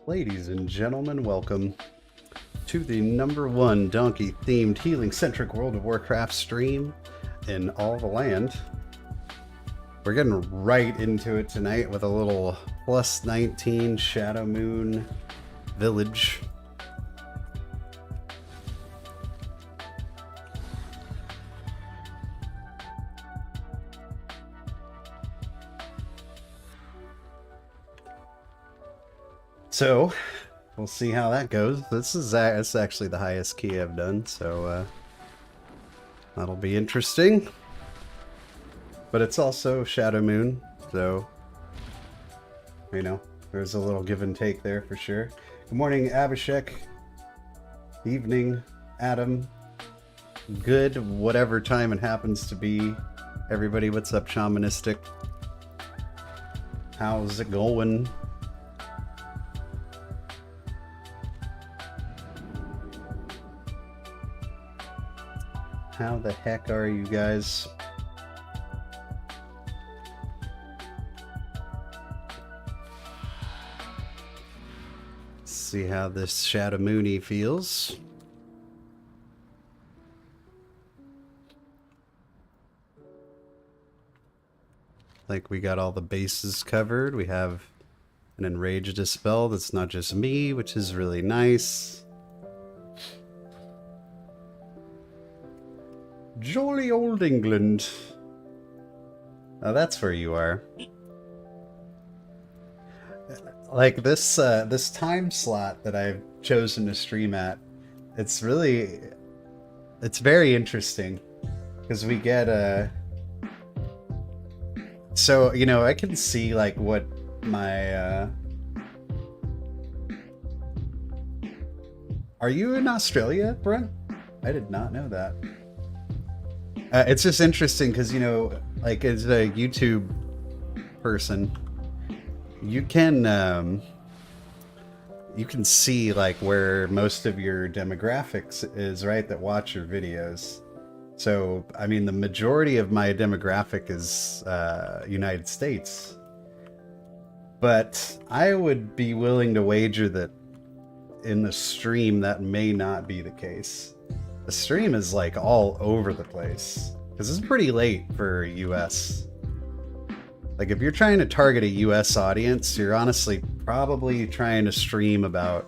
Ladies and gentlemen, welcome to the #1 donkey-themed healing-centric World of Warcraft stream in all the land. We're getting right into it tonight with a little +19 Shadow Moon village. So, we'll see how that goes. This is actually the highest key I've done, so that'll be interesting. But it's also Shadow Moon, so, you know, there's a little give and take there for sure. Good morning, Abhishek. Evening, Adam. Good, whatever time it happens to be. Everybody, what's up, Shamanistic? How's it going? How the heck are you guys? Let's see how this Shadow Moony feels. Like we got all the bases covered. We have an Enrage Dispel that's not just me, which is really nice. Jolly old England. Oh, that's where you are. Like this this time slot that I've chosen to stream at, it's very interesting because we get so, you know, I can see like what my Are you in Australia, Brent? I did not know that. It's just interesting because, you know, like as a YouTube person, you can see like where most of your demographics is, right, that watch your videos. So, I mean, the majority of my demographic is United States. But I would be willing to wager that in the stream that may not be the case. The stream is like all over the place because it's pretty late for US. Like if you're trying to target a US audience, you're honestly probably trying to stream about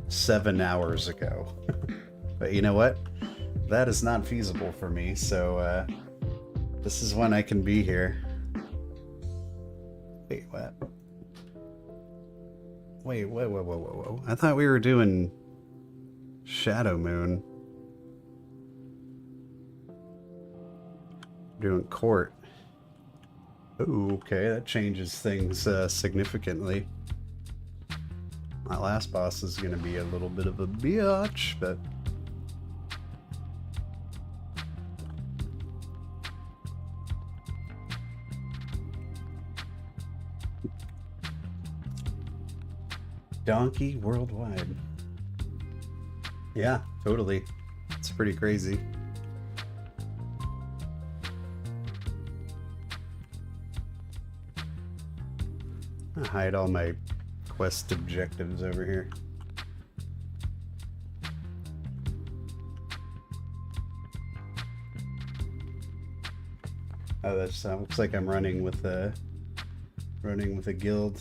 7 hours ago. But you know what? That is not feasible for me, so this is when I can be here. Wait, what? Wait, whoa. I thought we were doing Shadow Moon. Doing court. Ooh, okay, that changes things significantly. My last boss is going to be a little bit of a biatch, but... Donkey worldwide. Yeah, totally. It's pretty crazy. I hide all my quest objectives over here. Oh, that looks like I'm running with a guild.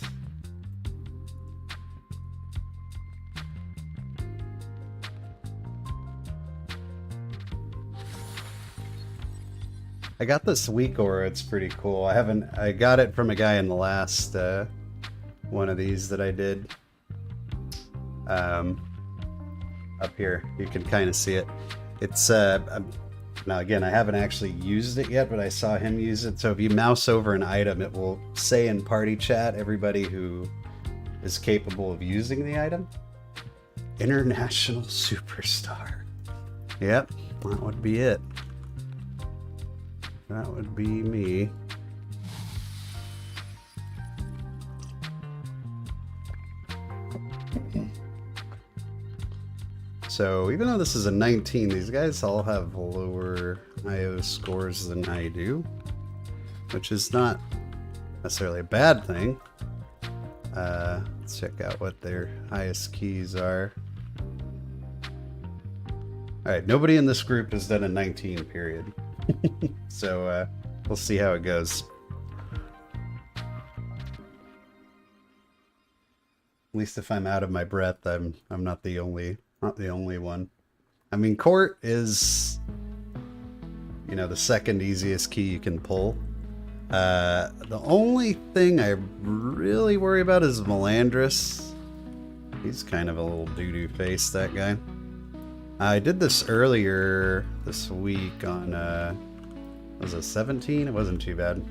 I got this weak aura. It's pretty cool. I got it from a guy in the last one of these that I did. Up here, you can kind of see it. It's now again, I haven't actually used it yet, but I saw him use it. So if you mouse over an item, it will say in party chat everybody who is capable of using the item. International superstar. Yep, that would be it. That would be me. So even though this is a 19, these guys all have lower IO scores than I do, which is not necessarily a bad thing. Let's check out what their highest keys are. Alright, nobody in this group has done a 19 period. So we'll see how it goes. At least if I'm out of my breath, I'm not the only one. I mean, court is, you know, the second easiest key you can pull. The only thing I really worry about is Melandris. He's kind of a little doo-doo face, that guy. I did this earlier this week on, was it 17? It wasn't too bad.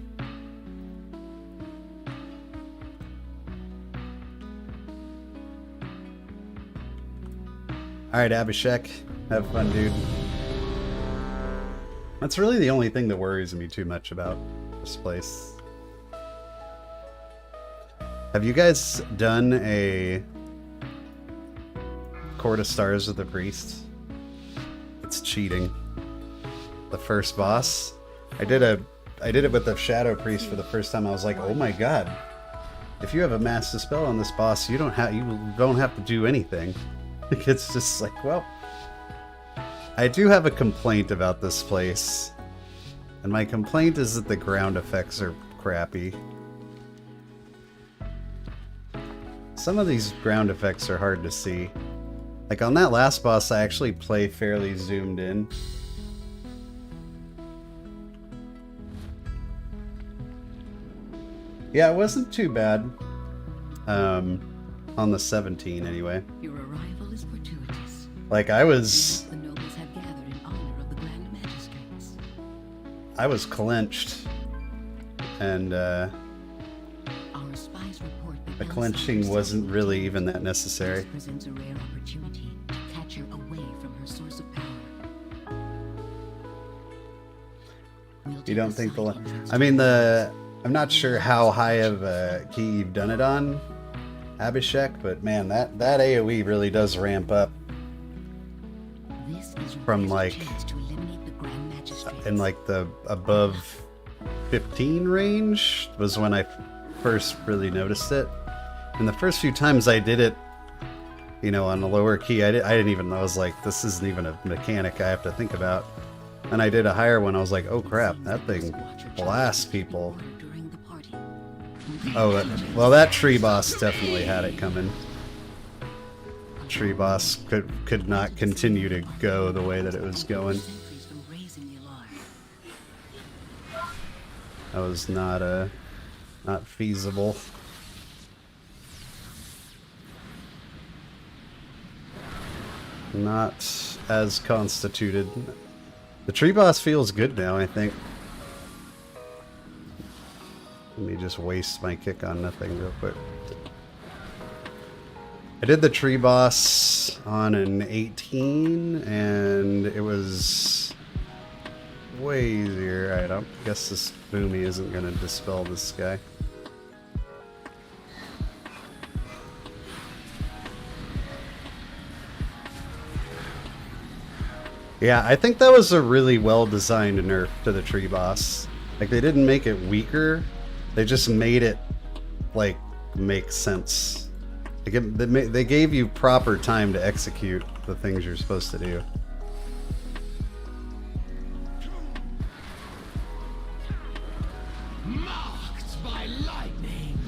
Alright, Abhishek. Have fun, dude. That's really the only thing that worries me too much about this place. Have you guys done a Court of Stars with the Priest? It's cheating. The first boss. I did it with the Shadow Priest for the first time. I was like, oh my god. If you have a Mass Dispel on this boss, you don't have to do anything. It's just like, well, I do have a complaint about this place. And my complaint is that the ground effects are crappy. Some of these ground effects are hard to see. Like on that last boss, I actually play fairly zoomed in. Yeah, it wasn't too bad. On the 17 anyway. Your arrival is fortuitous. Like I was... The nobles have gathered in honor of the Grand Magistrates. I was clenched. And Our spies report that the clenching wasn't really even that necessary. This presents a rare opportunity to catch her away from her source of power. You don't think the... I mean, I'm not sure how high of a key you've done it on, Abhishek, but man, that AoE really does ramp up from like in like the above 15 range was when I first really noticed it. And the first few times I did it, you know, on a lower key, I didn't even know. I was like, this isn't even a mechanic I have to think about. And I did a higher one. I was like, oh crap, that thing blasts people. Oh, well, that tree boss definitely had it coming. Tree boss could not continue to go the way that it was going. That was not feasible. Not as constituted. The tree boss feels good now, I think. Let me just waste my kick on nothing real quick. I did the tree boss on an 18, and it was way easier. I don't guess this Boomy isn't going to dispel this guy. Yeah, I think that was a really well-designed nerf to the tree boss. Like, they didn't make it weaker. They just made it, like, make sense. They gave you proper time to execute the things you're supposed to do. Marked by lightning.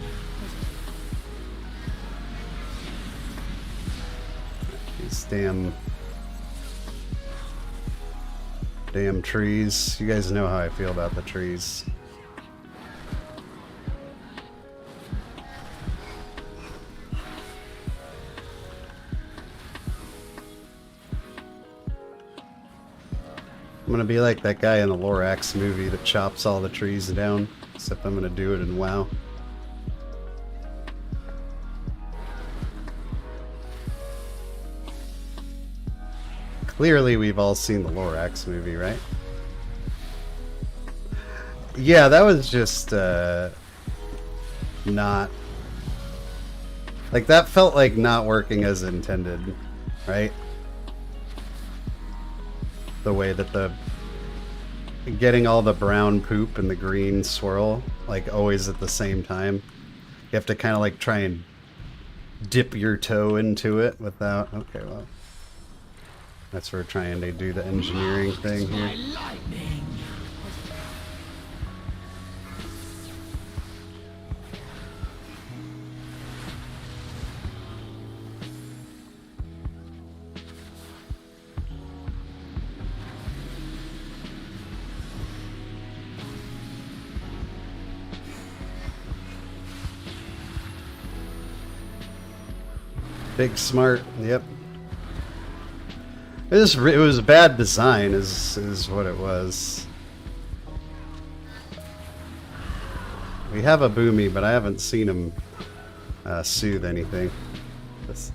These damn trees. You guys know how I feel about the trees. I'm gonna be like that guy in the Lorax movie that chops all the trees down, except I'm gonna do it in WoW. Clearly we've all seen the Lorax movie, right? Yeah, that was just not... Like, that felt like not working as intended, right? The way that the getting all the brown poop and the green swirl like always at the same time, You have to kind of like try and dip your toe into it without... Okay, well... That's where we're trying to do the engineering thing here. My lightning. Big smart, yep. It was a bad design, is what it was. We have a Boomy, but I haven't seen him soothe anything. This.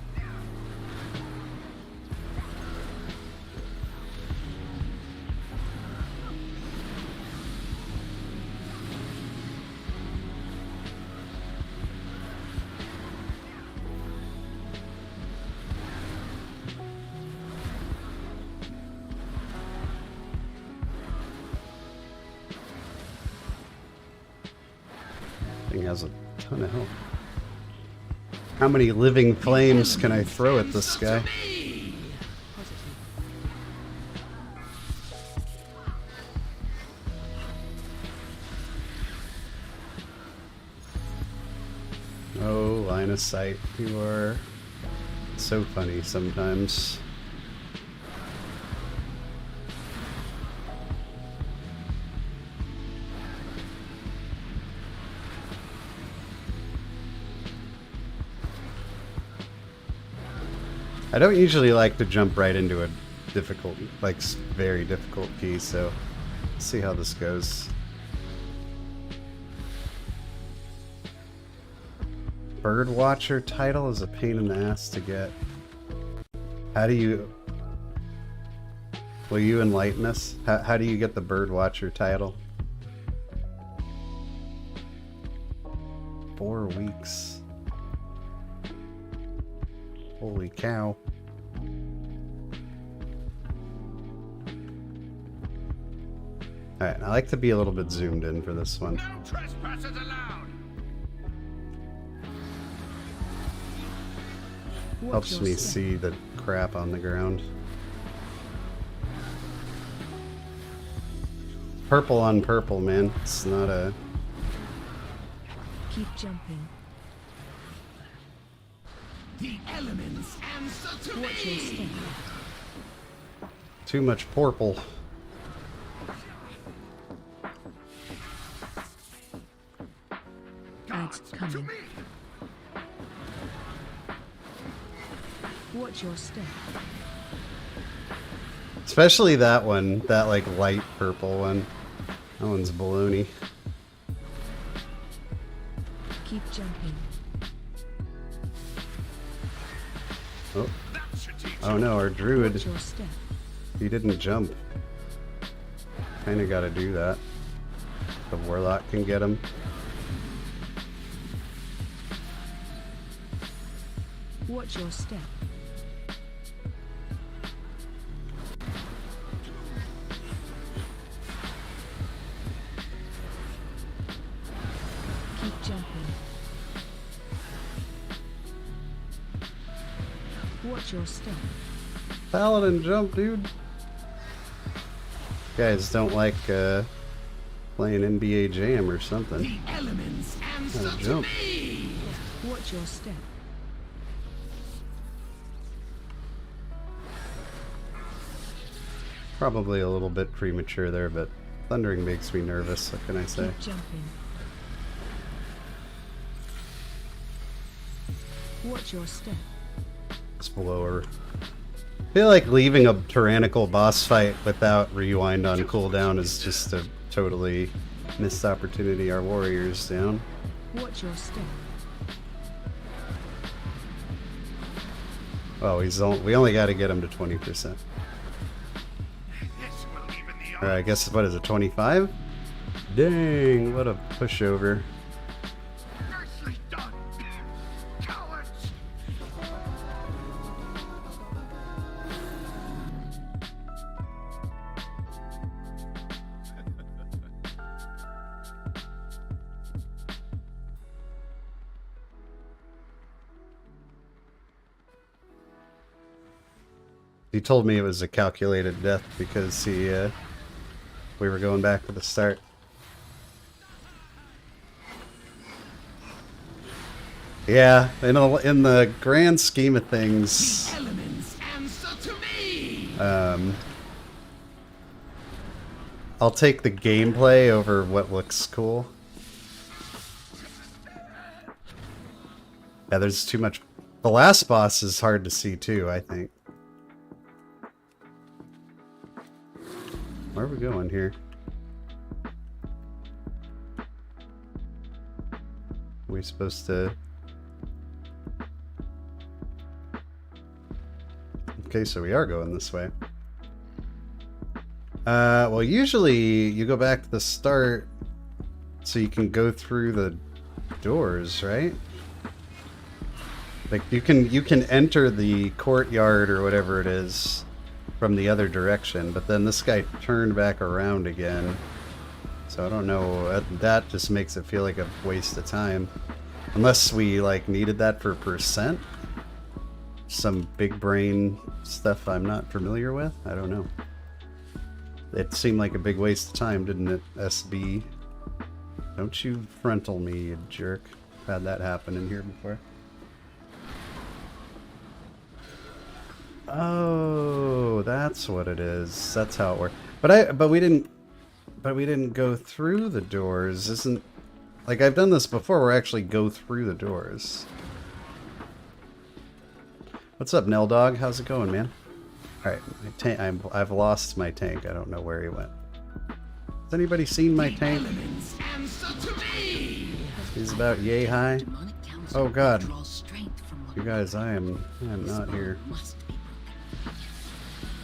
Thing has a ton of health. How many living flames can I throw at this guy? Oh, line of sight. You are so funny sometimes. I don't usually like to jump right into a difficult, like very difficult key, so let's see how this goes. Birdwatcher title is a pain in the ass to get. How do you... Will you enlighten us? How do you get the Birdwatcher title? 4 weeks. Holy cow. Alright, I like to be a little bit zoomed in for this one. No trespassers allowed. Helps me see the crap on the ground. Purple on purple, man. It's not a... Keep jumping. The elements answer to Watch your step. me. Too much purple. Ads To coming. me. Watch your step. Especially that one, that like light purple one. That one's baloney. Keep jumping. Oh, That should teach oh no, our druid, Watch your step. he didn't jump. Kinda gotta do that. The warlock can get him. Watch your step. Keep jumping. Watch your step. Paladin jump, dude. Guys don't like playing NBA Jam or something. the elements answer Gotta to jump. me. Watch your step. Probably a little bit premature there, but thundering makes me nervous. What can I say? Keep jumping. Watch your step. It's blower. I feel like leaving a tyrannical boss fight without rewind on cooldown is just a totally missed opportunity. Our warrior's down. Watch your step. Oh, we only got to get him to 20%. This will even the Or I guess, what is it, 25? Dang, what a pushover. nicely done. Cowards. He told me it was a calculated death because we were going back to the start. Yeah, in the grand scheme of things, The elements answer to me. I'll take the gameplay over what looks cool. Yeah, there's too much. The last boss is hard to see too, I think. Where are we going here? Are we supposed to... Okay, so we are going this way. Well, usually you go back to the start so you can go through the doors, right? Like you can enter the courtyard or whatever it is from the other direction, but then this guy turned back around again. So I don't know, that just makes it feel like a waste of time. Unless we like needed that for percent. Some big brain stuff I'm not familiar with. I don't know. It seemed like a big waste of time, didn't it, SB? Don't you frontal me, you jerk. I've had that happen in here before. Oh, that's what it is. That's how it works. But we didn't go through the doors. Isn't like I've done this before where I actually go through the doors. What's up, Nell Dog? How's it going, man? Alright, I've lost my tank. I don't know where he went. Has anybody seen my tank? He's about yay high. Oh god. You guys, I am not here.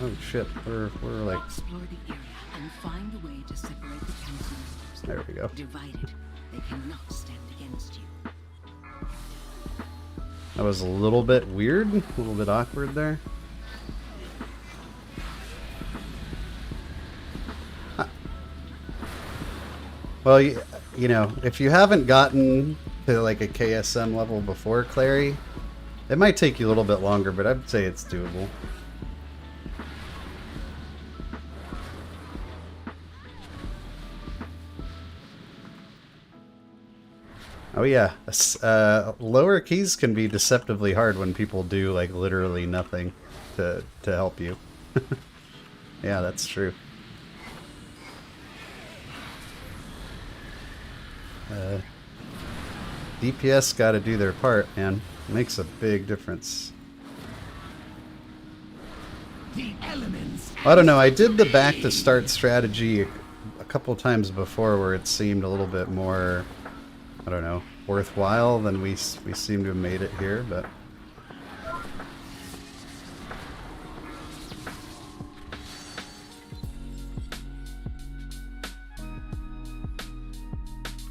Oh shit, we're like... Explore the area and find a way to separate the council members. There we go. Divided, they cannot stand against you. That was a little bit weird, a little bit awkward there. Well, you know, if you haven't gotten to like a KSM level before, Clary, it might take you a little bit longer, but I'd say it's doable. Oh yeah, lower keys can be deceptively hard when people do like literally nothing to help you. Yeah, that's true. DPS got to do their part, man. It makes a big difference. The elements. I don't know. I did the back to start strategy a couple times before, where it seemed a little bit more, I don't know, worthwhile than we seem to have made it here, but.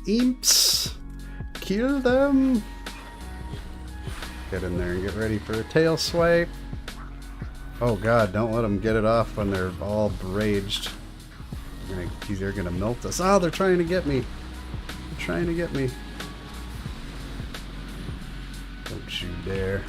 Imps! Kill them! Get in there and get ready for a tail swipe. Oh god, don't let them get it off when they're all raged. They're gonna melt us. Oh, they're trying to get me. They're trying to get me. Don't you dare.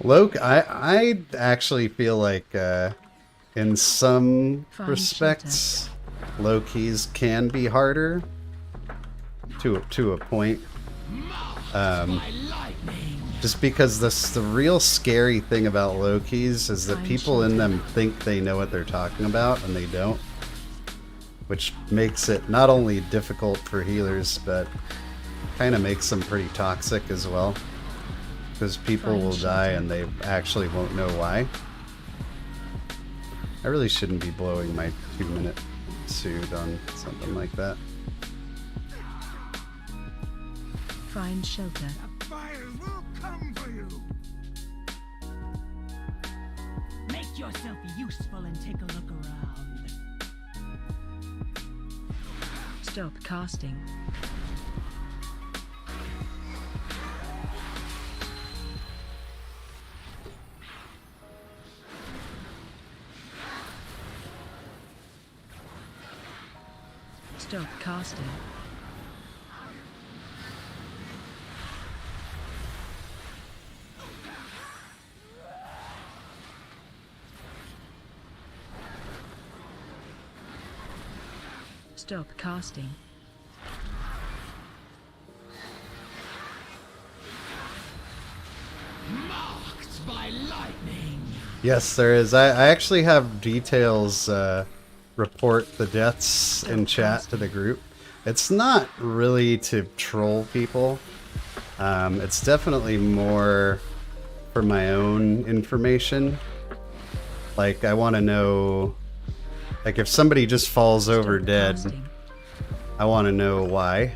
Loke, I actually feel like in some respects, low keys can be harder to a point. Just because the real scary thing about low keys is that people in them think they know what they're talking about and they don't, which makes it not only difficult for healers but kind of makes them pretty toxic as well. Because people will die and they actually won't know why. I really shouldn't be blowing my 2-minute suit on something like that. Find shelter. The fires will come for you. Make yourself useful and take a look around. Stop casting. Stop casting. Stop casting. Marked by lightning. Yes, there is. I actually have details report the deaths in chat to the group. It's not really to troll people. It's definitely more for my own information. Like, I want to know, like, if somebody just falls over dead, I want to know why.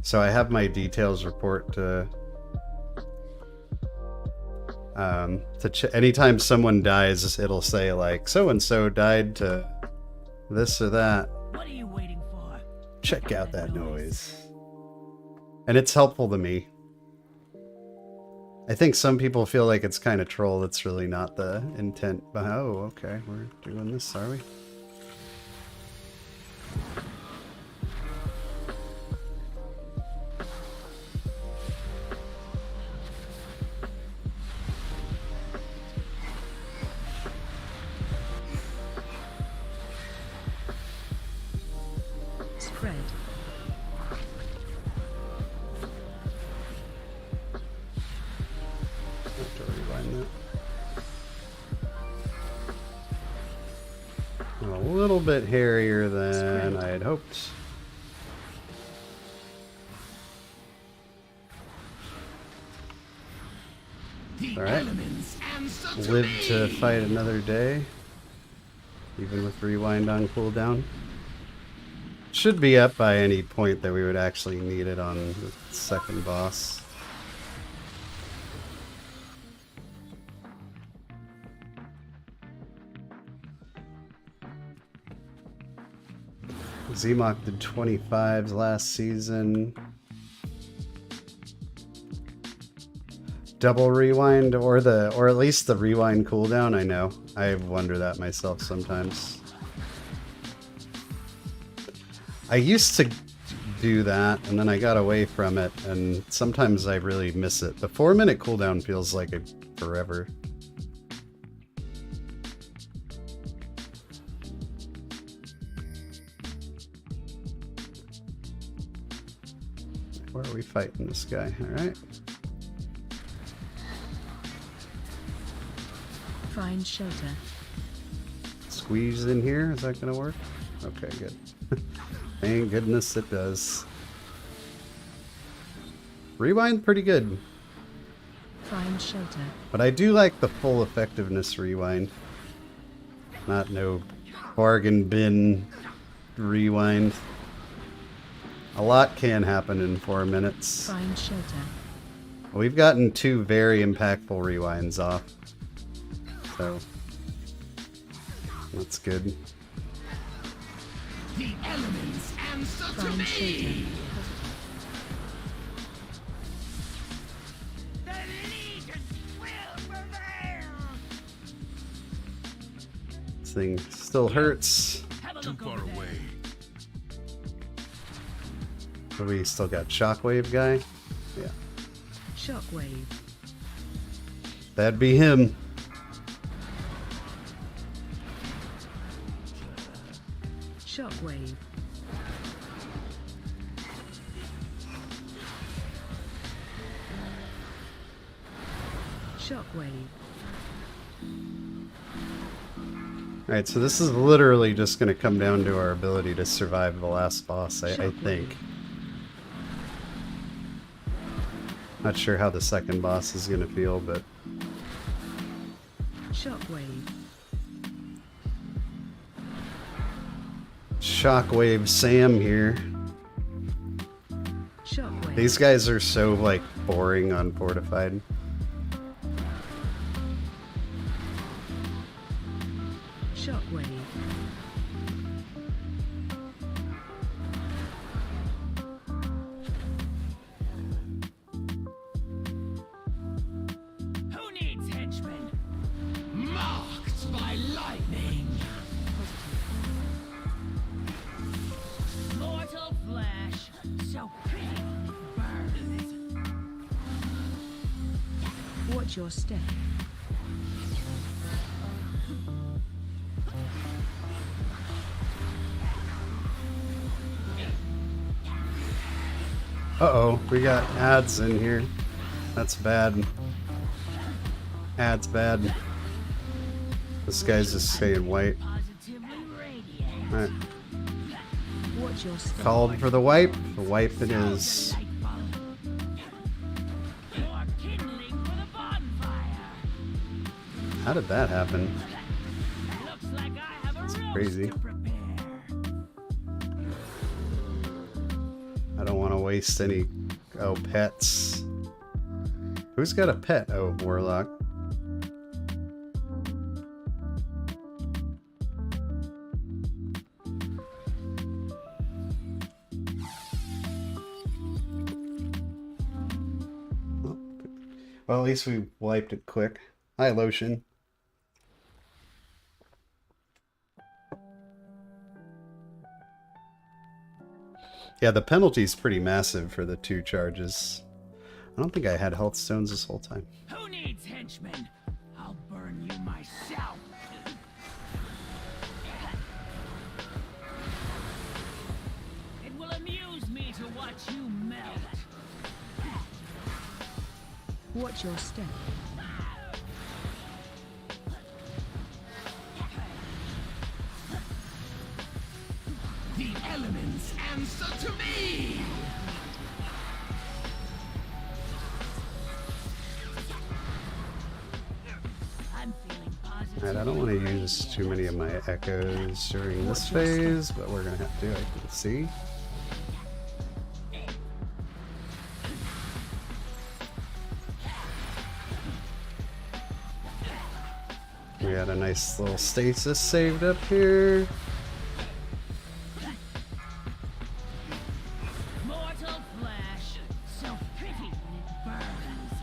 So I have my details report to anytime someone dies, it'll say like so and so died to this or that. What are you waiting for? Check out that noise. And it's helpful to me. I think some people feel like it's kind of troll. That's really not the intent. But oh, okay, we're doing this, are we? Spread. Have to rewind that. A little bit hairier than I had hoped. The All right. elements answer to Live me. to fight another day, even with rewind on cooldown. Should be up by any point that we would actually need it on the second boss. Zemok did 25s last season. Double rewind or at least the rewind cooldown, I know. I wonder that myself sometimes. I used to do that and then I got away from it and sometimes I really miss it. The 4-minute cooldown feels like it forever. Where are we fighting this guy? Alright. Find shelter. Squeeze in here, is that gonna work? Okay, good. Thank goodness it does. Rewind pretty good. Find shelter. But I do like the full effectiveness rewind. Not no bargain bin rewind. A lot can happen in 4 minutes. Find shelter. We've gotten 2 very impactful rewinds off. So that's good. The elements answer to Find me. shelter. The Legion will prevail! This thing still hurts. Have a Too look far over there. away. But we still got Shockwave guy. Yeah. Shockwave. That'd be him. Shockwave. Shockwave. Alright, so this is literally just going to come down to our ability to survive the last boss, I think. Not sure how the second boss is going to feel, but... Shockwave. Shockwave Sam here. Shockwave. These guys are so, like, boring on Fortified. Shockwave. Who needs henchmen? Marked by lightning. Watch your step. Uh-oh, we got ads in here. That's bad. Ads bad. This guy's just staying white. Alright. Watch your step. Called for the wipe. The wipe it is. More kindling for the bonfire. How did that happen? Looks like I have a roast Crazy. to prepare. I don't want to waste any... Oh, pets. Who's got a pet? Oh, Warlock. Well, at least we wiped it quick. Hi, Lotion. Yeah, the penalty's pretty massive for the 2 charges. I don't think I had health stones this whole time. Who needs henchmen? I'll burn you myself. It will amuse me to watch you melt. Watch your step. The elements answer to me! I'm feeling positive. Alright, I don't want to use too many of my echoes during this phase, but we're going to have to, I can see. We got a nice little stasis saved up here. Mortal flesh, so pretty when it burns.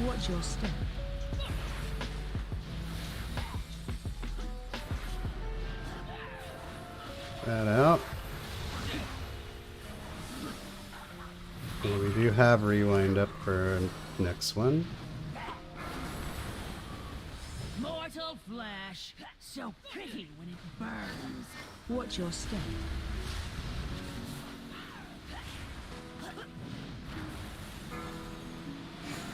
Watch your step. That out. And we do have rewind up for next one. Mortal flesh, so pretty when it burns. Watch your step.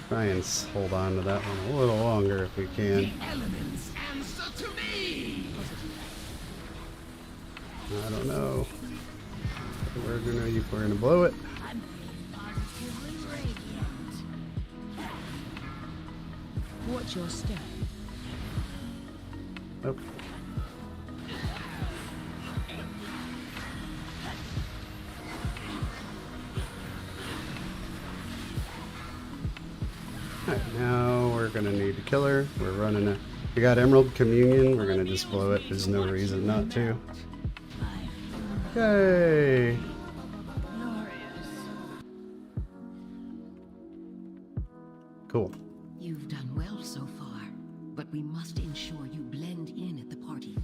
Try and hold on to that one a little longer if we The can. elements answer to me! I don't know. We're gonna blow it. I'm feeling positively radiant. Watch your step. Oh. Alright, now we're gonna need to kill her. We're running a... We got Emerald Communion. We're gonna just blow it. There's no reason not to. Yay! Glorious. Cool. You've done well so far, but we must ensure you blend in at the party.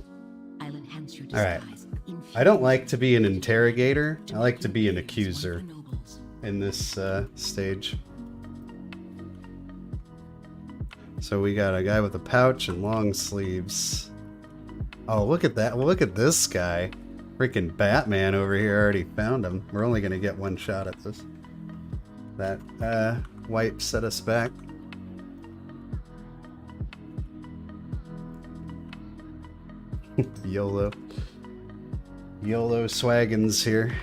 I'll enhance your Alright. disguise. I don't like to be an interrogator. I like to be an accuser One of the nobles. in this stage. So we got a guy with a pouch and long sleeves. Oh, look at that. Look at this guy. Freaking Batman over here already found him. We're only going to get one shot at this. That wipe set us back. YOLO. YOLO swaggins here.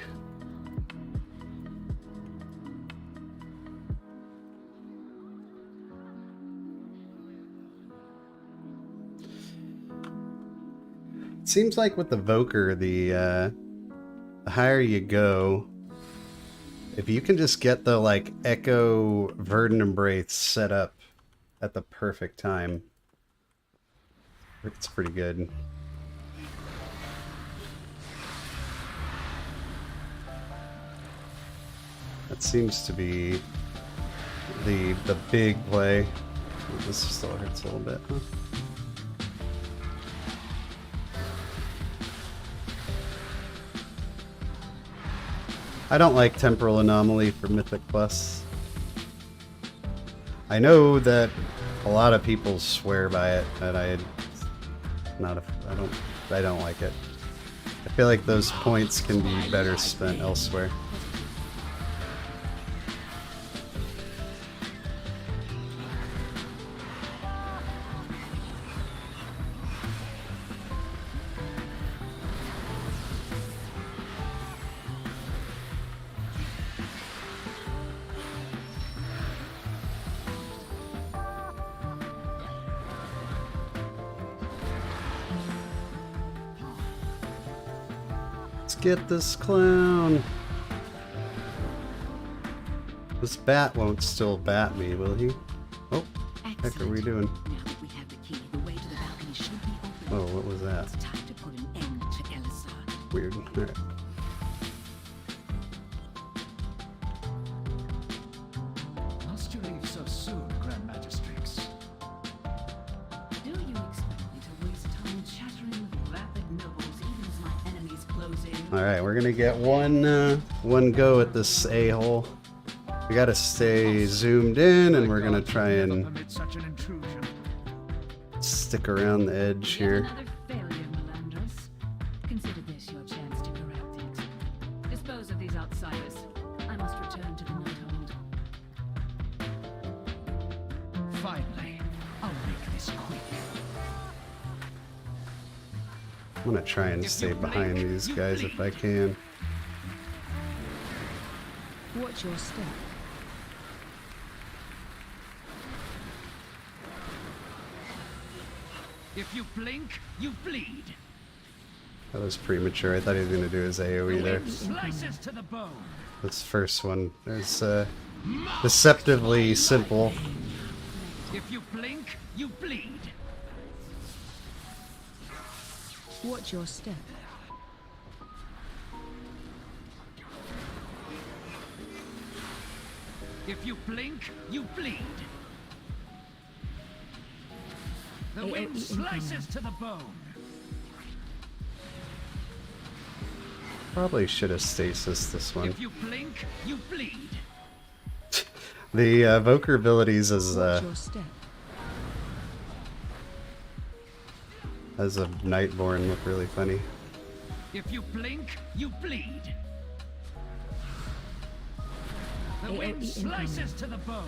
Seems like with the Evoker, the higher you go, if you can just get the like Echo Verdant Embrace set up at the perfect time, it's pretty good. That seems to be the big play. This still hurts a little bit, huh? I don't like Temporal Anomaly for Mythic Plus. I know that a lot of people swear by it, but I don't like it. I feel like those points can be better spent elsewhere. Get this clown. This bat won't still bat me, will he? Oh, heck are we doing? Now that we have the key, the way to the balcony should be open. Oh, what was that? It's time to put an end to Elisar. Weird. All right. Must you leave so soon, Grand Magistrix? Do you expect me to waste time chattering with rapid nobles even as my enemies close in? All right, we're gonna get one go at this a-hole. We gotta stay zoomed in, and we're gonna try and Permit such an intrusion. stick around the edge here. Another failure, Melandros. Consider this your chance to correct it. Dispose of these outsiders. I must return to the Nighthold. Finally, I'll make this quick. I'm gonna try and stay behind these guys if I can. Watch your step. If you blink, you bleed. That was premature. I thought he was gonna do his AoE there. Slices to the bone. This first one is deceptively simple. If you blink, you bleed. Watch your step. If you blink, you bleed. The wind AoE slices to the bone. Probably should have stasis this one. If you blink, you bleed. The Evoker abilities as Watch your step. a Nightborn look really funny. If you blink, you bleed. The AoE wind incoming. slices to the bone.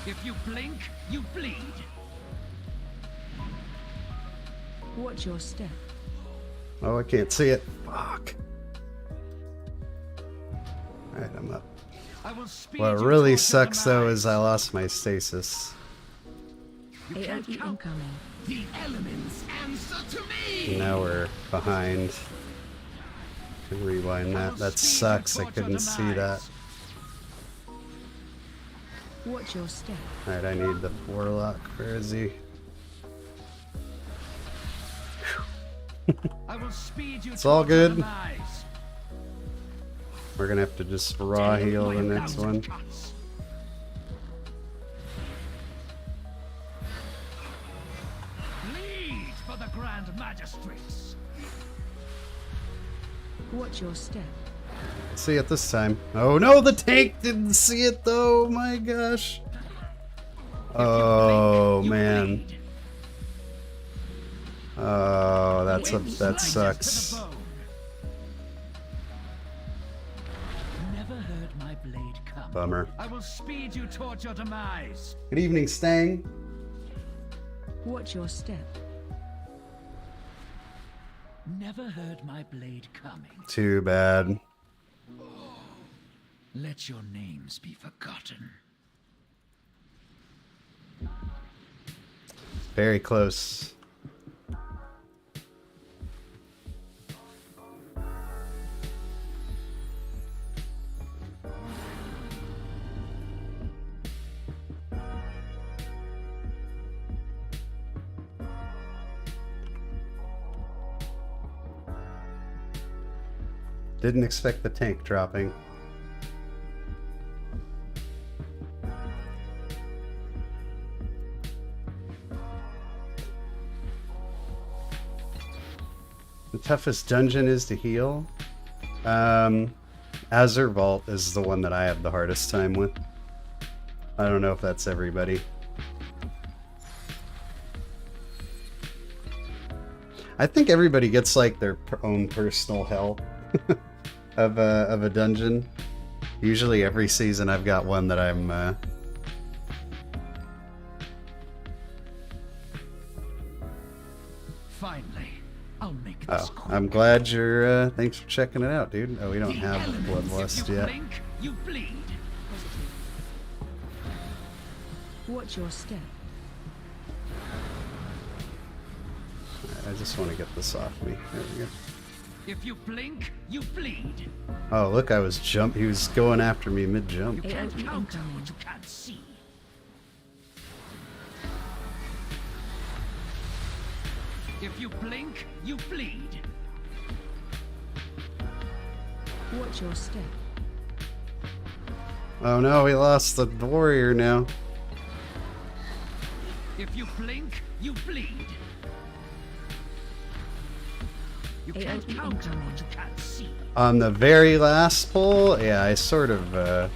If you blink, you bleed. Watch your step. Oh, I can't see it. Fuck. Alright, I'm up. I will speed What you really towards your sucks though demise. is I lost my stasis. You can't AoE count. incoming. The elements answer to me. And now we're behind. Can rewind that. That sucks. I couldn't see that. Watch your step. Alright, I need the Warlock. Where is he? I will speed you It's all towards your good. demise. We're gonna have to just raw heal the next one. Cuts. Lead for the Grand Magistrates. Watch your step. See it this time. Oh no, the tank didn't see it though. My gosh. Oh You man. bleed. Oh, that Wind slices sucks. to the bone. Never heard my blade come. Bummer. I will speed you towards your demise. Good evening, Stang. Watch your step. Never heard my blade coming. Too bad. Let your names be forgotten. Very close. Didn't expect the tank dropping. The toughest dungeon is to heal. Azure Vault is the one that I have the hardest time with. I don't know if that's everybody. I think everybody gets like their own personal hell of a dungeon. Usually every season I've got one that I'm Finally, I'll make this oh, quick. I'm glad you're thanks for checking it out, dude. Oh, we don't The have elements, Bloodlust if you yet. blink, you bleed. Watch your step. I just want to get this off me. There we go. If you blink, you bleed. Oh, look, he was going after me You mid-jump. can't AoE counter incoming. what you can't see. If you blink, you bleed. Watch your step. Oh no, we lost the warrior now. If you blink, you bleed. You can't AoE counter incoming. what you can't see. On the very last pull, yeah, I sort of, I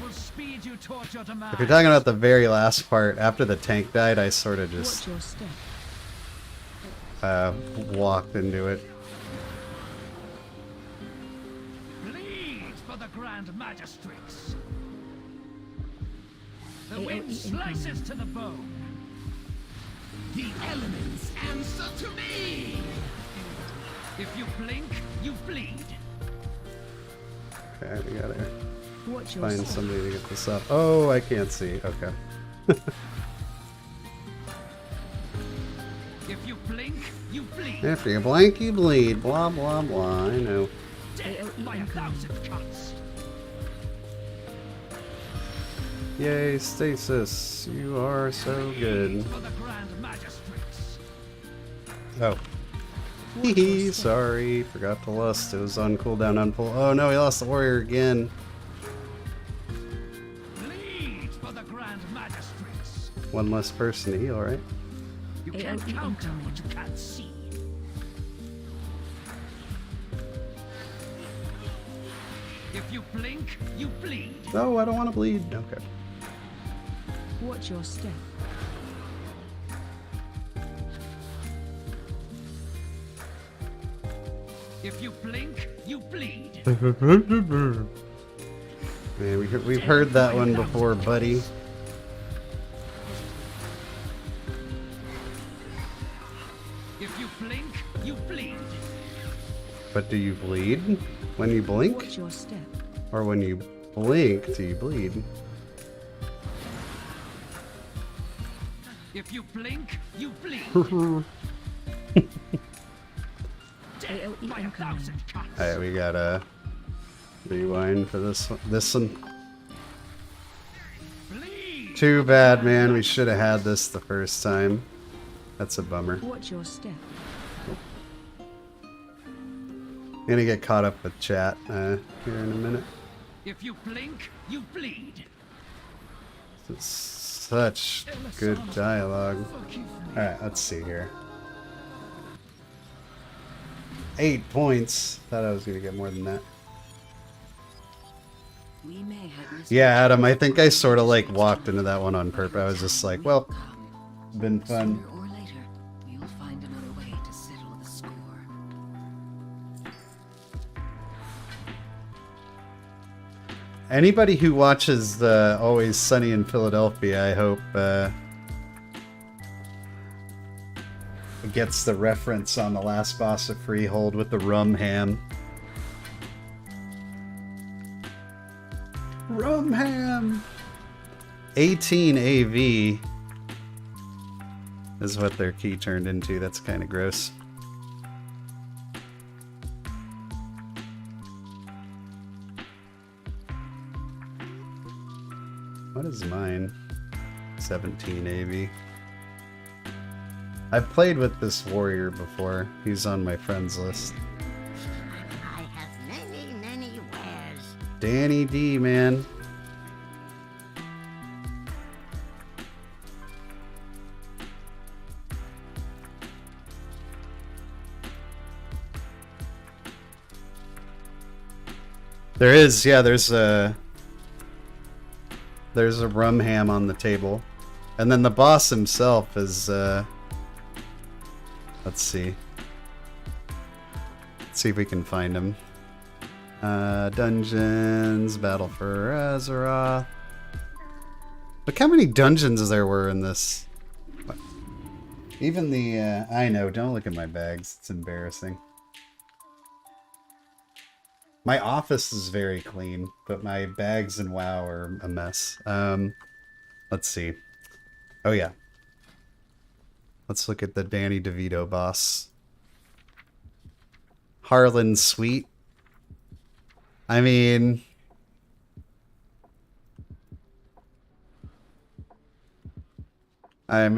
will speed you towards your demise. if you're talking about the very last part, after the tank died, I sort of just Watch your step. walked into it. Bleed for the Grand Magistrates. The AoE wind slices incoming. to the bone. The elements answer to me. If you blink, you bleed. Okay, we gotta Watch your find step. somebody to get this up. Oh, I can't see. Okay. If you blink, you bleed. After you blink, you bleed. Blah, blah, blah. I know. Death by 1,000 cuts. Yay, Stasis. You are so good. For the Grand Magistrates. Oh. Watch your Hee, step. sorry. Forgot to lust. It was on cooldown, on pull. Oh no, he lost the warrior again. Bleed for the Grand Magistrates. One less person to heal, right? You can't AoE counter incoming. what you can't see. If you blink, you bleed. No, I don't want to bleed. Okay. Watch your step. If you blink, you bleed. Man, we've heard that one before, buddy. If you blink, you bleed. But do you bleed when you blink? Watch your step. Or when you blink, do you bleed? If you blink, you bleed. Death AoE by incoming. 1,000 cuts. Alright, we gotta rewind for this one. Bleed. Too bad, man. We should have had this the first time. That's a bummer. Watch your step. Gonna get caught up with chat here in a minute. If you blink, you bleed. It's such good dialogue. Alright, let's see here. 8 points. Thought I was gonna get more than that. We may have missed Yeah, Adam, I think I sort of like walked into that one on purpose. I was just like, well, been fun. Sooner or later, we'll find another way to settle the score. Anybody who watches the Always Sunny in Philadelphia, I hope gets the reference on the last boss of Freehold with the rum ham. Rum ham! 18 AV is what their key turned into. That's kind of gross. What is mine? 17 AV. I've played with this warrior before. He's on my friends list. I have many, many wares. Danny D, man. There is, yeah, there's a rum ham on the table. And then the boss himself is, let's see. Let's see if we can find him. Dungeons, Battle for Azeroth. Look how many dungeons there were in this. Even the, I know, don't look at my bags. It's embarrassing. My office is very clean, but my bags in WoW are a mess. Let's see. Oh yeah. Let's look at the Danny DeVito boss. Harlan Sweet. I mean... a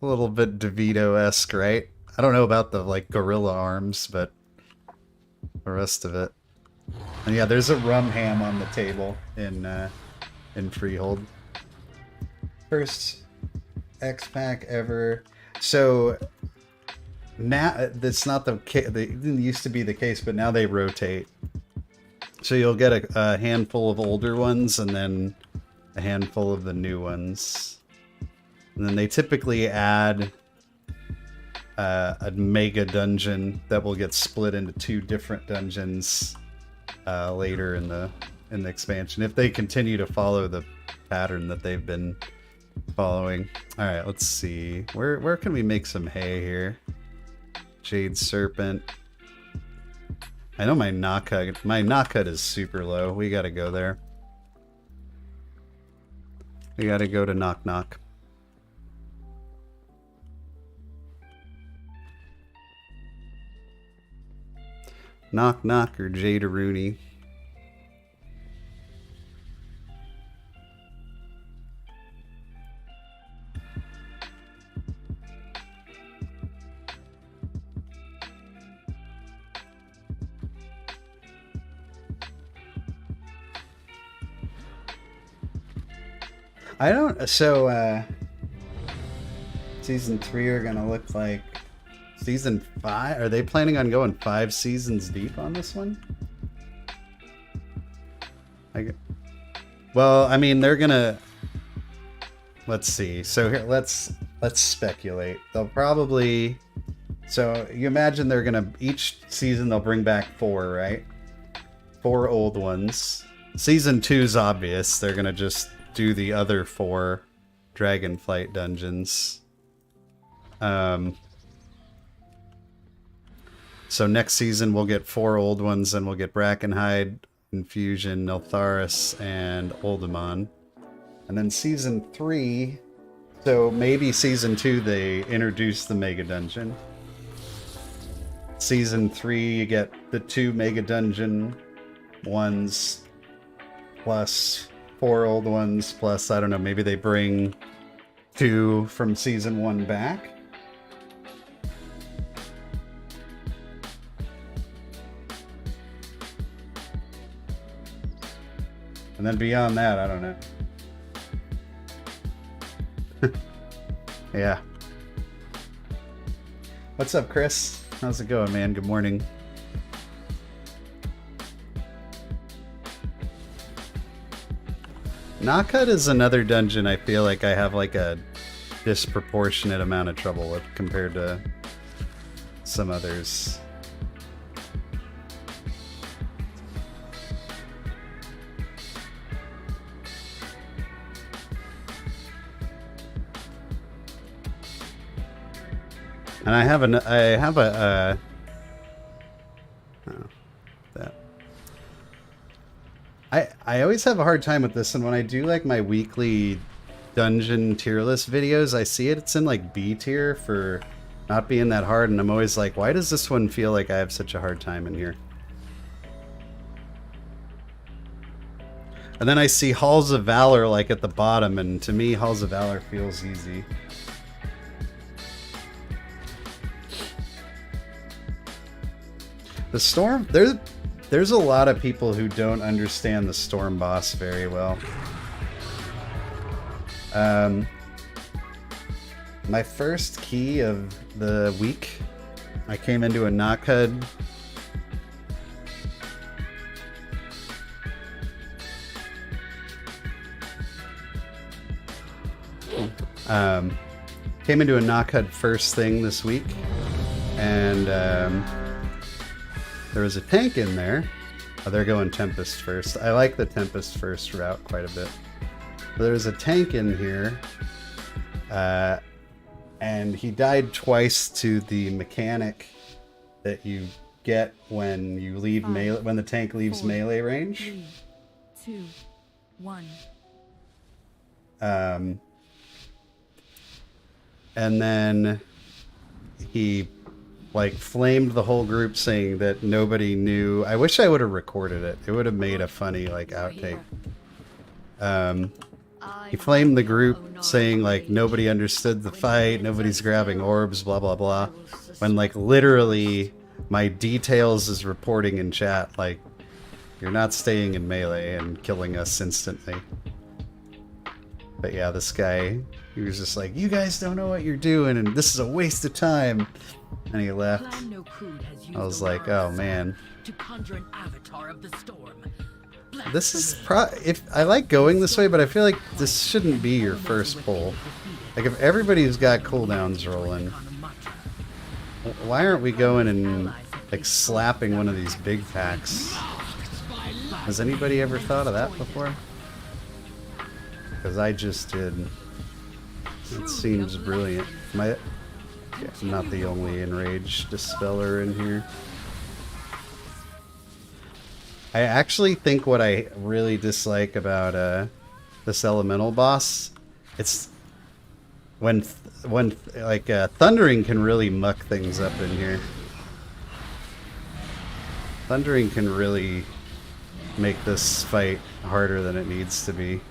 little bit DeVito-esque, right? I don't know about the, like, gorilla arms, but the rest of it. And yeah, there's a rum ham on the table in Freehold. First X-Pack ever. So now that's not the case. It didn't used to be the case, but now they rotate. So you'll get a handful of older ones and then a handful of the new ones. And then they typically add a mega dungeon that will get split into 2 different dungeons later in the expansion, if they continue to follow the pattern that they've been following. All right, let's see. Where can we make some hay here? Jade Serpent. I know my knockcut is super low. We gotta go there. We gotta go to Knock Knock. Knock Knock or Jada Rooney. I don't, so, season 3 are gonna look like season 5? Are they planning on going 5 seasons deep on this one? Well, I mean, they're gonna, let's see. So here, let's speculate. They'll probably, so you imagine they're gonna, each season they'll bring back 4, right? 4 old ones. Season 2's obvious. They're gonna just do the other 4 Dragonflight dungeons. So next season we'll get 4 old ones, and we'll get Brackenhide, Infusion, Neltharis, and Oldemon. And then season 3, so maybe season 2 they introduce the Mega Dungeon. Season 3 you get the 2 Mega Dungeon ones, plus 4 old ones, plus, I don't know, maybe they bring 2 from season 1 back. And then beyond that, I don't know. Yeah. What's up, Chris? How's it going, man? Good morning. Knockut is another dungeon I feel like I have like a disproportionate amount of trouble with compared to some others. And I have a that. I always have a hard time with this, and when I do like my weekly dungeon tier list videos, I see it's in like B tier for not being that hard, and I'm always like, why does this one feel like I have such a hard time in here? And then I see Halls of Valor like at the bottom, and to me Halls of Valor feels easy. The Storm, there's a lot of people who don't understand the Storm boss very well. My first key of the week, I came into a knockhead. Came into a knockhut first thing this week, and there was a tank in there. Oh, they're going Tempest first. I like the Tempest first route quite a bit. But there's a tank in here, and he died twice to the mechanic that you get when you leave melee, when the tank leaves melee range. 3, 2, 1. And then he like flamed the whole group, saying that nobody knew. I wish I would have recorded it. It would have made a funny like outtake. He flamed the group, saying like nobody understood the fight, nobody's grabbing orbs, blah blah blah. When like literally my details is reporting in chat like you're not staying in melee and killing us instantly. But yeah, this guy, he was just like, you guys don't know what you're doing and this is a waste of time. And he left. I was like, oh man. To conjure an avatar of the storm. This is if I like going this way, but I feel like this shouldn't be your first pull. Like if everybody's got cooldowns rolling, why aren't we going and like slapping one of these big packs? Has anybody ever thought of that before? Because I just did. It seems brilliant. I'm not the only enraged dispeller in here. I actually think what I really dislike about this elemental boss, it's when thundering can really muck things up in here. Thundering can really make this fight harder than it needs to be.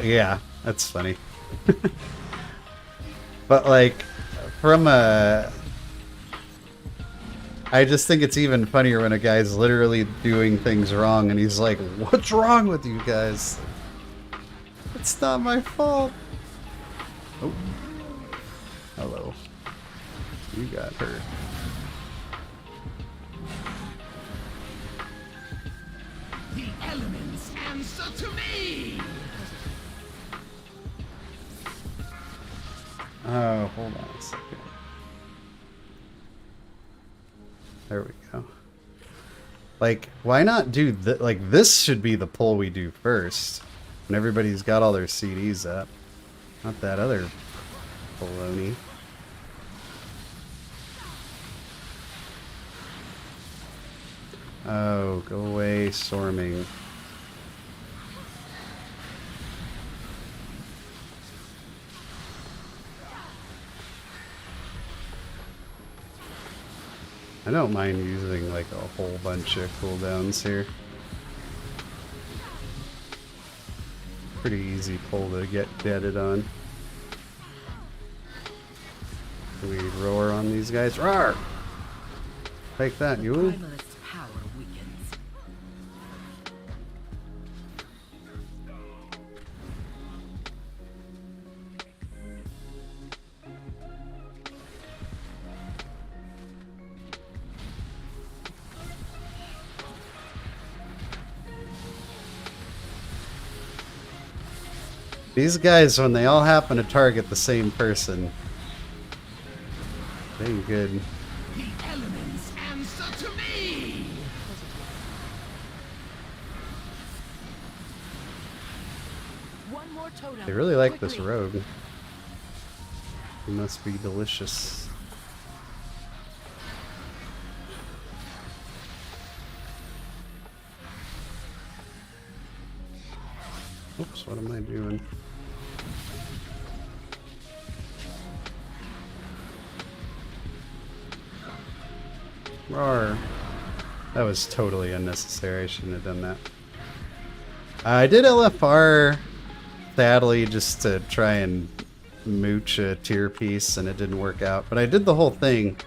Yeah, that's funny. But like, from a... I just think it's even funnier when a guy's literally doing things wrong and he's like, what's wrong with you guys? It's not my fault. Oh. Hello. You got hurt. The elements answer to me. Oh, hold on a second. There we go. Like, why not do that? Like, this should be the pull we do first. When everybody's got all their CDs up. Not that other baloney. Oh, go away, storming. I don't mind using like a whole bunch of cooldowns here. Pretty easy pull to get deaded on. Can we roar on these guys? Roar! Take that, you. Primalist's power weakens. These guys, when they all happen to target the same person, they ain't good. The elements answer to me. One more totem. They really like this quickly. rogue. He must be delicious. Oops, what am I doing? Roar. That was totally unnecessary. I shouldn't have done that. I did LFR, sadly, just to try and mooch a tier piece, and it didn't work out. But I did the whole thing.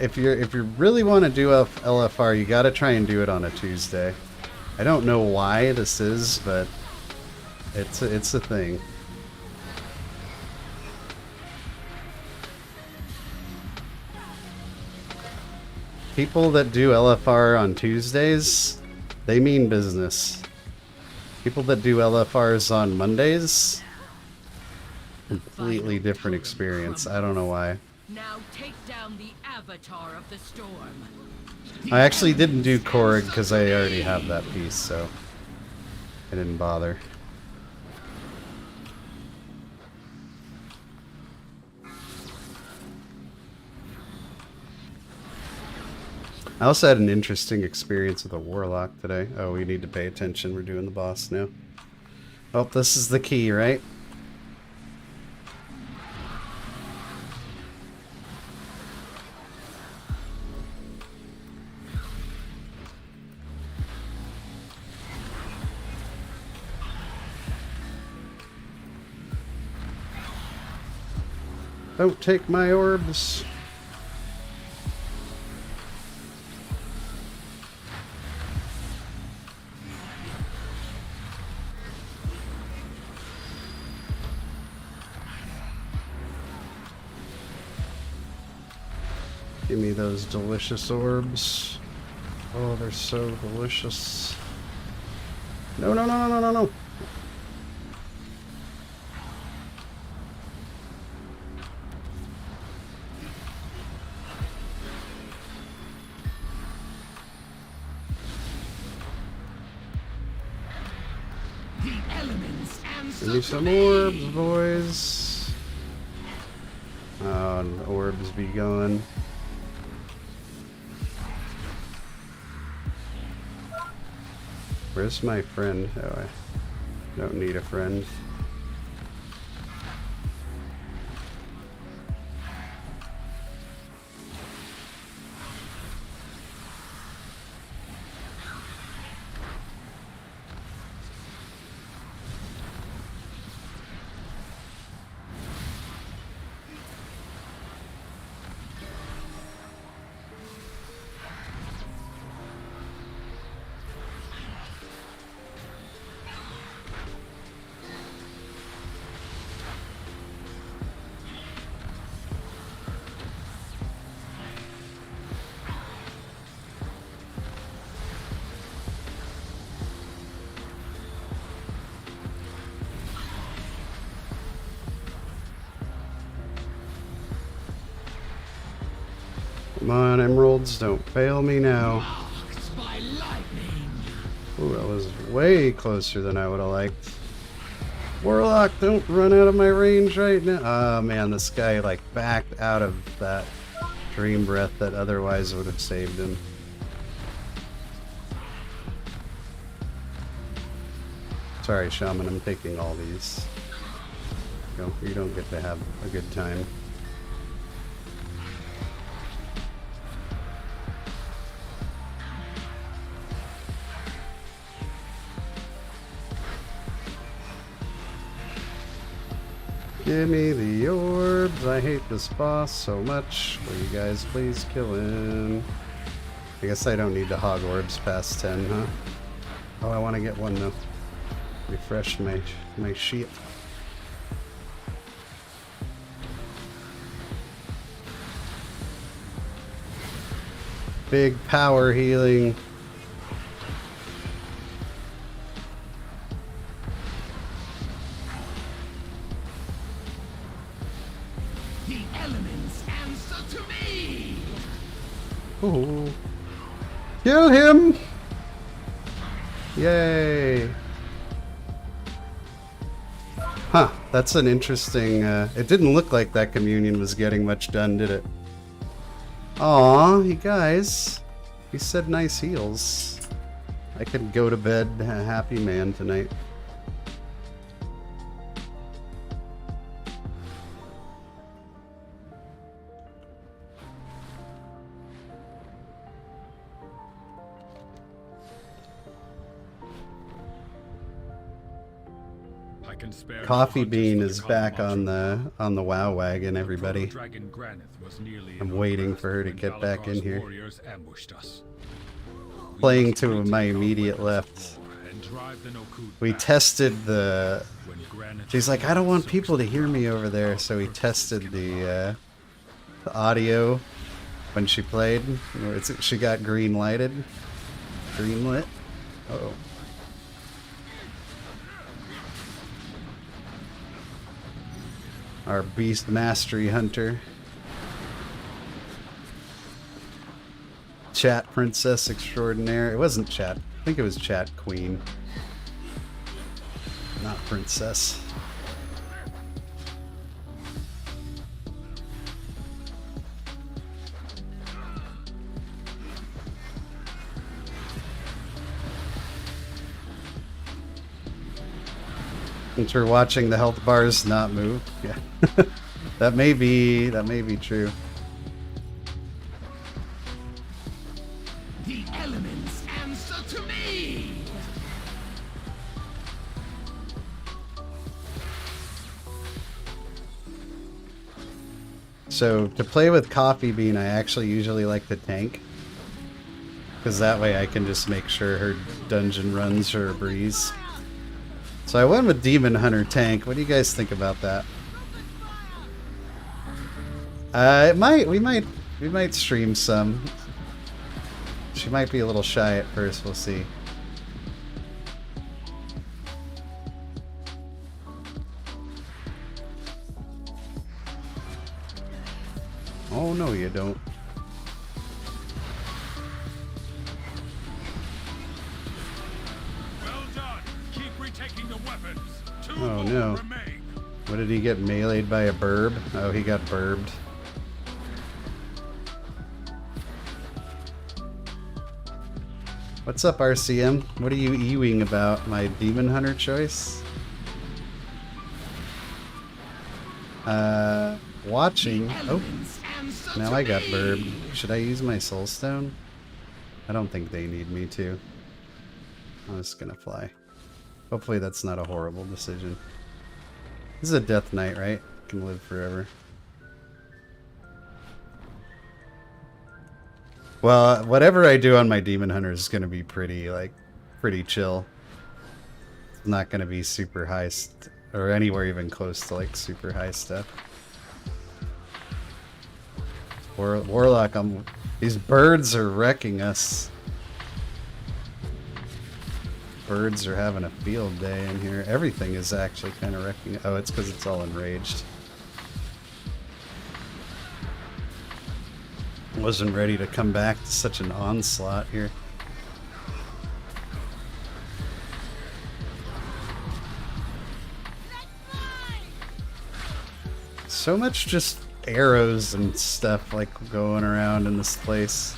If you really want to do LFR, you got to try and do it on a Tuesday. I don't know why this is, but it's a thing. people that do LFR on Tuesdays, they mean business. People that do LFRs on Mondays, completely different experience. I don't know why. Now take down the avatar of the storm. I actually didn't do Korg because I already have that piece, so I didn't bother. I also had an interesting experience with a warlock today. Oh, we need to pay attention. We're doing the boss now. Oh, this is the key, right? Don't take my orbs. Give me those delicious orbs. Oh, they're so delicious. No, no, no, no, no, no, no. The elements Give me answer some to orbs, me. boys. Oh, and orbs be gone. Where's my friend? Oh, I don't need a friend. Come on, emeralds, don't fail me now. Marked by lightning. Ooh, that was way closer than I would have liked. Warlock, don't run out of my range right now. Oh man, this guy like backed out of that dream breath that otherwise would have saved him. Sorry, Shaman, I'm taking all these. You don't get to have a good time. Give me the orbs. I hate this boss so much. Will you guys please kill him? I guess I don't need to hog orbs past 10, huh? Oh, I want to get one though. Refresh my sheet. Big power healing. The elements answer to me. Ooh. Kill him! Yay! Huh, that's an interesting, it didn't look like that communion was getting much done, did it? Aw, you guys. You said nice heals. I could go to bed a happy man tonight. I can spare Coffee no Bean hunters is for back Kalamacha. on the WoW wagon, The everybody. proto-dragon Granith was nearly I'm in our waiting grasp for her to when get back in Valakar's here. warriors ambushed us. We Playing must to retake my our immediate weapons left. more and drive the Nokud We back. tested the... When Granith She's like, I don't want soaks people to the hear me ground, over there, our so we purposes tested can the align. audio. when she played. She got green lighted. Green lit. Uh-oh. Our beast mastery hunter. Chat princess extraordinaire. It wasn't chat. I think it was chat queen. Not princess. Since we're watching the health bars not move. Yeah. that may be true. The elements answer to me! So to play with Coffee Bean, I actually usually like the tank. Because that way I can just make sure her dungeon runs are a breeze. So I went with Demon Hunter tank. What do you guys think about that? We might stream some. She might be a little shy at first, we'll see. Oh no, you don't. Well done. Keep retaking the weapons. Two Oh, more no. remain. What did he get meleeed by a burb? Oh, he got burbed. What's up, RCM? What are you ewing about my Demon Hunter choice? Watching. Oh, now I got burbed. Should I use my soul stone? I don't think they need me to. I'm just gonna fly. Hopefully that's not a horrible decision. This is a death knight, right? Can live forever. Well, whatever I do on my Demon Hunter is gonna be pretty chill. It's not gonna be super high or anywhere even close to like super high stuff. Warlock, these birds are wrecking us. Birds are having a field day in here. Everything is actually kind of wrecking. Oh, it's because it's all enraged. Wasn't ready to come back to such an onslaught here. So much just arrows and stuff like going around in this place.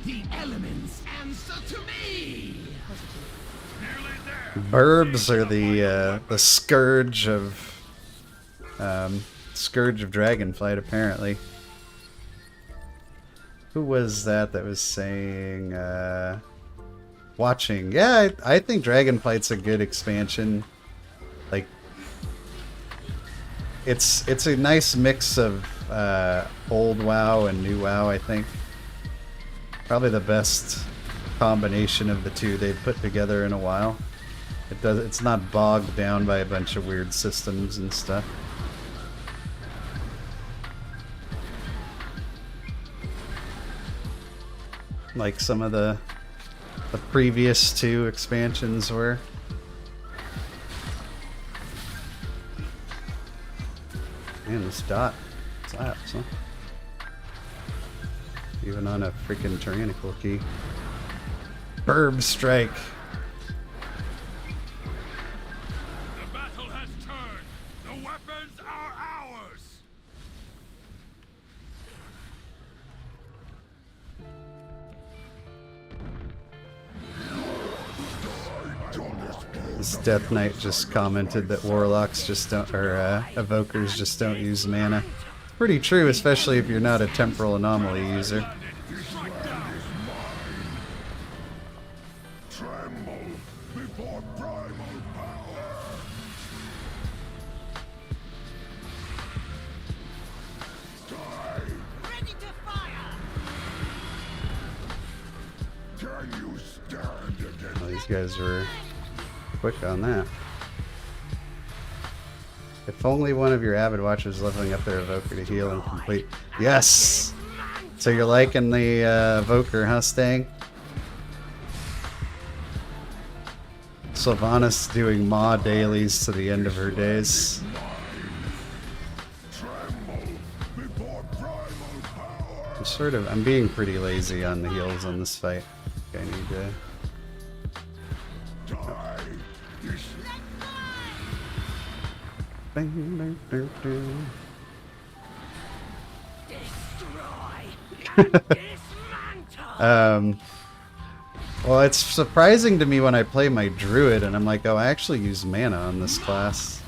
The elements answer to me! Burbs are the scourge of Dragonflight, apparently. Who was that was saying watching? Yeah, I think Dragonflight's a good expansion. Like, it's a nice mix of old WoW and new WoW, I think. Probably the best combination of the two they've put together in a while. It's not bogged down by a bunch of weird systems and stuff. Like some of the previous two expansions were. Man, this dot slaps, huh? Even on a freaking tyrannical key. Burb strike. The battle has turned. The weapons are ours. This Death Knight just commented that warlocks just don't, or evokers just don't use mana. It's pretty true, especially if you're not a temporal anomaly user. Tremble before primal power. Ready to fire! Can you stand against Well, these guys were quick on that. If only one of your avid watchers leveling up their Evoker to heal and complete. Yes! So you're liking the Evoker, huh, Stang? Sylvanas doing Maw dailies to the end of her days. I'm being pretty lazy on the heals on this fight. I need to... Well, it's surprising to me when I play my Druid and I'm like, oh, I actually use mana on this class.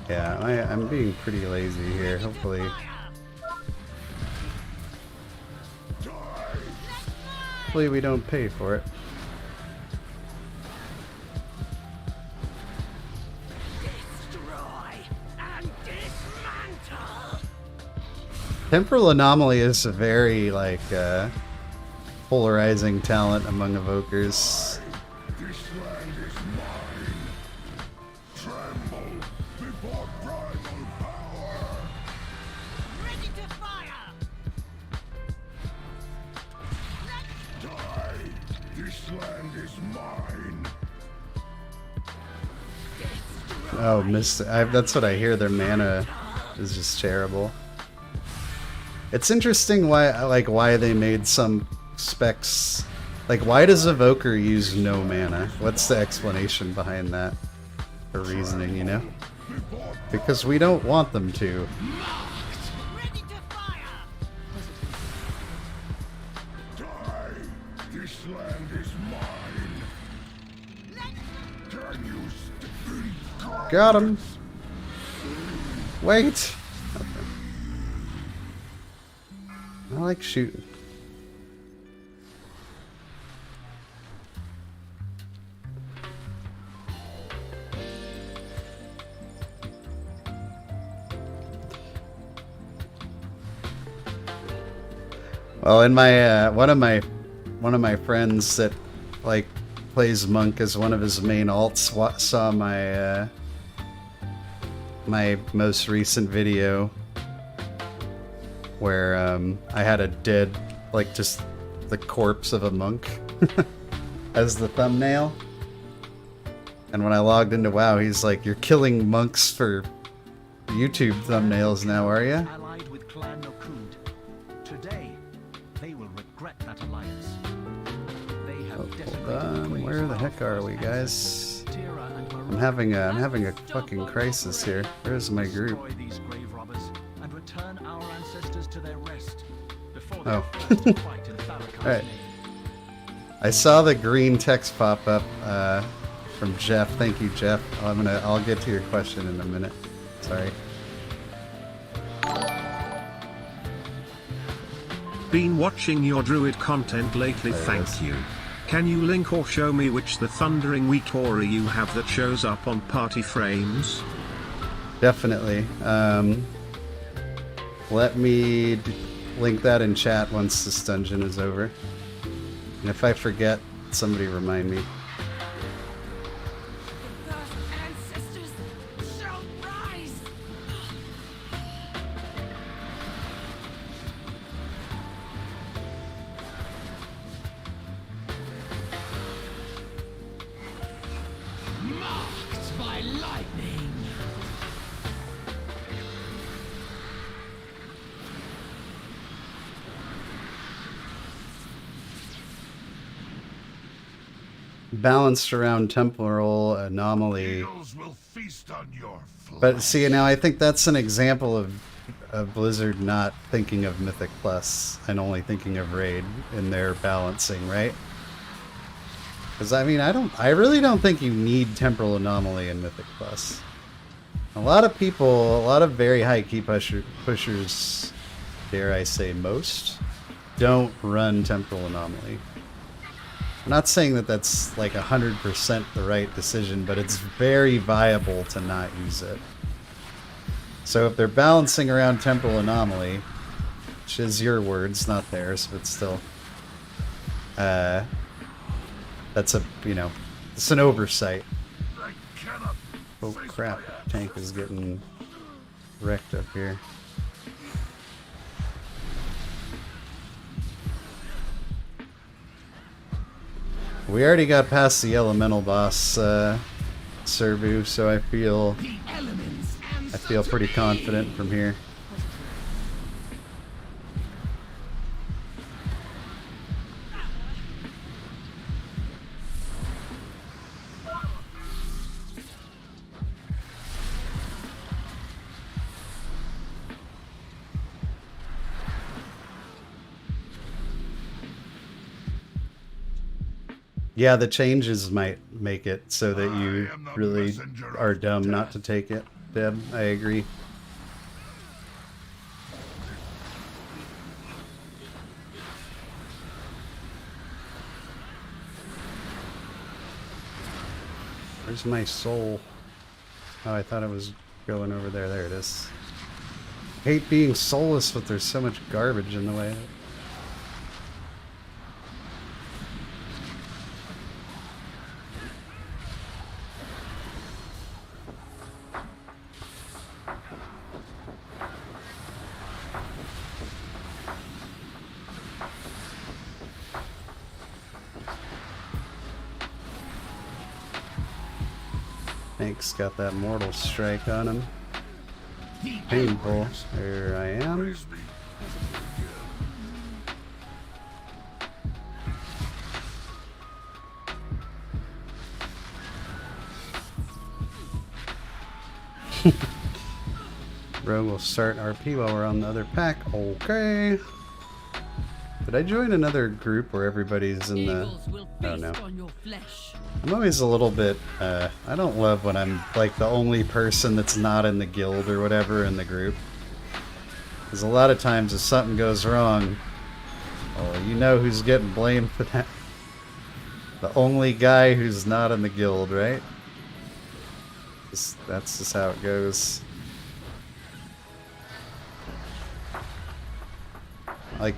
Yeah, I'm being pretty lazy here. Hopefully we don't pay for it. Temporal Anomaly is a very, like, polarizing talent among evokers. Oh, that's what I hear. Their mana is just terrible. It's interesting why they made some specs. Like, why does Evoker use no mana? What's the explanation behind that? Or reasoning, you know? Because we don't want them to. Got him. Wait. Okay. I like shooting. Well, in my one of my friends that like plays monk as one of his main alts saw my my most recent video where I had a dead, like, just the corpse of a monk as the thumbnail. And when I logged into WoW, he's like, "You're killing monks for YouTube thumbnails now, are you?" Allied with Clan Nokud. Today, they will regret that alliance. They have Hold on, where the heck are we, guys? I'm having a fucking crisis here. Where's my group? These grave robbers and return our ancestors to their rest before Oh. they fight in Tharaka's Alright. name. I saw the green text pop up from Jeff. Thank you, Jeff. I'll get to your question in a minute. Sorry. Been watching your Druid content lately, There it thank is. you. Can you link or show me which the Thundering Wheat aura you have that shows up on party frames? Definitely. Let me link that in chat once this dungeon is over. And if I forget, somebody remind me. Ancestors shall rise! Marked by lightning. Balanced around temporal anomaly. Eagles will feast on your flesh. But see, now I think that's an example of Blizzard not thinking of Mythic Plus and only thinking of Raid in their balancing, right? Because I mean, I really don't think you need temporal anomaly in Mythic Plus. A lot of people, a lot of very high key pushers, dare I say most, don't run temporal anomaly. I'm not saying that that's like 100% the right decision, but it's very viable to not use it. So if they're balancing around temporal anomaly, which is your words, not theirs, but still, that's a, you know, it's an oversight. I cannot Oh face crap, my tank is getting wrecked up here. We already got past the elemental boss, Serbu, so I feel pretty confident from here. Yeah, the changes might make it so that you really are dumb not to take it, Deb. I agree. Where's my soul? Oh, I thought it was going over there. There it is. I hate being soulless, but there's so much garbage in the way. Hank's got that mortal strike on him. Painful. There I am. Rogue will start RP while we're on the other pack. Okay. Did I join another group where everybody's in the... Oh no. I'm always a little bit, I don't love when I'm like the only person that's not in the guild or whatever in the group. Because a lot of times if something goes wrong, well, you know who's getting blamed for that. The only guy who's not in the guild, right? That's just how it goes. Like,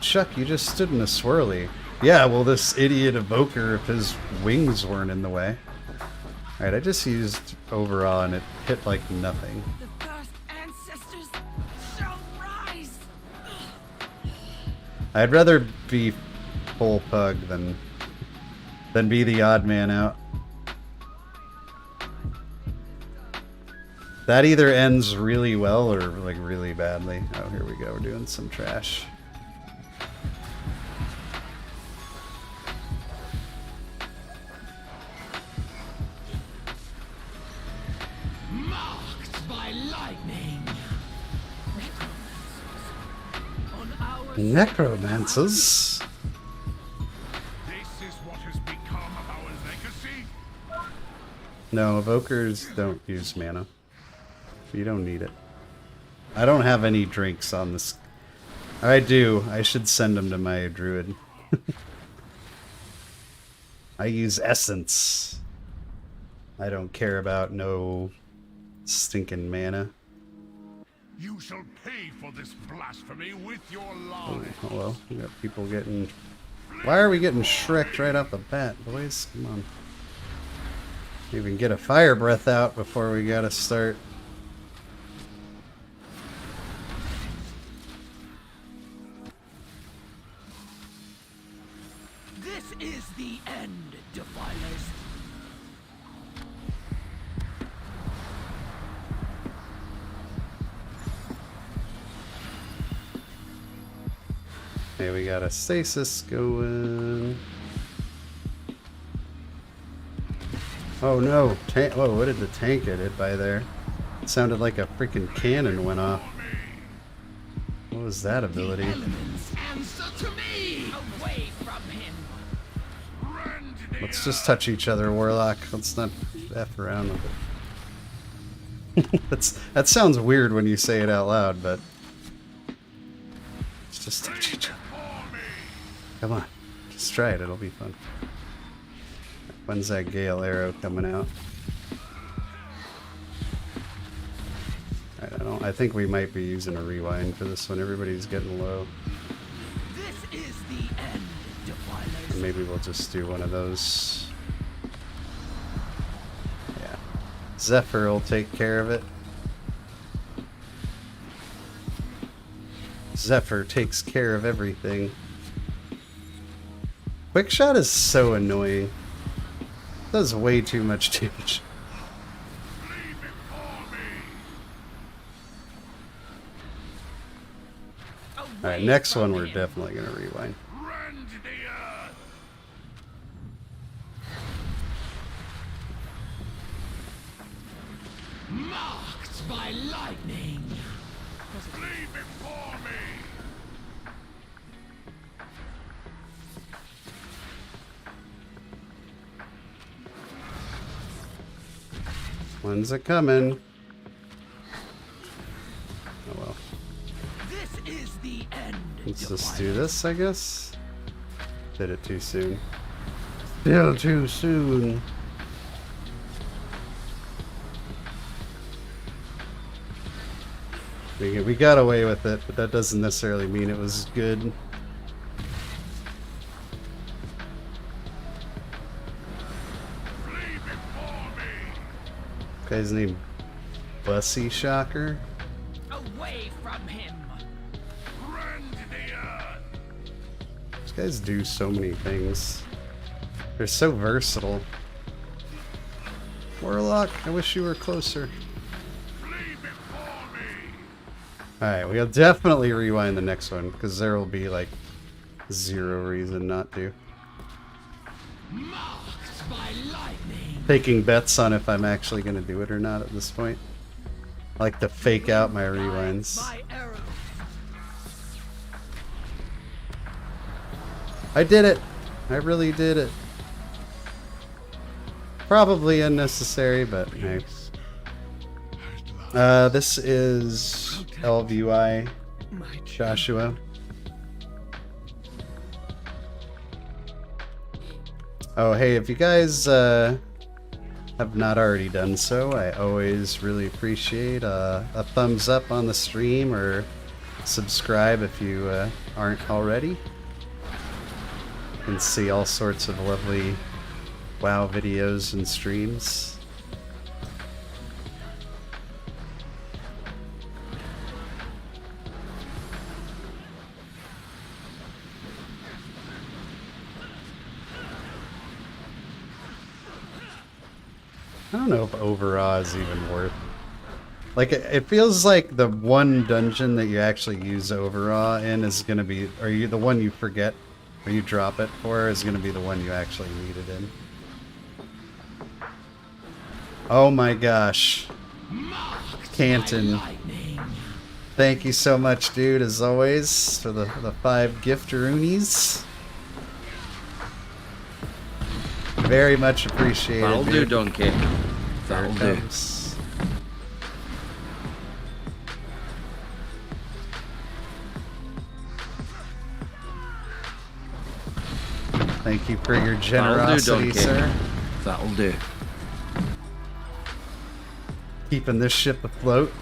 Chuck, you just stood in a swirly. Yeah, well, this idiot Evoker, if his wings weren't in the way. Alright, I just used Overawe and it hit like nothing. The cursed ancestors shall rise. I'd rather be full pug than be the odd man out. That either ends really well or like really badly. Oh, here we go. We're doing some trash. Marked by lightning. Necromancers? This is what has become of our legacy. No, Evokers don't use mana. You don't need it. I don't have any drinks on this. I do. I should send them to my druid. I use essence. I don't care about no stinking mana. You shall pay for this blasphemy with your Oh, life. hello. We got people getting... Why are we getting shreked right off the bat, boys? Come on. Even get a fire breath out before we gotta start. This is the end, defilers. Okay, we got a stasis going. Oh no! Whoa, what did the tank get hit by there? It sounded like a freaking cannon went off. What was that ability? Elements answer to me. Away from him. Let's just touch each other, Warlock. Let's not F around with it. That sounds weird when you say it out loud, but... Let's just touch each other. Come on. Just try it, it'll be fun. When's that Gale arrow coming out? I think we might be using a rewind for this one. Everybody's getting low. This is the end, defilers. maybe we'll just do one of those. Yeah. Zephyr will take care of it. Zephyr takes care of everything. Quickshot is so annoying. Does way too much damage. Alright, next one we're definitely gonna rewind. Rend the earth! Marked by lightning. Flee before me! When's it coming? Oh well. This is the end. Let's just do this, I guess. Did it too soon. Still too soon. We got away with it, but that doesn't necessarily mean it was good. Flee before me! Guy's named Bussy Shocker. Away from him. Rend the earth! These guys do so many things. They're so versatile. Warlock, I wish you were closer. Flee before me! Alright, we'll definitely rewind the next one, because there will be like zero reason not to. Marked by lightning. Taking bets on if I'm actually going to do it or not at this point. I like to fake out my rewinds. My arrow. I did it! I really did it. Probably unnecessary, but hey. This is LVUI Joshua. Oh, hey, if you guys have not already done so, I always really appreciate a thumbs up on the stream or subscribe if you aren't already. You can see all sorts of lovely WoW videos and streams. I don't know if Overawe is even worth. Like, it feels like the one dungeon that you actually use Overawe in is going to be, or you the one you forget, or you drop it for, is going to be the one you actually need it in. Oh my gosh. Canton. Thank you so much, dude, as always, for the 5 gifteroonies. Very much appreciated. That'll do, dude. donkey. That'll do. Comes. Thank you for your generosity, donkey. sir. That'll do. Keeping this ship afloat.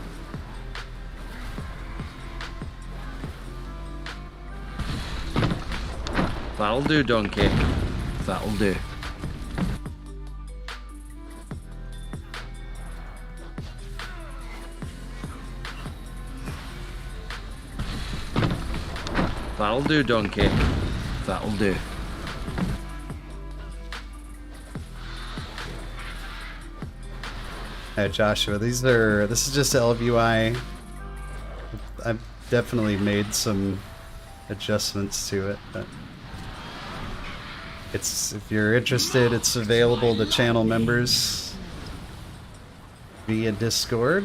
That'll do, donkey. That'll do. That'll do, donkey. That'll do. Hey Joshua, this is just LVUI. I've definitely made some adjustments to it, but if you're interested, it's available to channel members via Discord.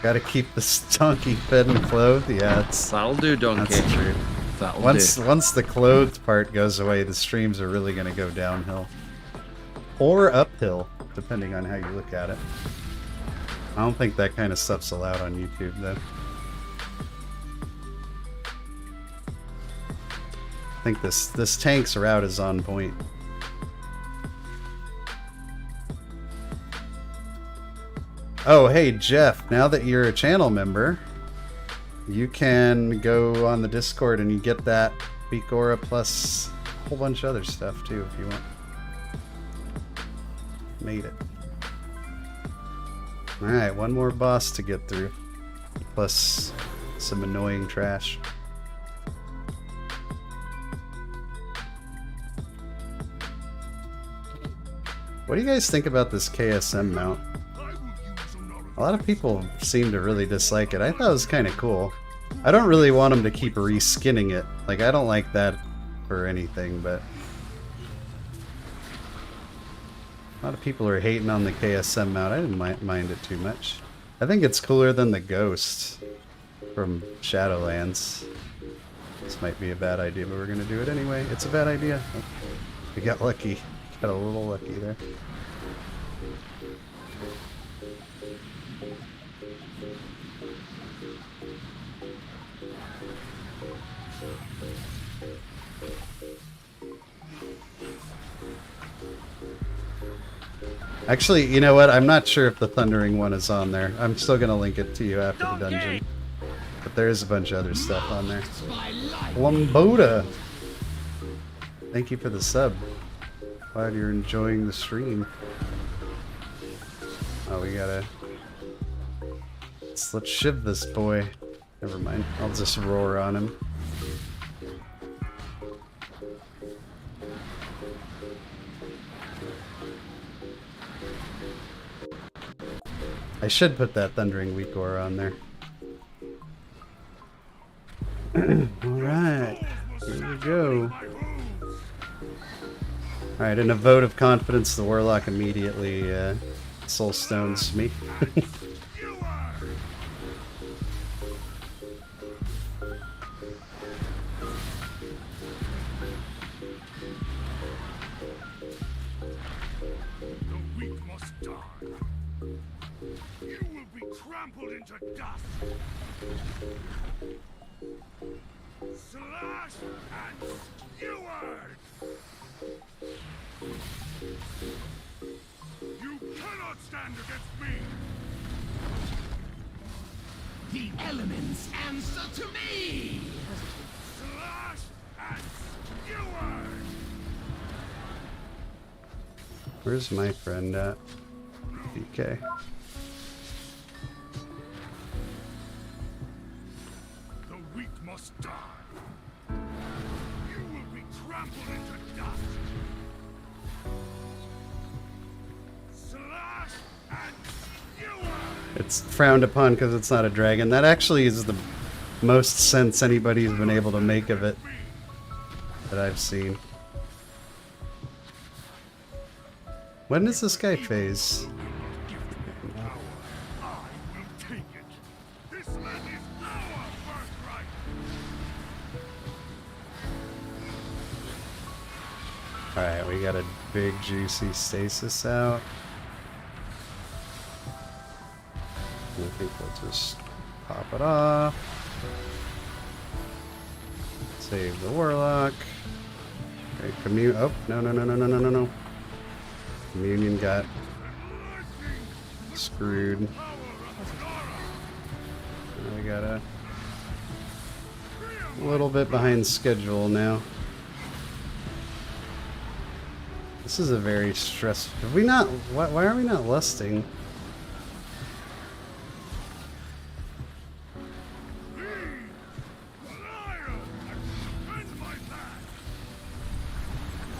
Gotta keep this donkey fed and clothed. Yeah, that'll do, donkey. That's true. That'll once do. Once the clothed part goes away, the streams are really gonna go downhill. Or uphill, depending on how you look at it. I don't think that kind of stuff's allowed on YouTube, though. I think this tank's route is on point. Oh, hey, Jeff, now that you're a channel member, you can go on the Discord and you get that Weak Aura plus whole bunch of other stuff too if you want. Made it. Alright, one more boss to get through. Plus some annoying trash. What do you guys think about this KSM mount? A lot of people seem to really dislike it. I thought it was kind of cool. I don't really want them to keep reskinning it. Like, I don't like that for anything, but... a lot of people are hating on the KSM mount. I didn't mind it too much. I think it's cooler than the Ghost from Shadowlands. This might be a bad idea, but we're going to do it anyway. It's a bad idea. Oh, we got lucky. Got a little lucky there. Actually, you know what? I'm not sure if the Thundering one is on there. I'm still going to link it to you after the dungeon. But there is a bunch of other stuff on there. Lamboda! Thank you for the sub. Glad you're enjoying the stream. Oh, we gotta... let's shiv this boy. Never mind. I'll just roar on him. I should put that Thundering Weakor on there. Alright, here we go. Alright, in a vote of confidence, the Warlock immediately soul stones me. Trampled into dust. Slash and skewered. You cannot stand against me. The elements answer to me. Slash and skewered. Where's my friend at? DK. Die. You will be trampled into dust. Slash and skewer. It's frowned upon because it's not a dragon. That actually is the most sense anybody's been able to make of it that I've seen. When does this guy phase? Alright, we got a big juicy stasis out. I think we'll just pop it off. Save the Warlock. Okay, oh, no. Communion got screwed. We got a little bit behind schedule now. This is a very stressful... Have we not... Why are we not lusting?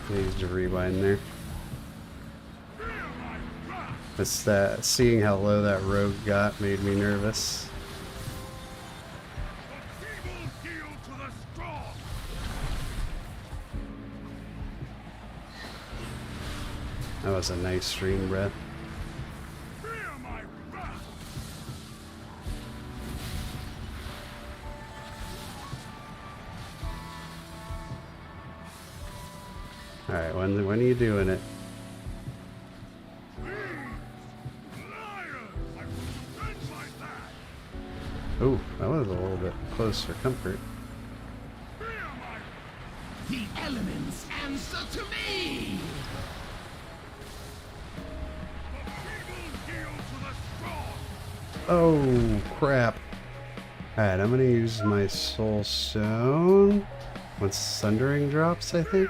Needs to rewind there. It's that... Seeing how low that rogue got made me nervous. That was a nice stream breath. Alright, when are you doing it? Oh, that was a little bit close for comfort. The elements answer to me! Oh, crap. Alright, I'm gonna use my Soul Stone. Once Sundering drops, I think.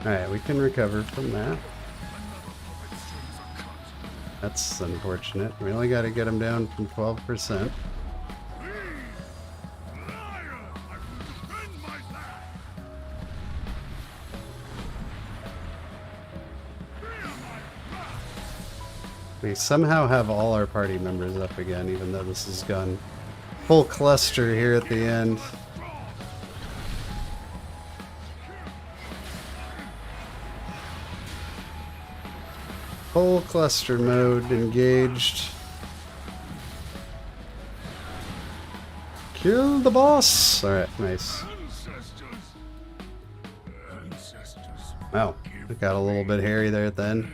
Alright, we can recover from that. That's unfortunate. We only got to get him down from 12%. We somehow have all our party members up again, even though this has gone full cluster here at the end. Full cluster mode engaged. Kill the boss! Alright, nice. Wow, it got a little bit hairy there at the end.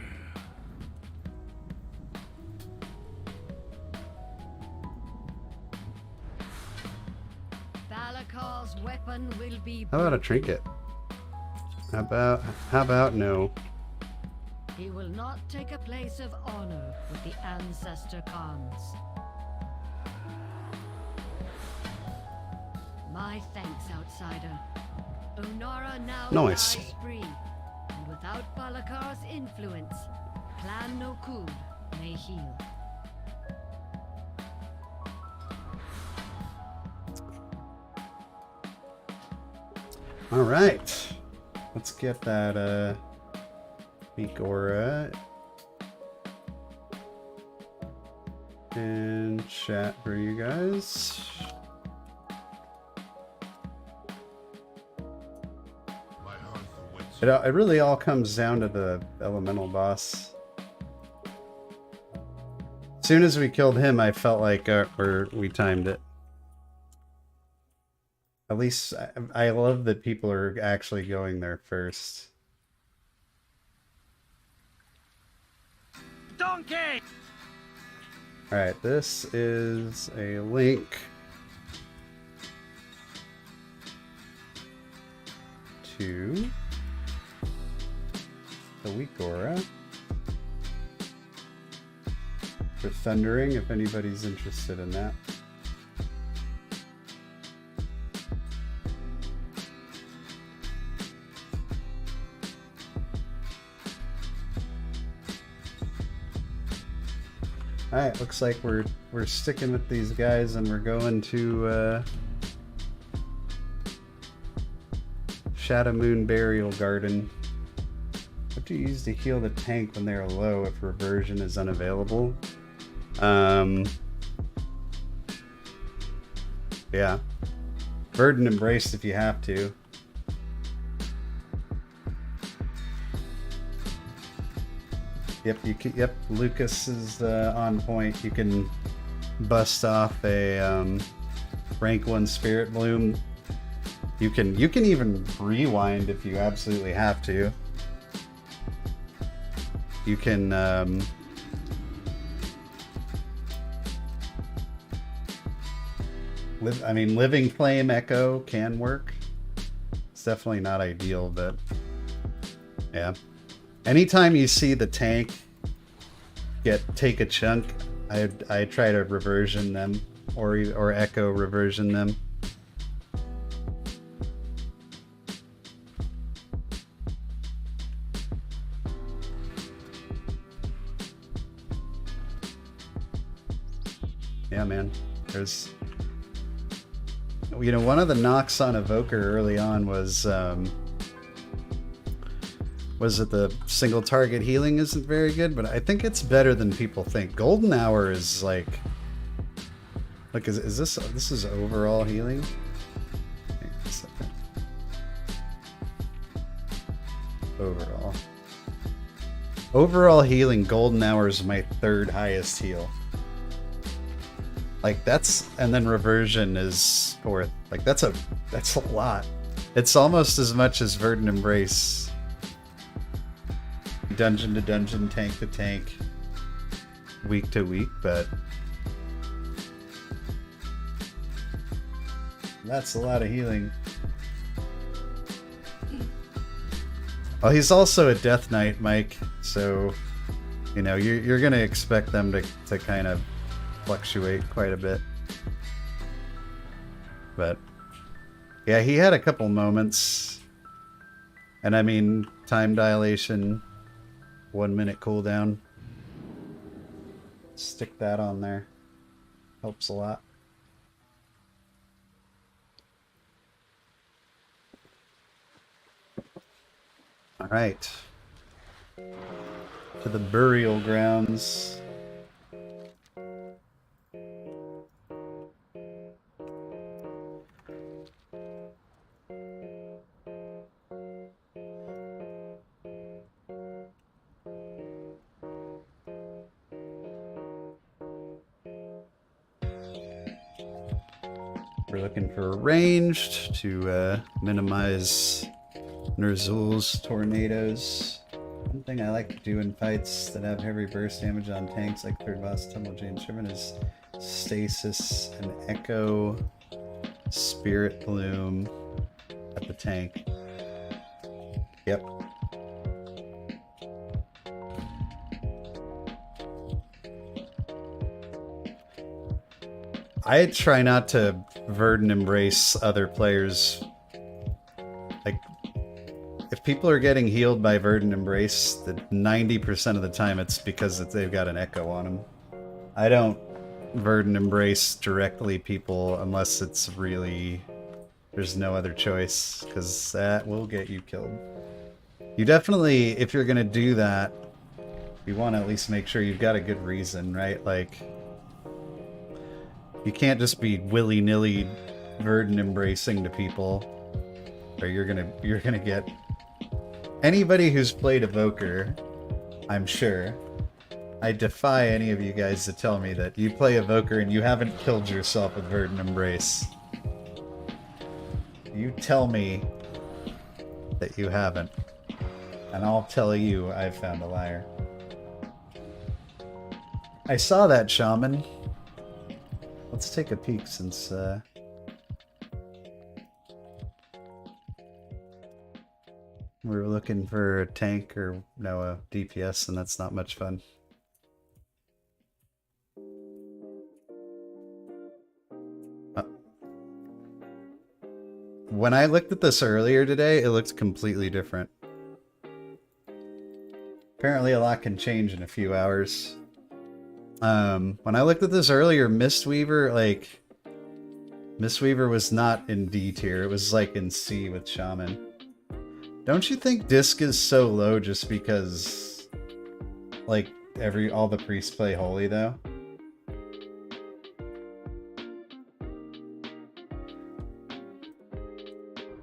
Balakar's weapon will be. How about a trinket? How about no? He will not take a place of honor with the ancestor Khans. My thanks, outsider. Onara now Nice. lies free, and without Balakar's influence, Clan Nokud may heal. All right, let's get that Evoker in chat for you guys. It really all comes down to the elemental boss. As soon as we killed him, I felt like we timed it. At least I love that people are actually going there first. Donkey! Alright, this is a link to the Evoker for thundering, if anybody's interested in that. Alright, looks like we're sticking with these guys and we're going to Shadow Moon Burial Garden. What do you use to heal the tank when they're low if reversion is unavailable? Yeah. Burden Embrace if you have to. Yep, Lucas is on point. You can bust off a rank 1 Spirit Bloom. You can even rewind if you absolutely have to. You can Living Flame Echo can work. It's definitely not ideal, but yeah. Anytime you see the tank take a chunk, I try to reversion them or echo reversion them. Yeah, man. There's, one of the knocks on Evoker early on was that the single target healing isn't very good, but I think it's better than people think. Golden Hour is like is this is overall healing? Hang on a second. Overall healing, Golden Hour is my 3rd highest heal. Like and then reversion is 4th. Like that's a lot. It's almost as much as Verdant Embrace. Dungeon to dungeon, tank to tank, week to week, but that's a lot of healing. Well, he's also a Death Knight, Mike, so you're gonna expect them to kind of fluctuate quite a bit. But yeah, he had a couple moments And I mean, time dilation, 1 minute cooldown. Stick that on there. Helps a lot. Alright. To the burial grounds. We're looking for ranged to minimize Nerzul's tornadoes. One thing I like to do in fights that have heavy burst damage on tanks like Third Boss, Tumble Jane Sherman is Stasis and Echo, Spirit Bloom at the tank. Yep. I try not to Verdant Embrace other players. Like, if people are getting healed by Verdant Embrace, the 90% of the time it's because they've got an Echo on them. I don't Verdant Embrace directly people unless it's really... there's no other choice, because that will get you killed. You definitely, if you're going to do that, you want to at least make sure you've got a good reason, right? Like, you can't just be willy-nilly Verdant Embracing to people, or you're gonna get... Anybody who's played Evoker, I'm sure, I defy any of you guys to tell me that you play Evoker and you haven't killed yourself with Verdant Embrace. You tell me that you haven't, and I'll tell you I've found a liar. I saw that, Shaman. Let's take a peek since we're looking for a tank or no, a DPS, and that's not much fun. When I looked at this earlier today, it looked completely different. Apparently a lot can change in a few hours. When I looked at this earlier, Mistweaver was not in D tier. It was like in C with Shaman. Don't you think Disc is so low just because, like, all the priests play Holy, though?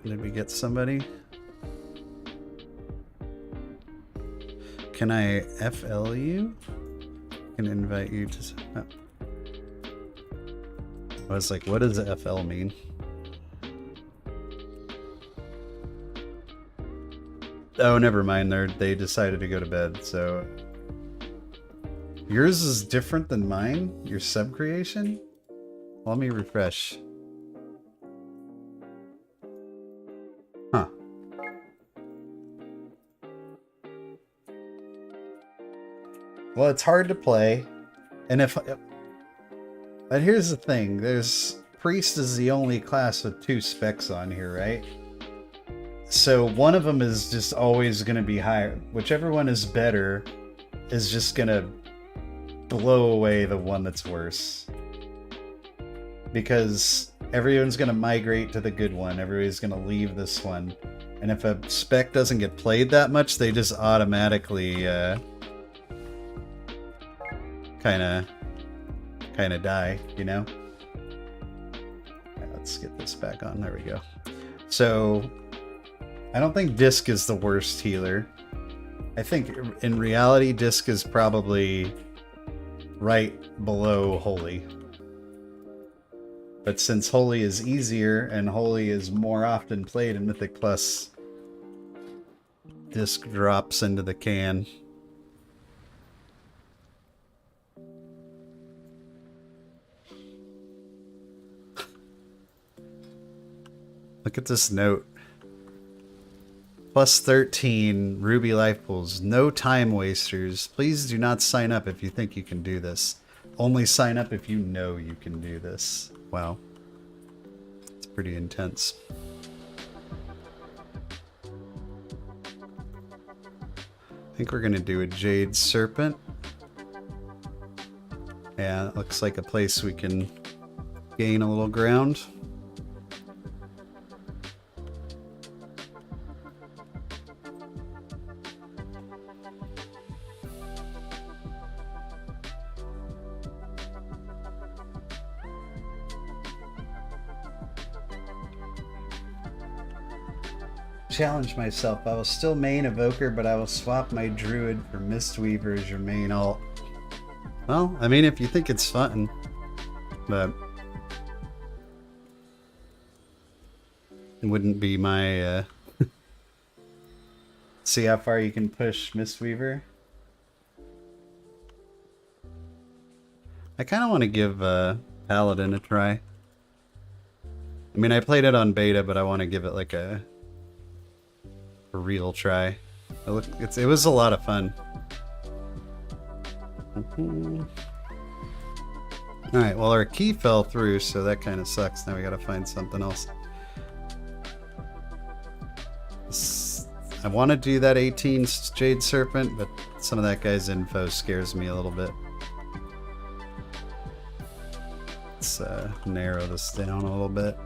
Did we get somebody? Can I FL you? I can invite you to... Oh. I was like, what does FL mean? Oh, never mind. They decided to go to bed, so... Yours is different than mine? Your sub-creation? Let me refresh. Huh. Well, it's hard to play. And but here's the thing. Priest is the only class with 2 specs on here, right? So one of them is just always going to be higher. Whichever one is better is just going to blow away the one that's worse. Because everyone's going to migrate to the good one. Everybody's going to leave this one. And if a spec doesn't get played that much, they just automatically kind of die, you know? Right, let's get this back on. There we go. So I don't think Disc is the worst healer. I think in reality, Disc is probably right below Holy. But since Holy is easier and Holy is more often played in Mythic Plus, Disc drops into the can. Look at this note. Plus 13 Ruby Life Pools. No time wasters. Please do not sign up if you think you can do this. Only sign up if you know you can do this. Wow. It's pretty intense. think we're gonna do a Jade Serpent. Yeah, it looks like a place we can gain a little ground. Challenge myself. I will still main Evoker, but I will swap my Druid for Mistweaver as your main alt. Well, I mean, if you think it's fun, but it wouldn't be my, see how far you can push Mistweaver. I kind of want to give Paladin a try. I mean, I played it on beta, but I want to give it like a real try. It was a lot of fun. Alright, well our key fell through, so that kind of sucks. Now we gotta find something else. I want to do that 18 Jade Serpent, but some of that guy's info scares me a little bit. Let's narrow this down a little bit.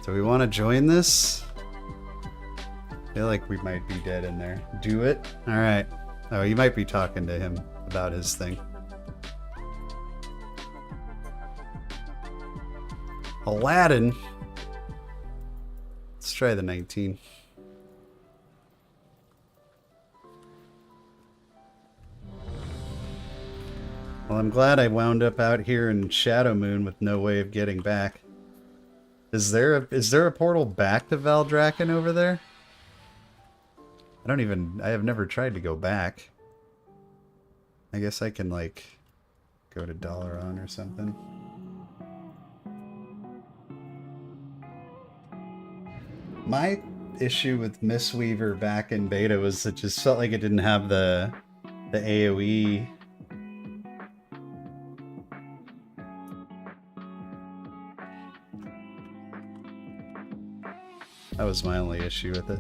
Do we want to join this? I feel like we might be dead in there. Do it? Alright. Oh, you might be talking to him about his thing. Aladdin. Let's try the 19. Well, I'm glad I wound up out here in Shadow Moon with no way of getting back. Is there a portal back to Valdrakken over there? I have never tried to go back. I guess I can like go to Dalaran or something. My issue with Mistweaver back in beta was it just felt like it didn't have the AoE. That was my only issue with it.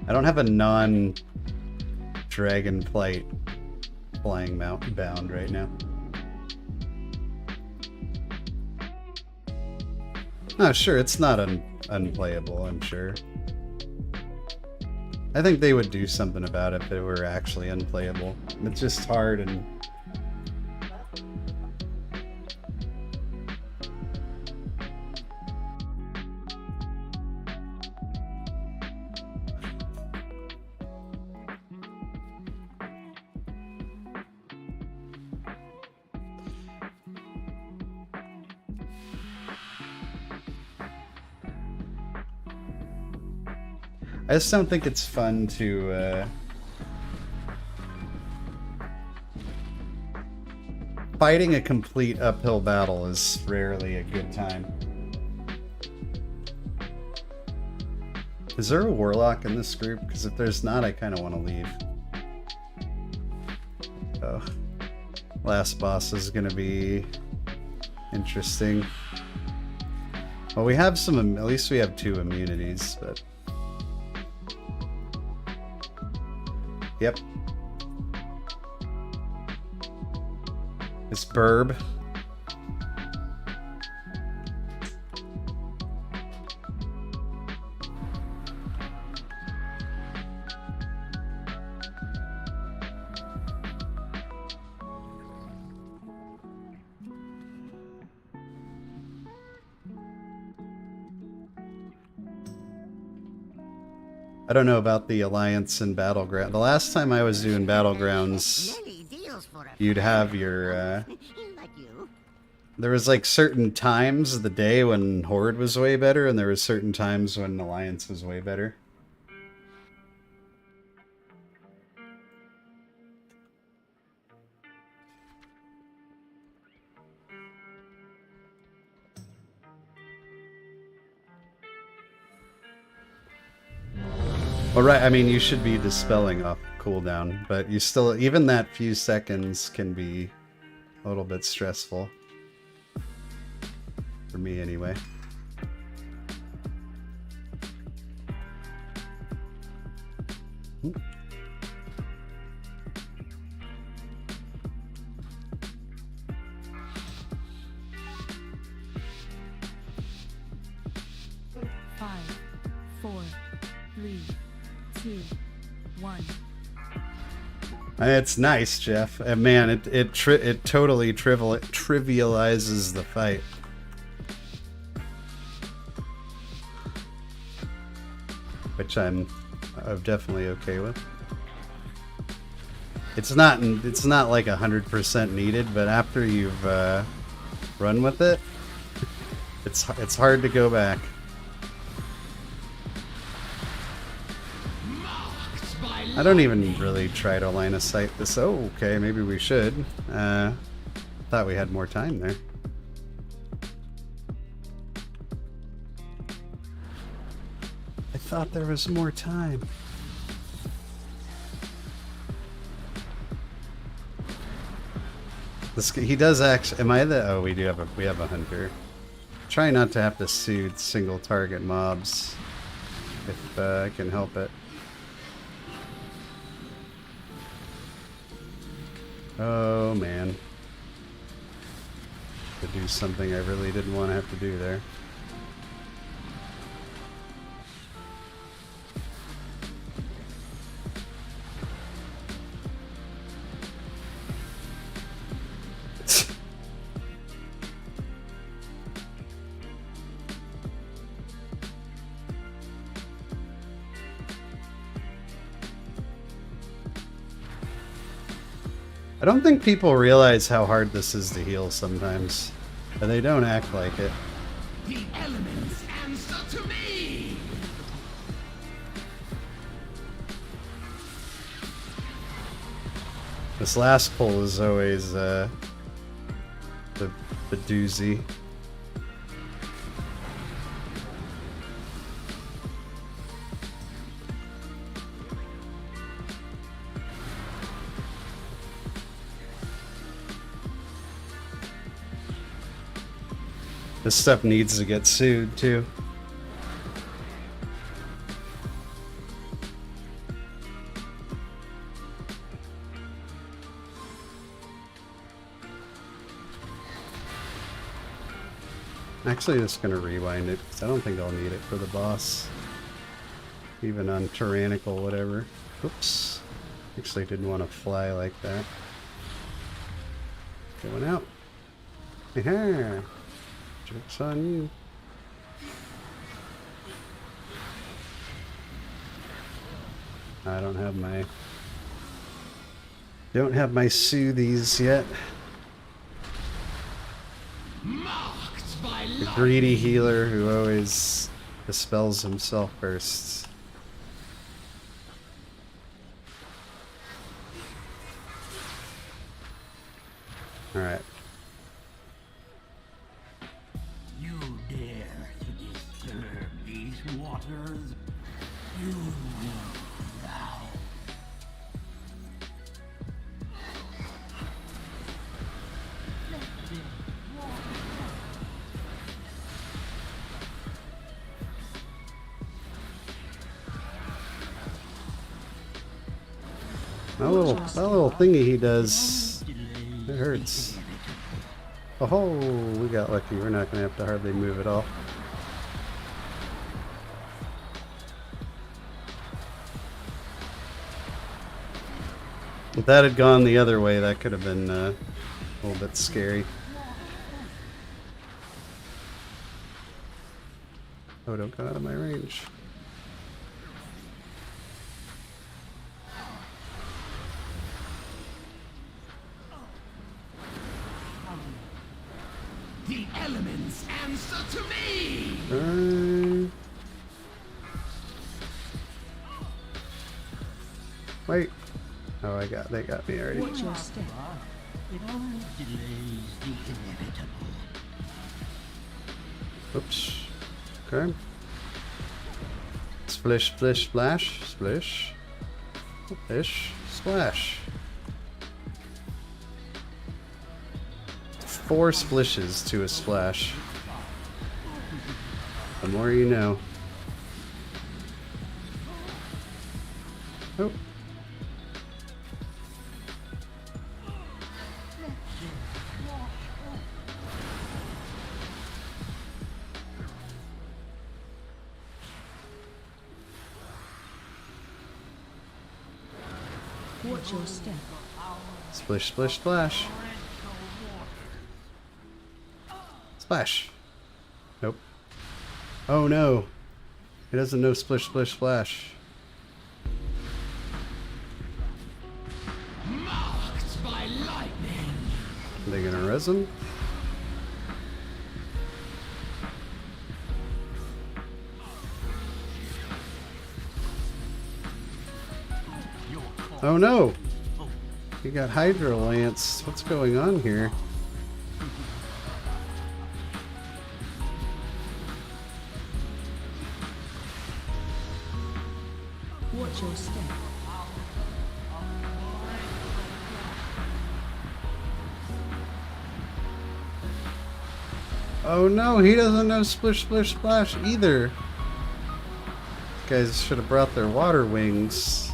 I don't have a non-Dragonflight flying mountain bound right now. Oh, sure, it's not unplayable, I'm sure. I think they would do something about it if it were actually unplayable. It's just hard and... I just don't think it's fun to fighting a complete uphill battle is rarely a good time. Is there a warlock in this group? Because if there's not, I kind of want to leave. Oh, last boss is going to be interesting. Well, we have some, at least we have 2 immunities, but... Yep. It's Burb. I don't know about the Alliance and Battleground. The last time I was doing Battlegrounds, you'd have your, there was like certain times of the day when Horde was way better, and there was certain times when Alliance was way better. Well, right, I mean, you should be dispelling off cooldown, but you still, even that few seconds can be a little bit stressful. For me, anyway. Ooh. 5, 4, 3, 2, 1. It's nice, Jeff. Man, it totally trivializes the fight. Which I'm definitely okay with. It's not like 100% needed, but after you've run with it, it's hard to go back. I don't even really try to line of sight this. Oh, okay, maybe we should. Thought we had more time there. I thought there was more time. He does actually. Am I the? Oh, we have a hunter. Try not to have to soothe single target mobs if I can help it. Oh man. To do something I really didn't want to have to do there. I don't think people realize how hard this is to heal sometimes. And they don't act like it. The elements answer to me! This last pull is always the doozy. This stuff needs to get sued too. Actually, just gonna rewind it because I don't think I'll need it for the boss. Even on tyrannical, whatever. Oops. Actually, didn't want to fly like that. Going out. Aha. Joke's on you. I don't have my soothies yet. The greedy healer who always dispels himself first. Alright. You dare to disturb these waters? You will now. That little thingy he does, it hurts. Oh, we got lucky. We're not going to have to hardly move at all. If that had gone the other way, that could have been a little bit scary. Oh, don't go out of my range. The elements answer to me! Wait. Oh, they got me already. Watch your step. It only delays the inevitable. Oops. Okay. Splish, splish, splash. Splish. Splish, splash. 4 splishes to a splash. The more you know. Oh. Watch your step. Splish, splish, splash. Splash. Nope. Oh no. He doesn't know splish, splish, splash. Marked by lightning. Are they gonna res him? Oh no! He got Hydro Lance. What's going on here? Watch your step. Oh no, he doesn't know splish, splish, splash either. Guys should have brought their water wings.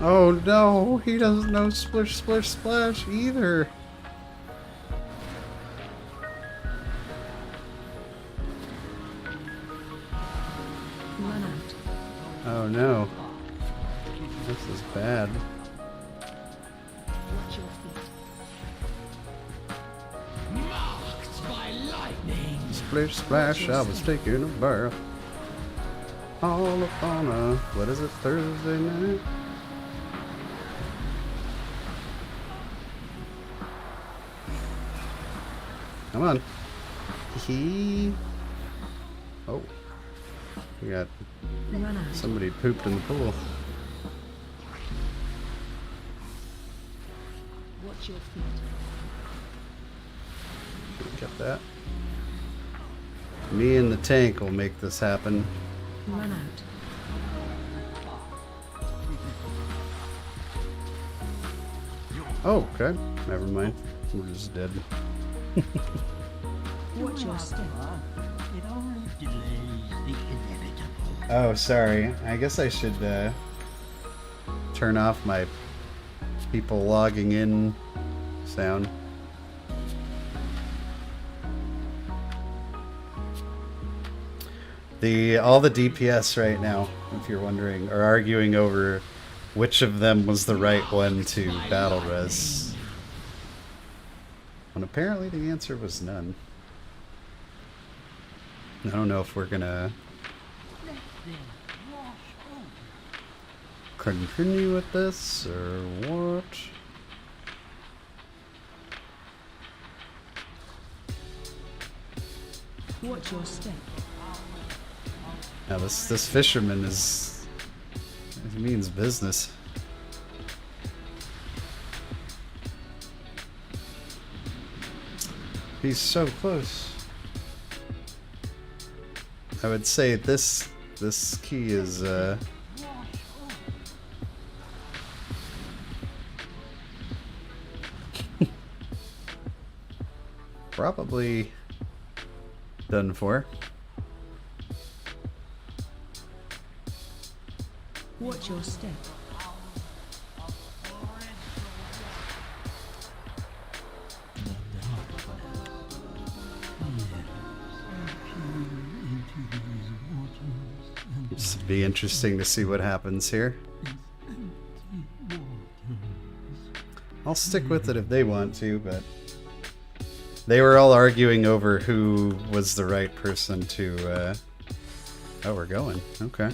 Oh no, he doesn't know splish, splish, splash either. Run out. Oh no. This is bad. Watch your feet. Marked by lightning. Splish, splash, I was taking a bath. All upon a, what is it, Thursday night? Come on. He. Oh. We got Run out. somebody pooped in the pool. Watch your feet. Get that. Me and the tank will make this happen. Run out. Oh, okay. Never mind. We're just dead. Watch your step. Oh, sorry. I guess I should turn off my people logging in sound. All the DPS right now, if you're wondering, are arguing over which of them was the right one to battle res. And apparently the answer was none. I don't know if we're gonna continue with this or what. Watch your step. Now this fisherman is, he means business. He's so close. I would say this key is probably done for. Watch your step. It'd be interesting to see what happens here. I'll stick with it if they want to, but they were all arguing over who was the right person to oh, we're going. Okay.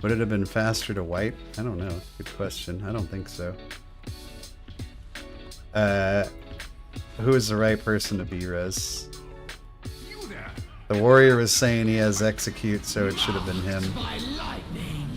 Would it have been faster to wipe? I don't know. Good question. I don't think so. Who is the right person to be res? The warrior was saying he has execute, so it should have been him. By lightning.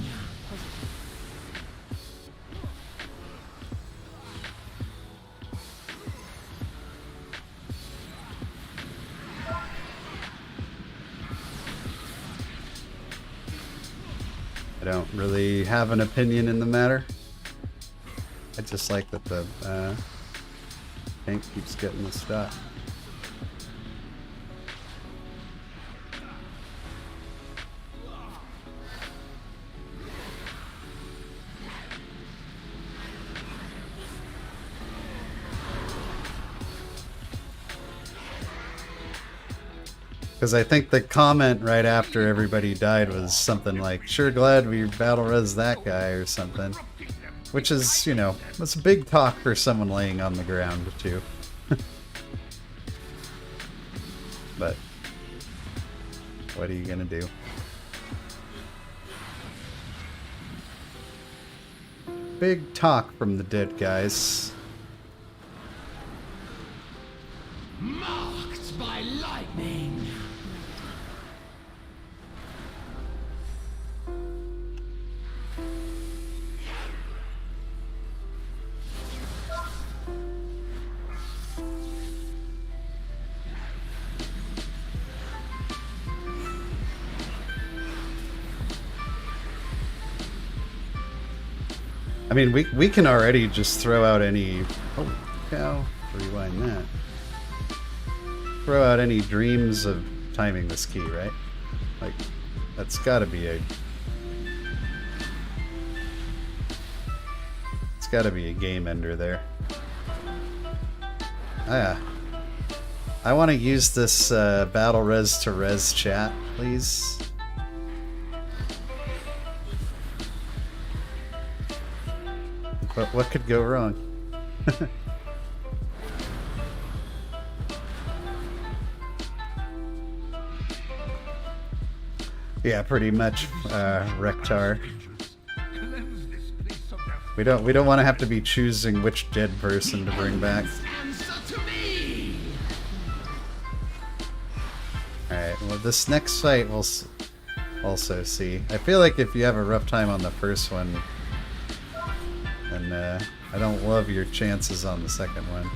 It don't really have an opinion in the matter. I just like that the tank keeps getting the stuff. Because I think the comment right after everybody died was something like, sure glad we battle res that guy or something. Which is, you know, that's a big talk for someone laying on the ground too. But what are you gonna do? Big talk from the dead guys. Marked by lightning. I mean, we can already just throw out any... Holy cow. Rewind that. Throw out any dreams of timing this key, right? Like, that's gotta be a... It's gotta be a game ender there. Ah, yeah. I want to use this battle res to res chat, please. But what could go wrong? Yeah, pretty much, Rektar. We don't want to have to be choosing which dead person to bring back. Alright, well this next fight we'll also see. I feel like if you have a rough time on the first one, then I don't love your chances on the second one.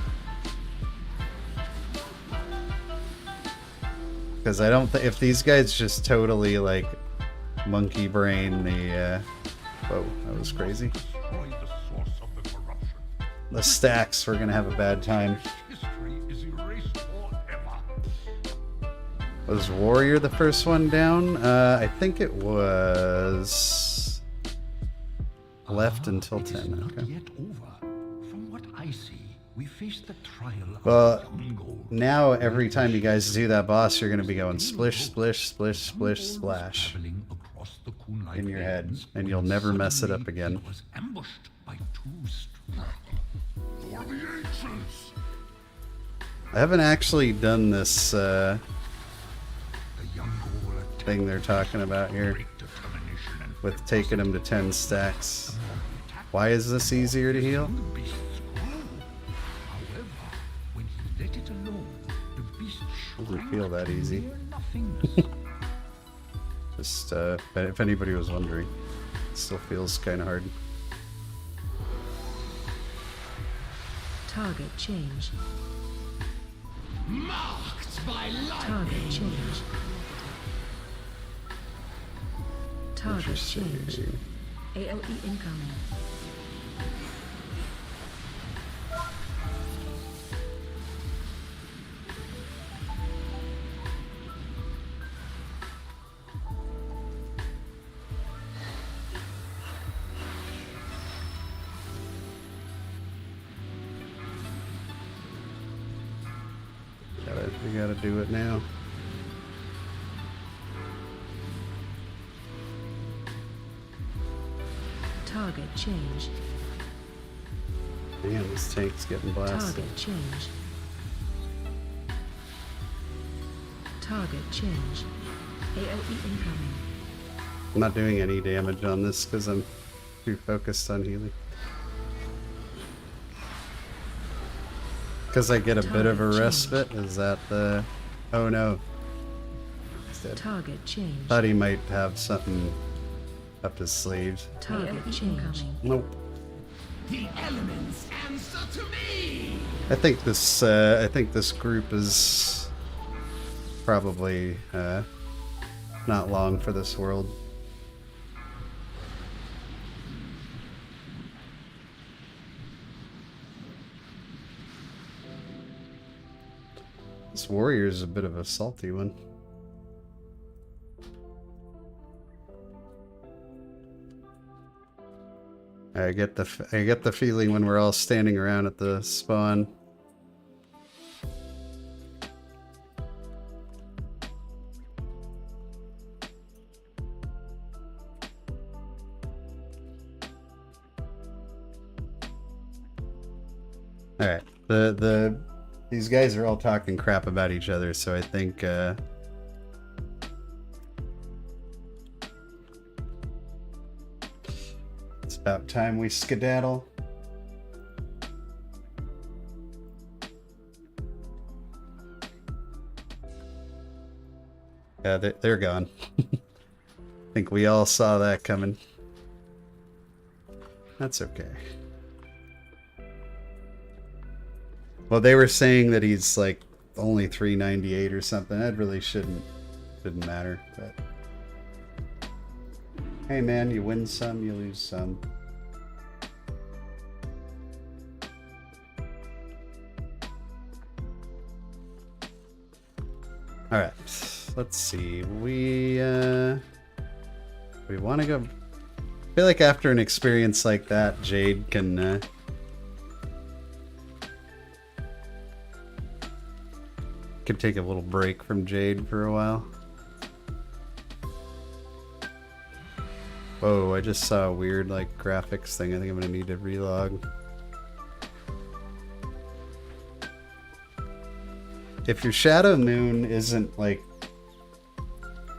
Because I don't think if these guys just totally like monkey brain the whoa, that was crazy. The stacks, we're gonna have a bad time. Was Warrior the first one down? I think it was left until 10. Okay. From what I see, we faced the trial well, now every time you guys do that boss, you're gonna be going splish, splish, splish, splish, splash in your head, and you'll never mess it up again. was ambushed by two I haven't actually done this thing they're talking about here with taking them to 10 stacks. Why is this easier to heal? Doesn't feel that easy. Just if anybody was wondering, it still feels kind of hard. Target change. Marked by Target change. Target change. AOE incoming. We gotta do it now. Target change. Damn, this tank's getting blasted. Target change. Target change. AOE incoming. I'm not doing any damage on this because I'm too focused on healing. Because I get a bit of a respite? Is that the... Oh no. Target change. Thought he might have something up his sleeves. Target change. Nope. The elements answer to me. I think this group is probably not long for this world. This warrior's a bit of a salty one. I get the feeling when we're all standing around at the spawn. All right, these guys are all talking crap about each other, so I think it's about time we skedaddle. Yeah, they're gone. I think we all saw that coming. That's okay. Well, they were saying that he's like only 398 or something. That really shouldn't matter, but hey man, you win some, you lose some. All right, let's see. We want to go. I feel like after an experience like that, Jade can take a little break from Jade for a while. Whoa, I just saw a weird like graphics thing. I think I'm gonna need to relog. If your Shadow Moon isn't like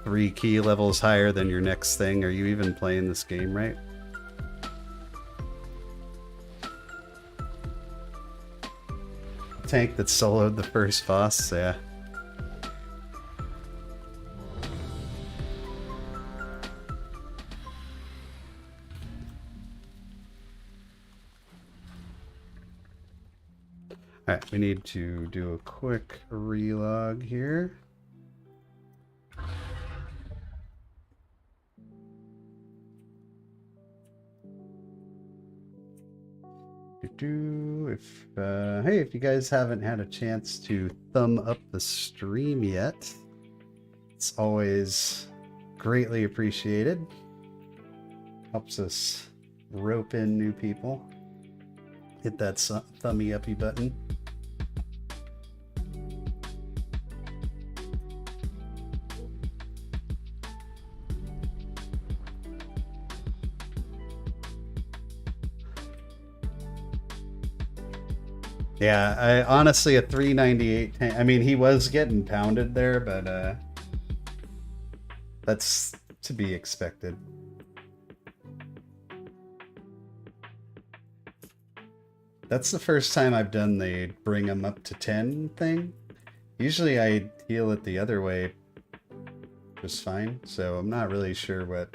3 key levels higher than your next thing, are you even playing this game right? Tank that soloed the first boss, yeah. Alright, we need to do a quick relog here. Hey, if you guys haven't had a chance to thumb up the stream yet, it's always greatly appreciated. Helps us rope in new people. Hit that thummy uppy button. Yeah, I honestly, a 398 tank, I mean, he was getting pounded there, but that's to be expected. That's the first time I've done the bring him up to 10 thing. Usually I heal it the other way just fine, so I'm not really sure what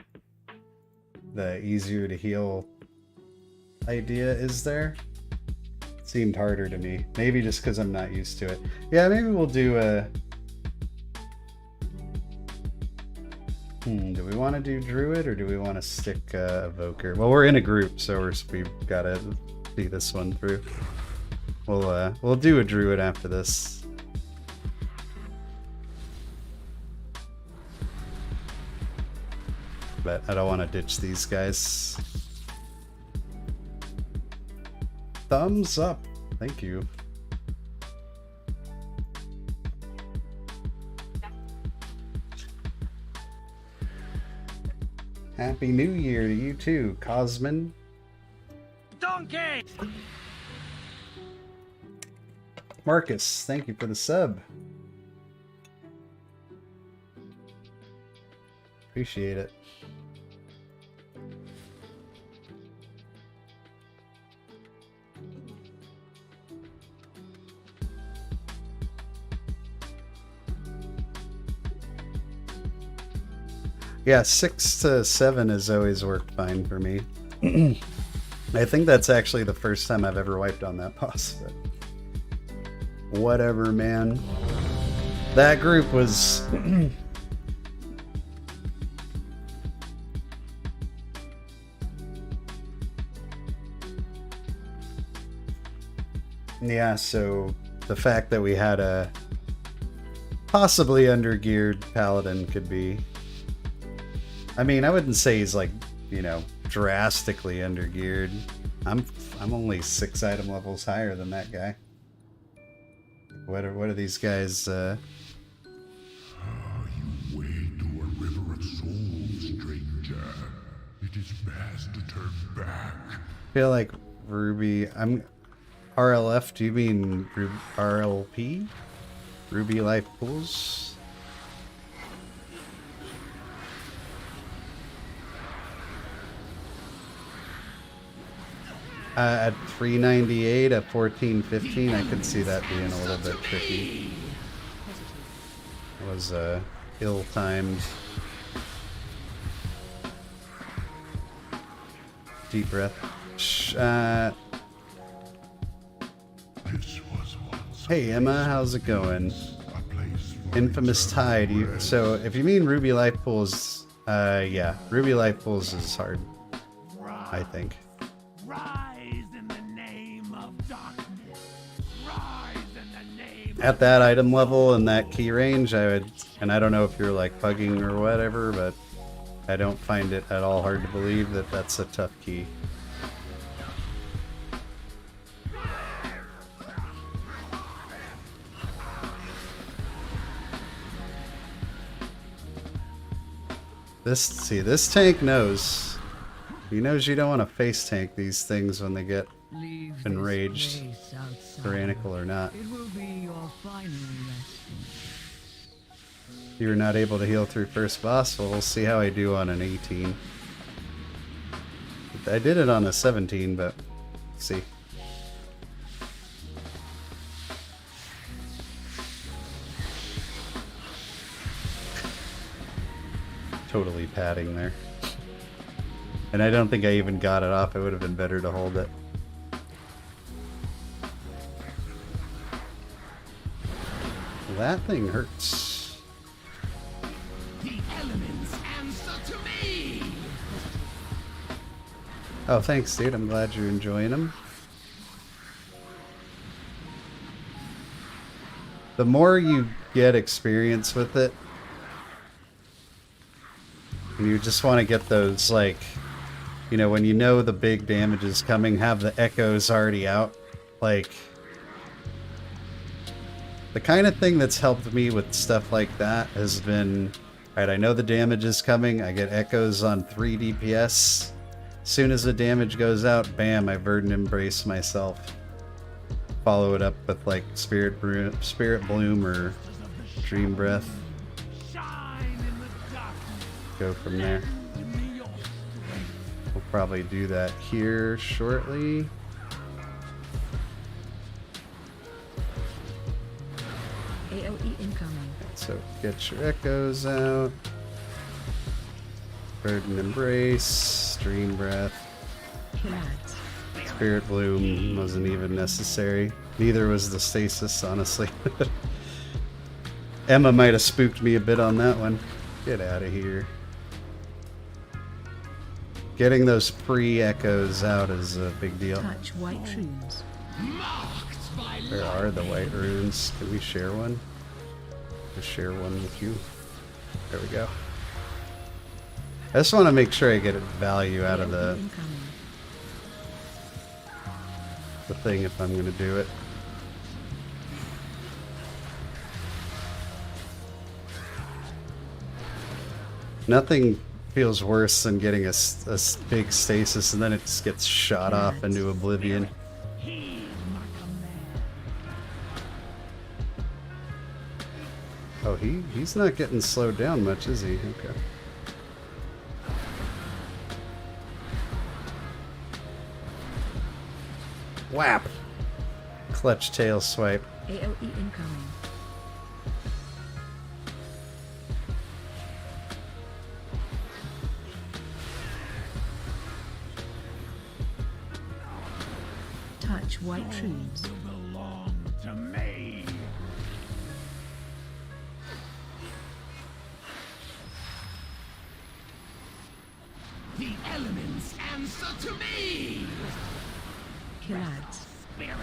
the easier to heal idea is there. Seemed harder to me. Maybe just because I'm not used to it. Yeah, maybe we'll do a... do we want to do Druid or do we want to stick Evoker? Well, we're in a group, so we've got to see this one through. We'll do a Druid after this. But I don't want to ditch these guys. Thumbs up. Thank you. Happy New Year to you too, Cosman. Donkey! Marcus, thank you for the sub. Appreciate it. Yeah, 6 to 7 has always worked fine for me. I think that's actually the first time I've ever wiped on that boss, but whatever, man. That group was... Yeah, so the fact that we had a possibly undergeared paladin could be. I mean, I wouldn't say he's like, you know, drastically undergeared. I'm only 6 item levels higher than that guy. What are these guys? You wade to a river of souls, stranger. It is best to turn back. I feel like Ruby. I'm RLF. Do you mean RLP? Ruby Life Pools? At 398 at 1415, I could see that being a little bit tricky. It was ill-timed. Deep breath. Hey Emma, how's it going? Infamous Tide. So if you mean Ruby Life Pools, yeah, Ruby Life Pools is hard, I think. At that item level and that key range, I would, and I don't know if you're like pugging or whatever, but I don't find it at all hard to believe that that's a tough key. This tank knows. He knows you don't want to face tank these things when they get enraged, tyrannical or not. It will be your final resting. You were not able to heal through first boss. Well, we'll see how I do on an 18. I did it on a 17, but let's see. Totally padding there. And I don't think I even got it off. It would have been better to hold it. That thing hurts. The elements answer to me. Oh, thanks, dude. I'm glad you're enjoying them. The more you get experience with it, and you just want to get those, like, you know, when you know the big damage is coming, have the echoes already out. Like, the kind of thing that's helped me with stuff like that has been, alright, I know the damage is coming, I get echoes on 3 DPS. As soon as the damage goes out, bam, I Verdant Embrace myself. Follow it up with like Spirit Bloom or Dream Breath. Go from there. We'll probably do that here shortly. AOE incoming. So get your echoes out. Verdant Embrace, Dream Breath. Spirit Bloom wasn't even necessary. Neither was the Stasis, honestly. Emma might have spooked me a bit on that one. Get out of here. Getting those pre-echoes out is a big deal. Touch white runes. Where are the white runes? Can we share one? Just share one with you. There we go. I just want to make sure I get value out of the thing if I'm going to do it. Nothing feels worse than getting a big stasis and then it just gets shot off into oblivion. Oh, he's not getting slowed down much, is he? Okay. Whap! Clutch tail swipe. AOE incoming. Touch white runes. Belong to me. The elements answer to me. Kill ads. Spirit,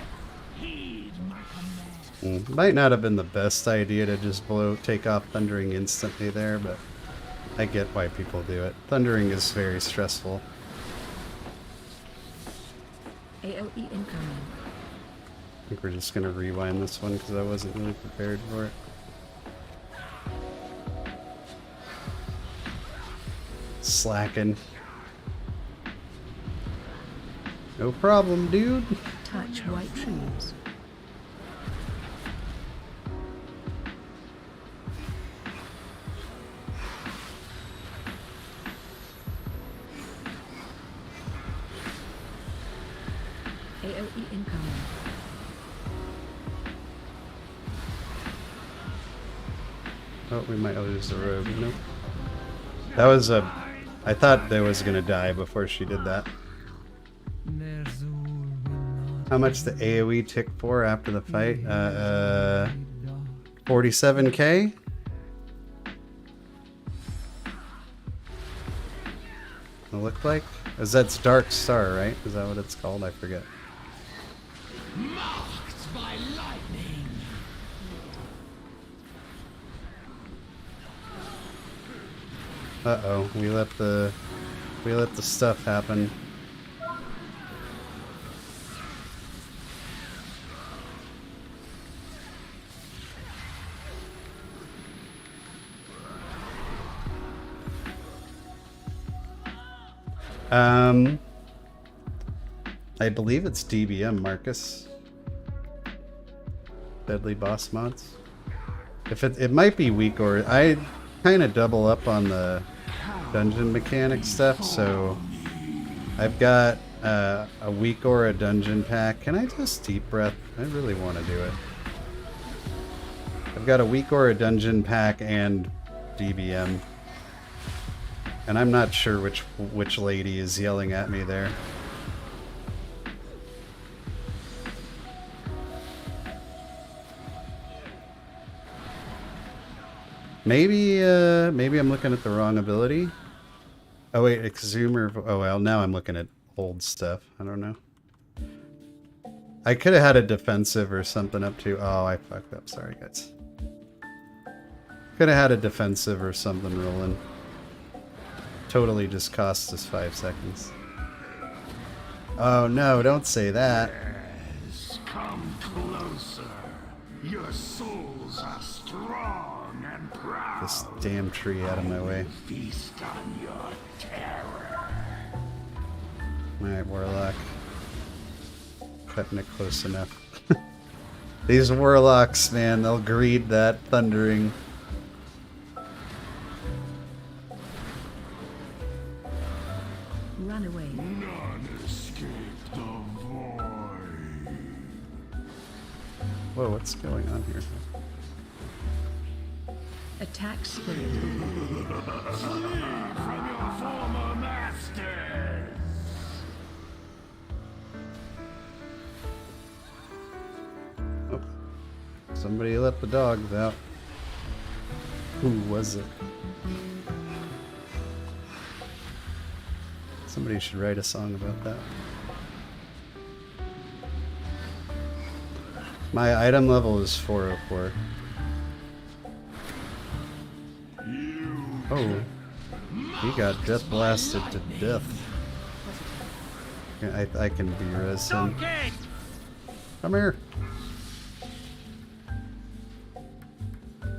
heed my command. Might not have been the best idea to just take off Thundering instantly there, but I get why people do it. Thundering is very stressful. AOE incoming. I think we're just gonna rewind this one because I wasn't really prepared for it. Slacking. No problem, dude. Touch white truths. AOE incoming. Oh, we might lose the rogue. Nope. That was a... I thought they was gonna die before she did that. How much the AoE tick for after the fight? 47k? It look like? Is that's Dark Star, right? Is that what it's called? I forget. Marked by lightning. Uh-oh, we let the stuff happen. I believe it's DBM, Marcus. Deadly boss mods. If it might be weak, or I kind of double up on the dungeon mechanic stuff, so I've got a weak or a dungeon pack. Can I just deep breath? I really want to do it. I've got a weak or a dungeon pack and DBM. And I'm not sure which lady is yelling at me there. Maybe I'm looking at the wrong ability. Oh wait, Exhumer. Oh well, now I'm looking at old stuff. I don't know. I could have had a defensive or something up to. Oh, I fucked up. Sorry, guys. Could have had a defensive or something rolling. Totally just cost us 5 seconds. Oh no, don't say that. Yes, come closer. Your souls are strong and proud. This damn tree out of my way. Feast on your terror. Alright, Warlock. Cutting it close enough. These Warlocks, man, they'll greed that thundering. Run away. None escape the void. Whoa, what's going on here? Attack spirit. Flee from your former masters. Oh, somebody let the dogs out. Who was it? Somebody should write a song about that. My item level is 404. Oh, he got death blasted to death. I can be res him. Come here.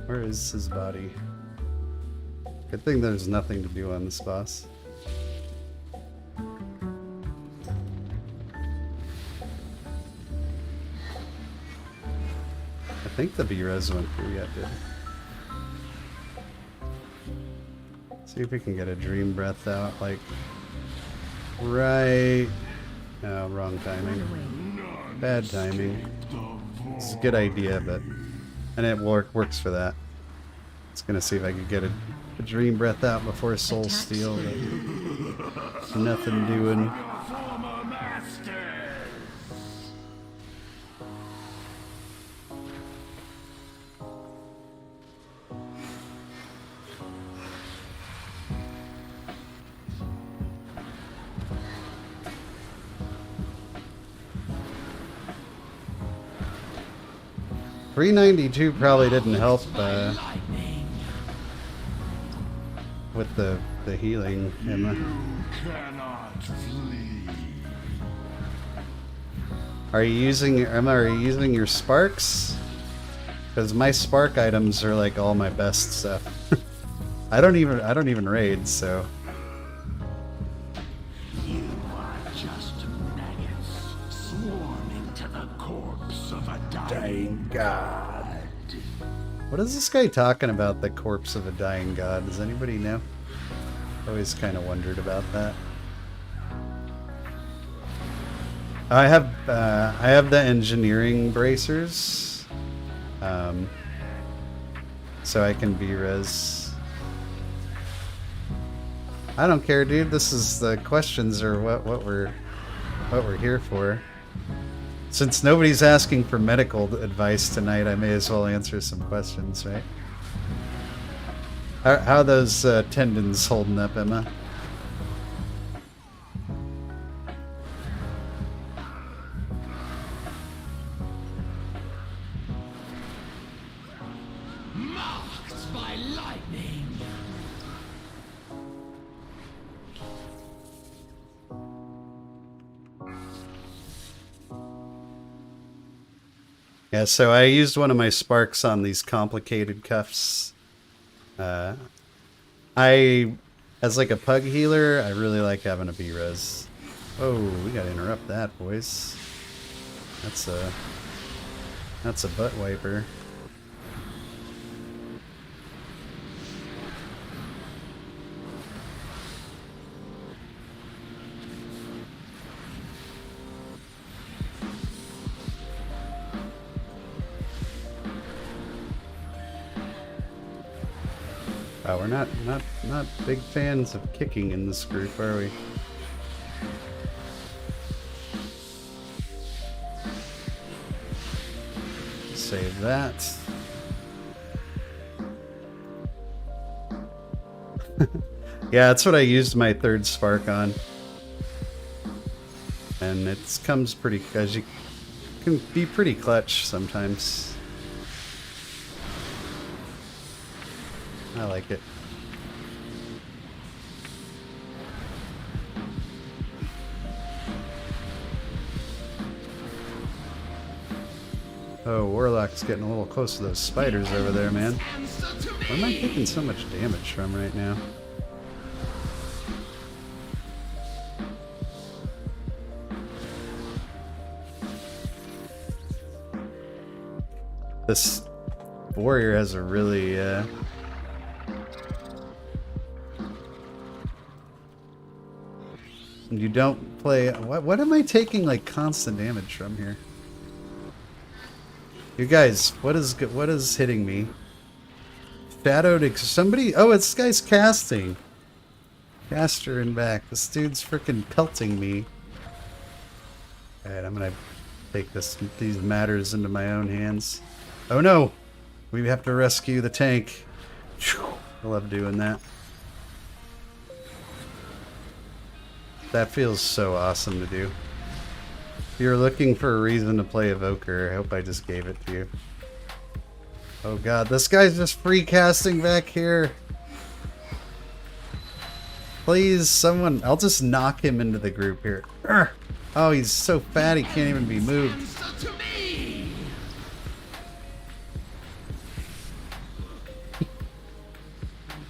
Where is his body? Good thing there's nothing to do on this boss. I think the B-Res went through yet, did. See if we can get a Dream Breath out, like, right... Oh, wrong timing. Bad timing. It's a good idea, but... And it works for that. It's gonna see if I can get a Dream Breath out before Soul Steal, but... Nothing doing. 392 probably didn't help with the healing, Emma. Cannot flee. Are you using your sparks? Because my spark items are like all my best stuff. I don't even raid, so. You are just maggots swarming to the corpse of a dying god. What is this guy talking about? The corpse of a dying god? Does anybody know? Always kind of wondered about that. I have the engineering bracers, so I can B-res. I don't care, dude. This is the questions are what we're here for. Since nobody's asking for medical advice tonight, I may as well answer some questions, right? How are those tendons holding up, Emma? Marked by lightning. Yeah, so I used one of my sparks on these complicated cuffs. As like a pug healer, I really like having a B-res. Oh, we gotta interrupt that, boys. That's a butt wiper. Oh, we're not big fans of kicking in this group, are we? Save that. Yeah, that's what I used my third spark on. And it comes pretty, as you can be pretty clutch sometimes. I like it. Oh, Warlock's getting a little close to those spiders over there, man. Where am I taking so much damage from right now? This warrior has a really, you don't play... What am I taking, like, constant damage from here? You guys, what is hitting me? Shadowed... Somebody... Oh, this guy's casting. Caster and back. This dude's freaking pelting me. Alright, I'm gonna take these matters into my own hands. Oh no! We have to rescue the tank. I love doing that. That feels so awesome to do. If you're looking for a reason to play Evoker, I hope I just gave it to you. Oh god, this guy's just free casting back here. Please, someone... I'll just knock him into the group here. Urgh. Oh, he's so fat he can't even be moved.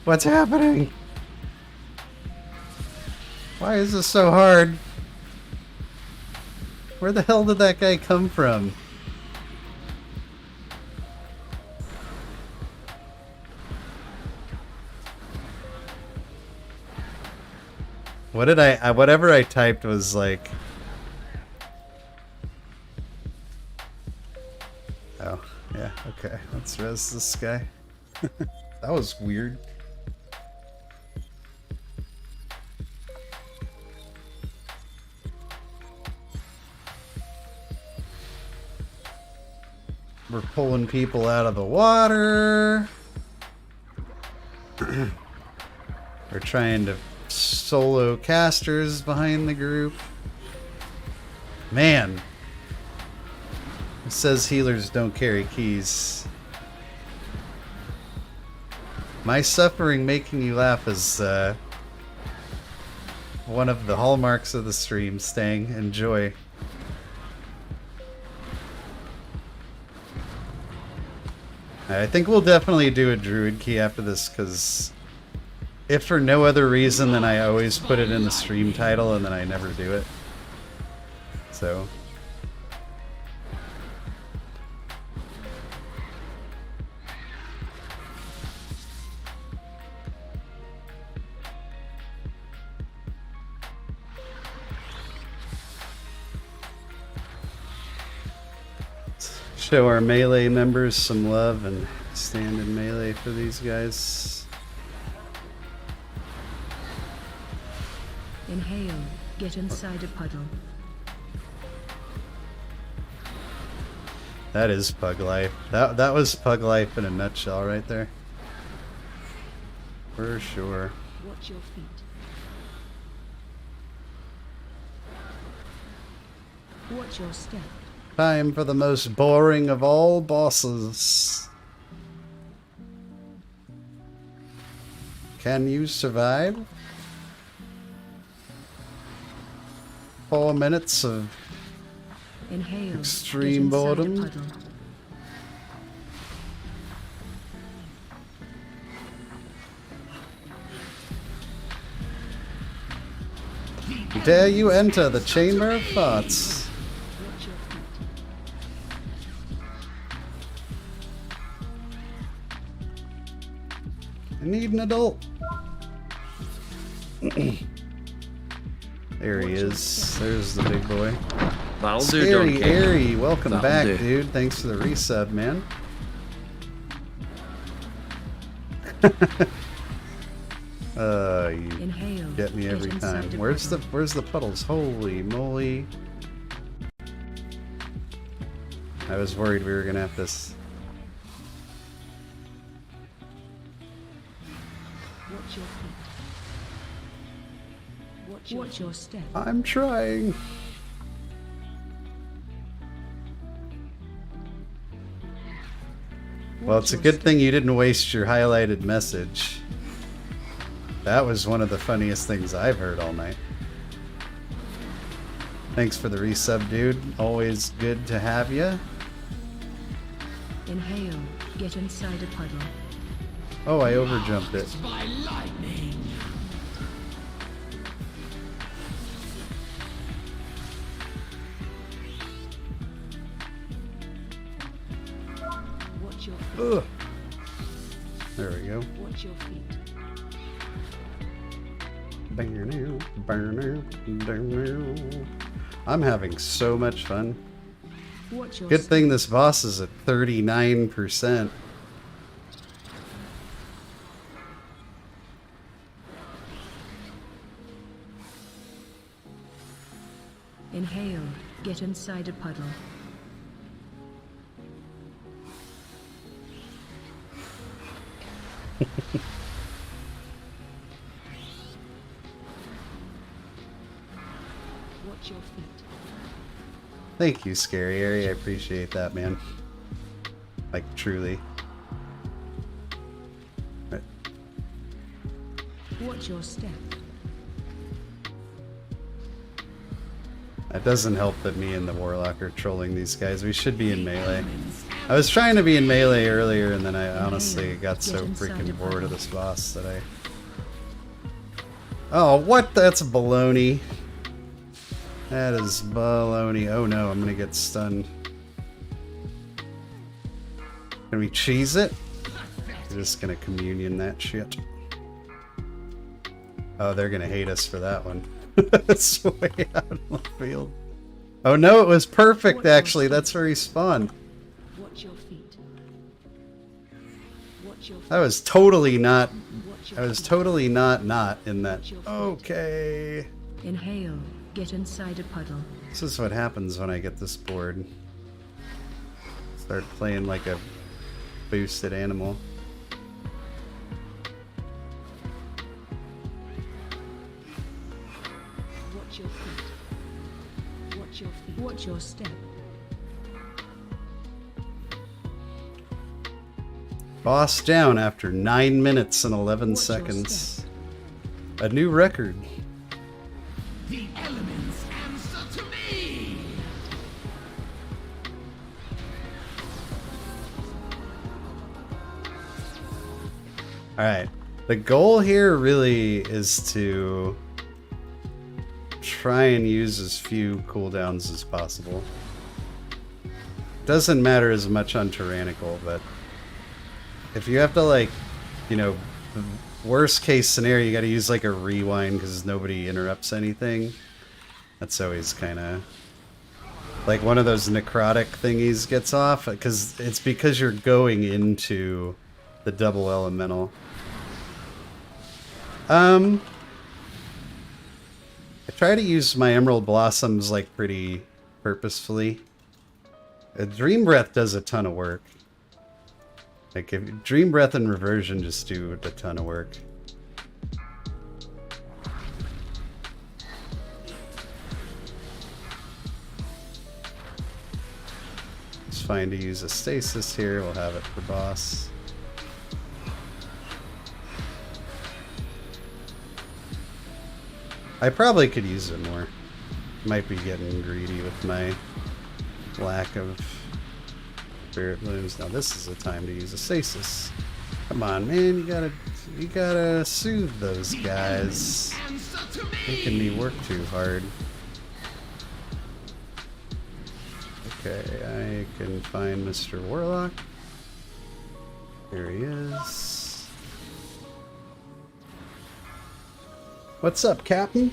What's happening? Why is this so hard? Where the hell did that guy come from? What did whatever I typed was like... Oh, yeah, okay. Let's res this guy. That was weird. We're pulling people out of the water. We're trying to solo casters behind the group. Man. It says healers don't carry keys. My suffering making you laugh is one of the hallmarks of the stream, Stang. Enjoy. I think we'll definitely do a druid key after this, because if for no other reason than I always put it in the stream title and then I never do it. So... show our melee members some love and stand in melee for these guys. Inhale. Get inside a puddle. That is pug life. That was pug life in a nutshell right there. For sure. Watch your feet. Watch your step. Time for the most boring of all bosses. Can you survive? 4 minutes of Inhale. extreme boredom. Dare you enter the Chamber of Thoughts? I need an adult. There he is. There's the big boy. That'll do, Scary Donkey. Airy, welcome That'll back, do. dude. Thanks for the resub, man. You Inhale. get me every Get time. inside a Where's the puddles? Holy moly! I was worried we were gonna have this. Watch your feet. Watch your step. I'm trying. Well, it's a good thing you didn't waste your highlighted message. That was one of the funniest things I've heard all night. Thanks for the resub, dude. Always good to have you. Inhale. Get inside a puddle. Oh, I overjumped it. By lightning. Watch your feet. Ugh. There we go. Watch your feet. I'm having so much fun. Watch your Good step. thing this boss is at 39%. Inhale. Get inside a puddle. Watch your feet. Thank you, Scary Airy. I appreciate that, man. Like, truly. Right. Watch your step. That doesn't help that me and the Warlock are trolling these guys. We should be in melee. I was trying to be in melee earlier, and then I honestly got so freaking bored of this boss that I... Oh, what? That's baloney. That is baloney. Oh no, I'm gonna get stunned. Can we cheese it? I'm just gonna communion that shit. Oh, they're gonna hate us for that one. That's way out of the field. Oh no, it was perfect actually. That's where he spawned. Watch your feet. Watch your feet. I was totally not in that. Okay. Inhale. Get inside a puddle. This is what happens when I get this bored. Start playing like a boosted animal. Watch your feet. Watch your feet. Watch your step. Boss down after 9 minutes and 11 Watch your seconds. A new record. The elements answer to me! Alright. The goal here really is to try and use as few cooldowns as possible. Doesn't matter as much on Tyrannical, but if you have to, like, you know, worst case scenario, you gotta use like a rewind because nobody interrupts anything. That's always kind of like one of those necrotic thingies gets off, because it's because you're going into the double elemental. I try to use my Emerald Blossoms like pretty purposefully. Dream Breath does a ton of work. Like, if Dream Breath and Reversion just do a ton of work. It's fine to use a Stasis here. We'll have it for boss. I probably could use it more. Might be getting greedy with my lack of Spirit Blooms. Now this is the time to use a Stasis. Come on, man, you gotta soothe those guys. Making me work too hard. Okay, I can find Mr. Warlock. Here he is. What's up, Captain?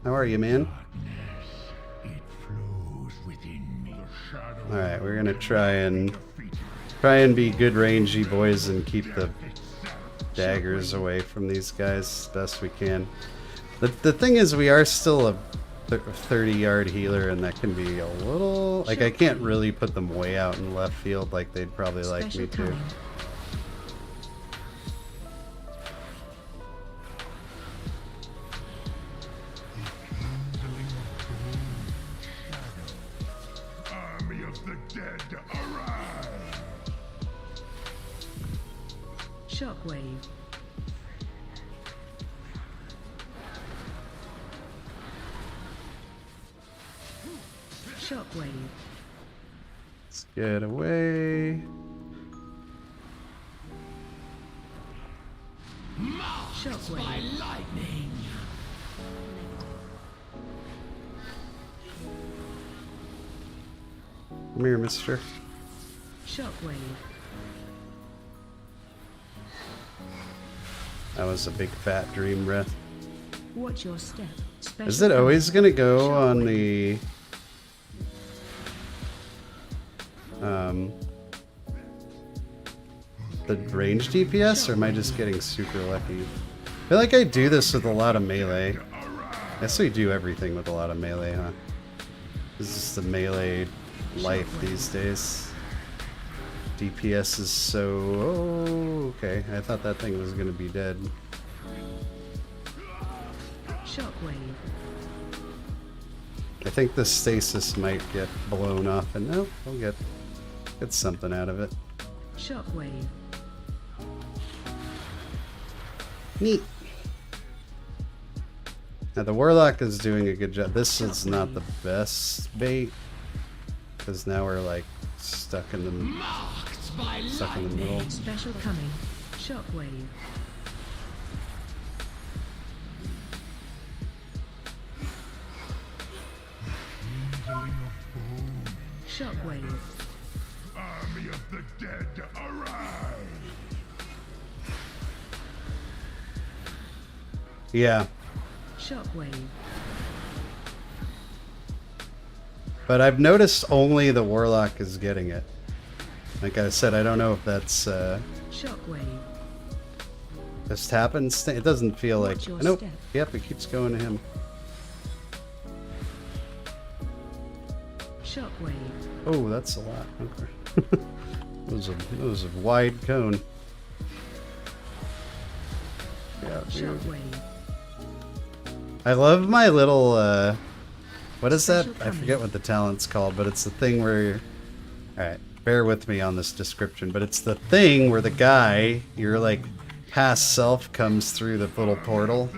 How are you, man? Alright, we're gonna try and be good rangey boys and keep the daggers away from these guys as best we can. The thing is, we are still a 30-yard healer, and that can be a little... Like, I can't really put them way out in left field like they'd probably like me to. Army of the dead, arise! Shockwave. Shockwave. Let's get away. Marked by lightning! Come here, mister. Shockwave. That was a big fat dream breath. Watch your step. Special Is it always gonna go Shockwave. on the range DPS, or am I just getting super lucky? I feel like I do this with a lot of melee. I guess we do everything with a lot of melee, huh? This is the melee life these days. DPS is so... Oh, okay. I thought that thing was gonna be dead. Shockwave. I think the stasis might get blown off, and no, we'll get something out of it. Shockwave. Neat. Now the Warlock is doing a good job. This is not the best bait, because now we're like stuck in the middle. Special coming. Shockwave. Shockwave. Army of the dead, arise! Yeah, Shockwave. but I've noticed only the Warlock is getting it. Like I said, I don't know if that's Shockwave. just happens. It doesn't feel like... Watch your Nope. step. Yep, it keeps going to him. Shockwave. Oh, that's a lot. Okay. It was a wide cone. Yeah, dude. Shockwave. I love my little What is that? I forget what the talent's called, but it's the thing where you're... Alright, bear with me on this description, but it's the thing where the guy, your like past self comes through the little portal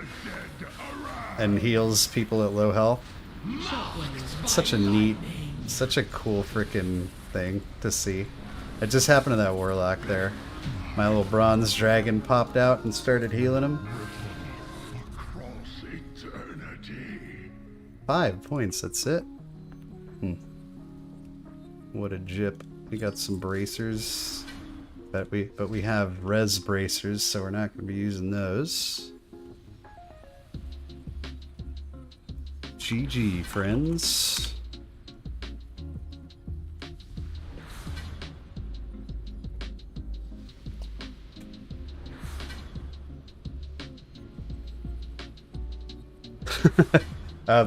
and heals people at low health. It's such a neat, such a cool freaking thing to see. It just happened to that warlock there. My little bronze dragon popped out and started healing him. 5 points, that's it. What a jip. We got some bracers. But we have res bracers, so we're not going to be using those. GG, friends.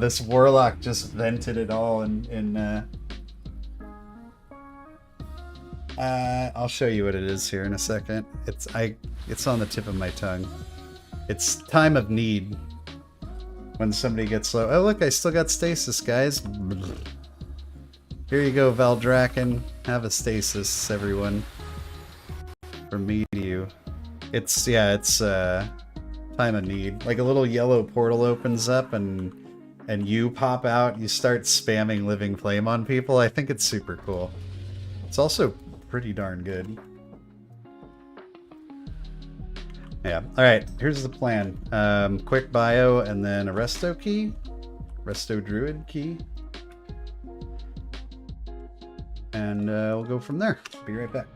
This warlock just vented it all I'll show you what it is here in a second. It's on the tip of my tongue. It's time of need. When somebody gets low. Oh look, I still got stasis, guys. Here you go, Valdraken. Have a stasis, everyone. From me to you. It's time of need. Like a little yellow portal opens up and you pop out, you start spamming Living Flame on people. I think it's super cool. It's also pretty darn good. Yeah. Alright, here's the plan. Quick bio and then a Resto key. Resto Druid key. And we'll go from there. Be right back.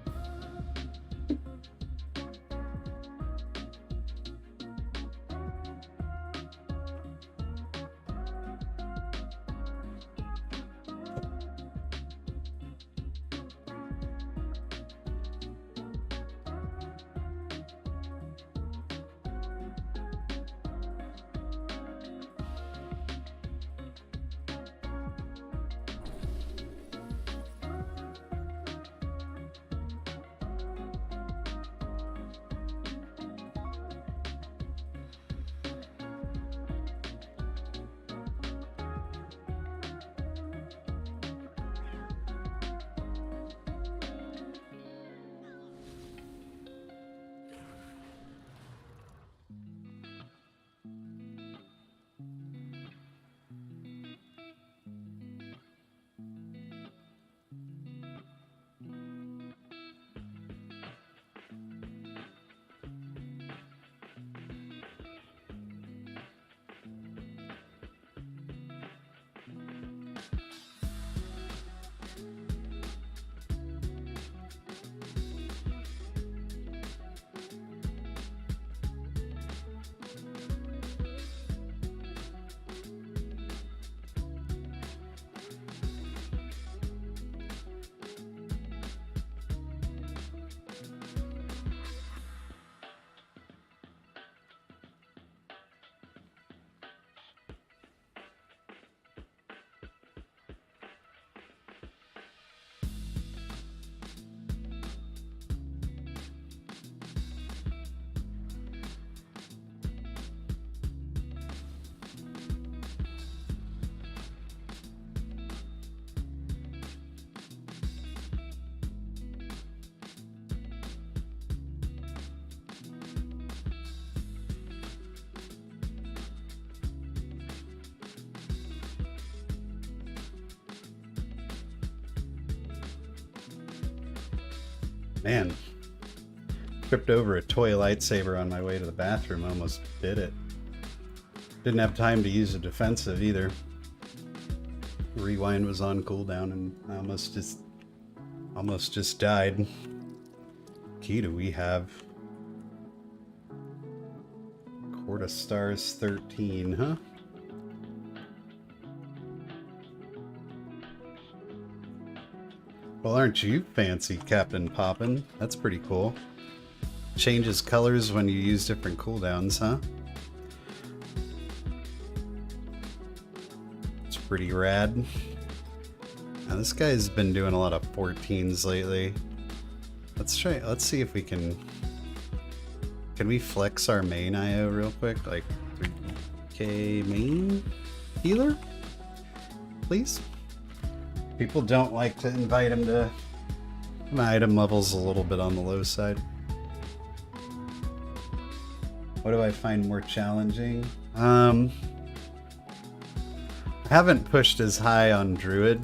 Man, tripped over a toy lightsaber on my way to the bathroom, almost bit it. Didn't have time to use a defensive either. Rewind was on cooldown and I almost just died. Key do we have? Court of Stars 13, huh? Well, aren't you fancy, Captain Poppin'? That's pretty cool. Changes colors when you use different cooldowns, huh? It's pretty rad. Now, this guy's been doing a lot of 14s lately. Let's see if we can we flex our main IO real quick? Like 3k main healer? please. People don't like to invite him to... My item level's a little bit on the low side. What do I find more challenging? I haven't pushed as high on Druid.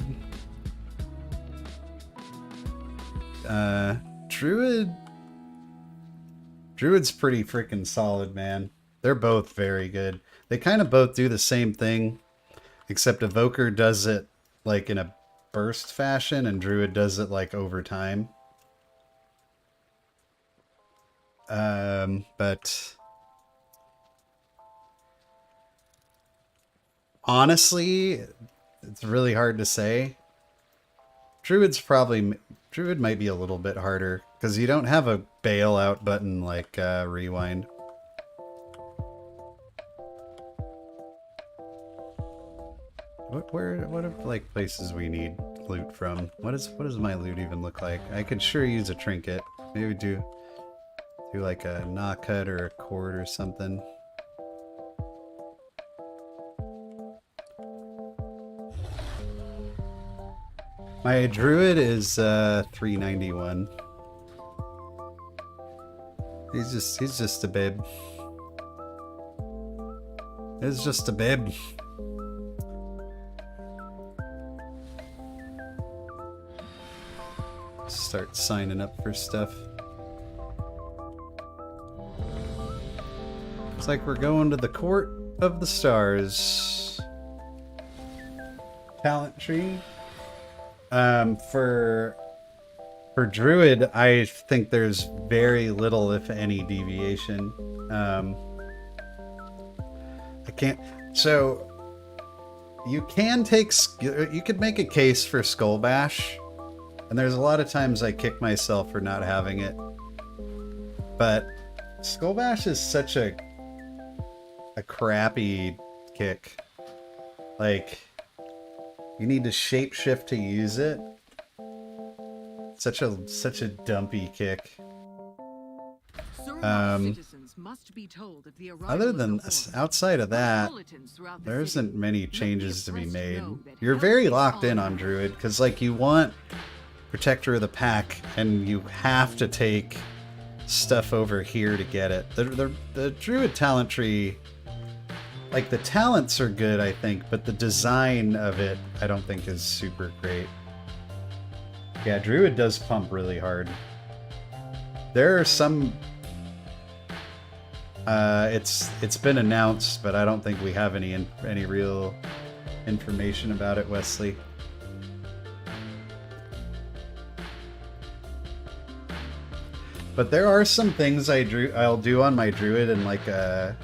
Druid's pretty freaking solid, man. They're both very good. They kind of both do the same thing, except Evoker does it like in a burst fashion and Druid does it like over time. But honestly, it's really hard to say. Druid might be a little bit harder because you don't have a bailout button like Rewind. What are like places we need loot from? What does my loot even look like? I could sure use a trinket. Maybe do like a knock cut or a cord or something. My druid is 391. He's just a babe. He's just a babe. Start signing up for stuff. Looks like we're going to the Court of the Stars. Talent tree. For Druid, I think there's very little, if any, deviation. I can't. So you can take. You could make a case for Skull Bash. And there's a lot of times I kick myself for not having it. But Skull Bash is such a crappy kick. Like, you need to shapeshift to use it. Such a dumpy kick. Other than outside of that, there isn't many changes to be made. You're very locked in on Druid because like you want Protector of the Pack, and you have to take stuff over here to get it. The Druid talent tree, like the talents are good, I think, but the design of it, I don't think is super great. Yeah, Druid does pump really hard. There are some... it's been announced, but I don't think we have any real information about it, Wesley. But there are some things I'll do on my Druid in like a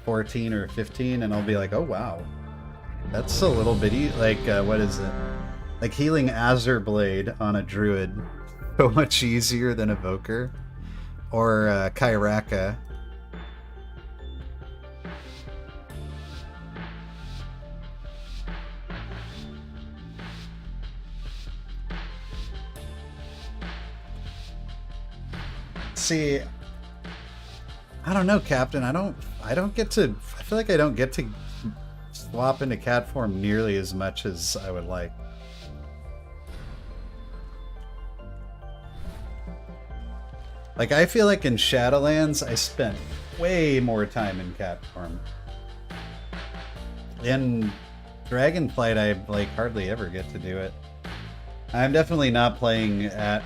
14 or a 15, and I'll be like, oh wow, that's a little bitty. Like what is it? Like healing Azure Blade on a Druid, so much easier than Evoker or Kairaka. See, I don't know, Captain. I don't get to. I feel like I don't get to swap into cat form nearly as much as I would like. Like I feel like in Shadowlands, I spent way more time in cat form. In Dragonflight, I like hardly ever get to do it. I'm definitely not playing it at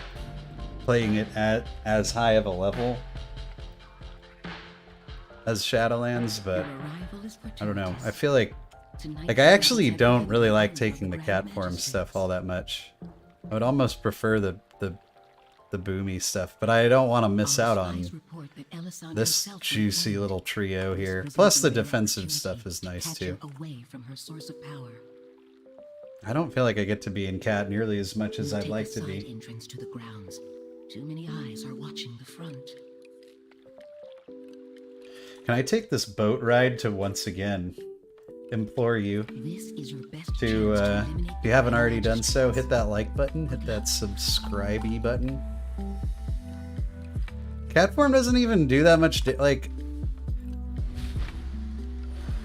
as high of a level as Shadowlands, but I don't know. I feel like I actually don't really like taking the cat form stuff all that much. I would almost prefer the boomy stuff, but I don't want to miss out on this juicy little trio here. Plus the defensive stuff is nice too. I don't feel like I get to be in cat nearly as much as I'd like to be. Too many eyes are watching the front. Can I take this boat ride to once again implore you to, if you haven't already done so, hit that like button, hit that subscribe-y button. Catform doesn't even do that much, like,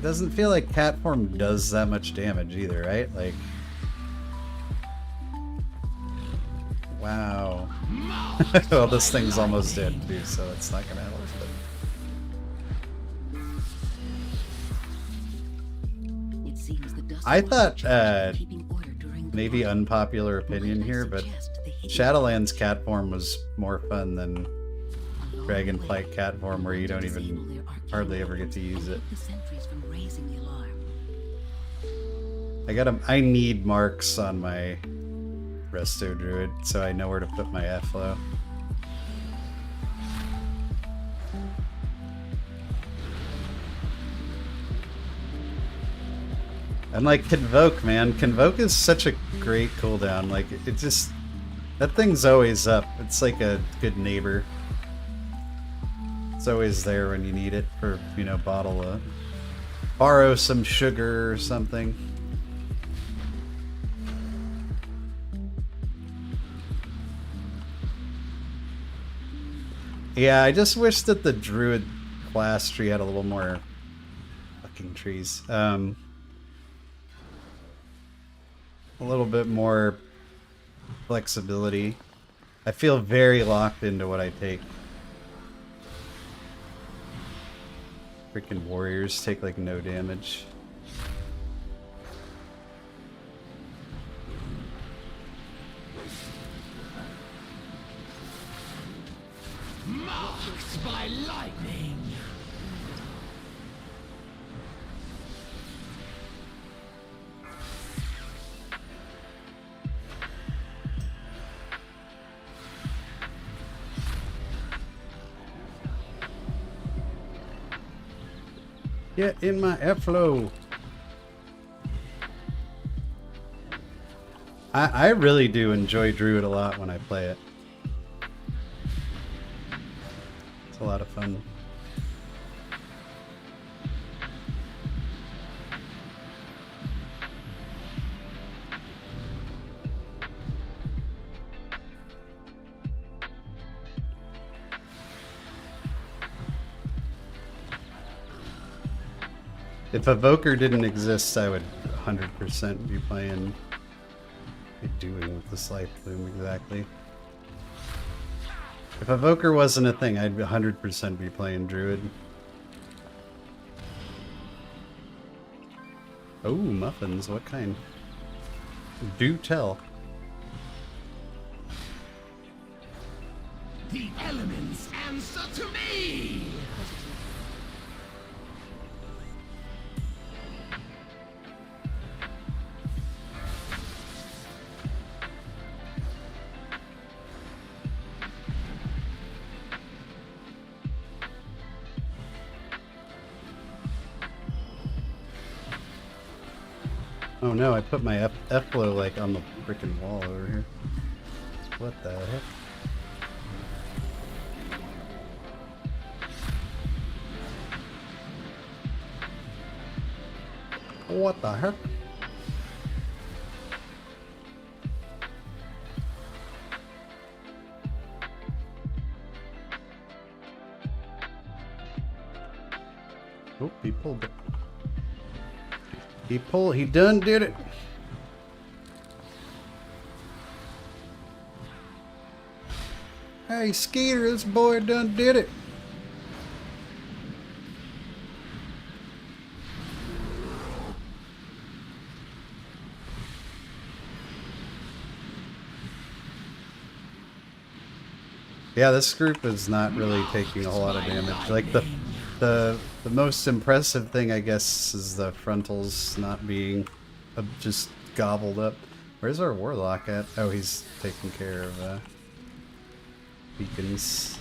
doesn't feel like cat form does that much damage either, right? Like, wow. Well, this thing's almost dead too, so it's not gonna help. It seems the dust I was thought, keeping order during the maybe fire. unpopular opinion Might I here, but suggest the hidden Shadowlands cat form was more fun than a long Dragonflight way cat form, where you don't to even disable their arcane hardly ever get to weapons use and it. keep the sentries from raising the alarm. I need marks on my Resto Druid, so I know where to put my F-flow. And like Convoke, man. Convoke is such a great cooldown. Like, it just... That thing's always up. It's like a good neighbor. It's always there when you need it for, you know, borrow some sugar or something. Yeah, I just wish that the Druid class tree had a little more fucking trees. A little bit more flexibility. I feel very locked into what I take. Freaking warriors take like no damage. Marked by lightning. Get in my airflow. I really do enjoy Druid a lot when I play it. It's a lot of fun. If Evoker didn't exist, I would 100% be playing... doing with the Slight Plume exactly. If Evoker wasn't a thing, I'd 100% be playing Druid. Oh, muffins, what kind? Do tell. The elements answer to me! Oh no, I put my F-flow like on the freaking wall over here. What the heck? What the heck? Oh, he pulled it. He done did it. Hey, Skeeter, this boy done did it. Yeah, this group is not really taking a whole lot of damage. Like the most impressive thing, I guess, is the frontals not being just gobbled up. Where's our warlock at? Oh, he's taking care of beacons.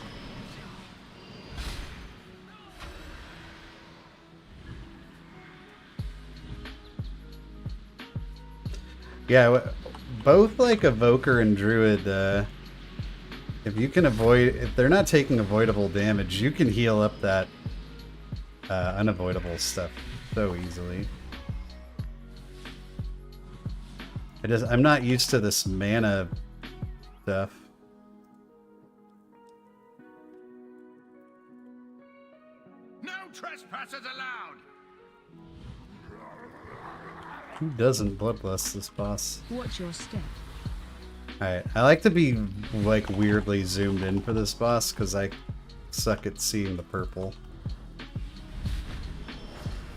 Yeah, both like Evoker and Druid, if you can avoid, if they're not taking avoidable damage, you can heal up that unavoidable stuff so easily. I'm not used to this mana stuff. No trespassers allowed! Who doesn't bloodlust this boss? Watch your step. Alright, I like to be like weirdly zoomed in for this boss because I suck at seeing the purple.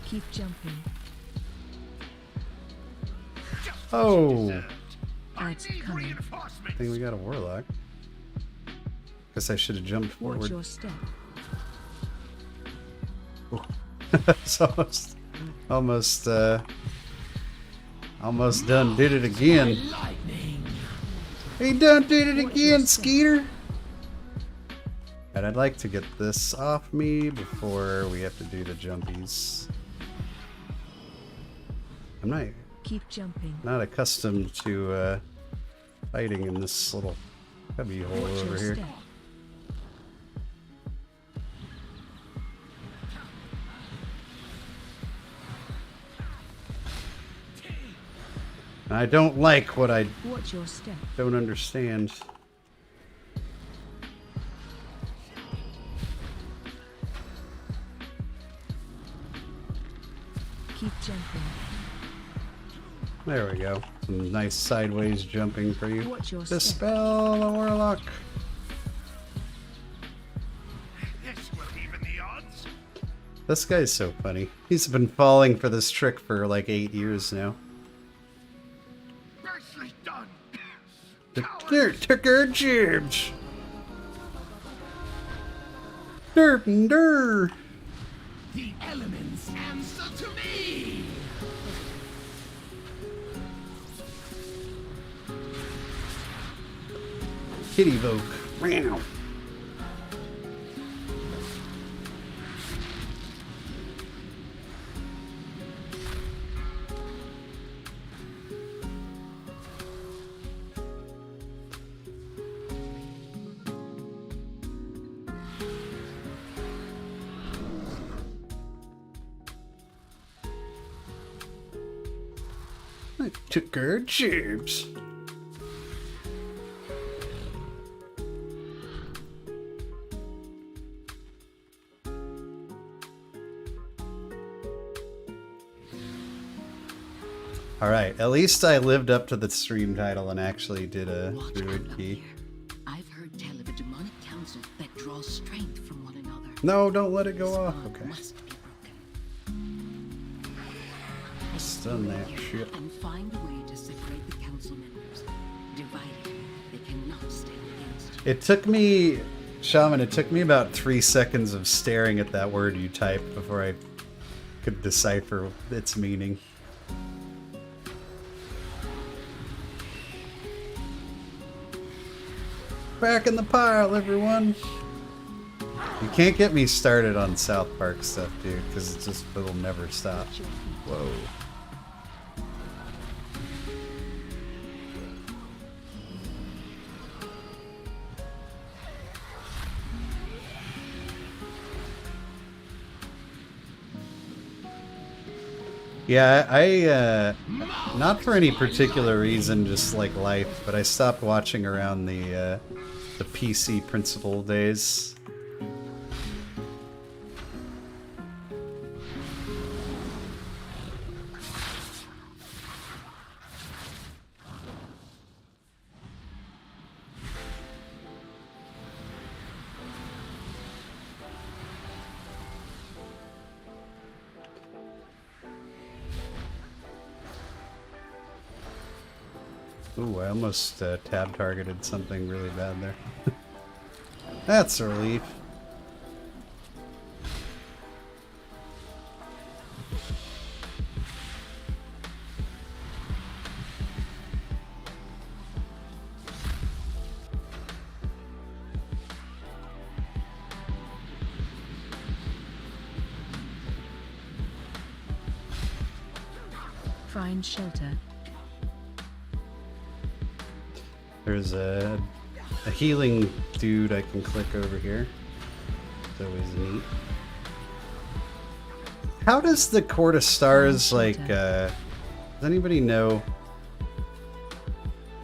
Keep jumping. Oh! That's coming. I think we got a warlock. Guess I should have jumped forward. Watch your step. It's almost done did it again. He done did it again, Skeeter! And I'd like to get this off me before we have to do the jumpies. I'm Keep jumping. not accustomed to fighting in this little cubby hole Watch over your here. step. And I don't like what I Watch your step. don't understand. Keep jumping. There we go. Some nice sideways jumping for you. Watch your step. Dispel the warlock. This will even the odds. This guy's so funny. He's been falling for this trick for like 8 years now. Nicely done. There, took our jibs. Derp and der. The elements answer to me! Hit evoke. Meow. I took her jibs. Alright, at least I lived up to the stream title and actually did a druid key. I've heard tell of a demonic council that draws strength from one another. No, don't let it go This off. bond Okay. must be broken. Stun that shit. And find a way to separate the council members. Divided, they cannot stand against you. It took me, Shaman, it took me about 3 seconds of staring at that word you typed before I could decipher its meaning. Back in the pile, everyone! You can't get me started on South Park stuff, dude, because it'll never stop. Whoa. Yeah, I not for any particular reason, just like life, but I stopped watching around the PC principal days. Ooh, I almost tab targeted something really bad there. That's a relief. Find shelter. There's a healing dude I can click over here. It's always neat. How does the Court of Stars, like, does anybody know?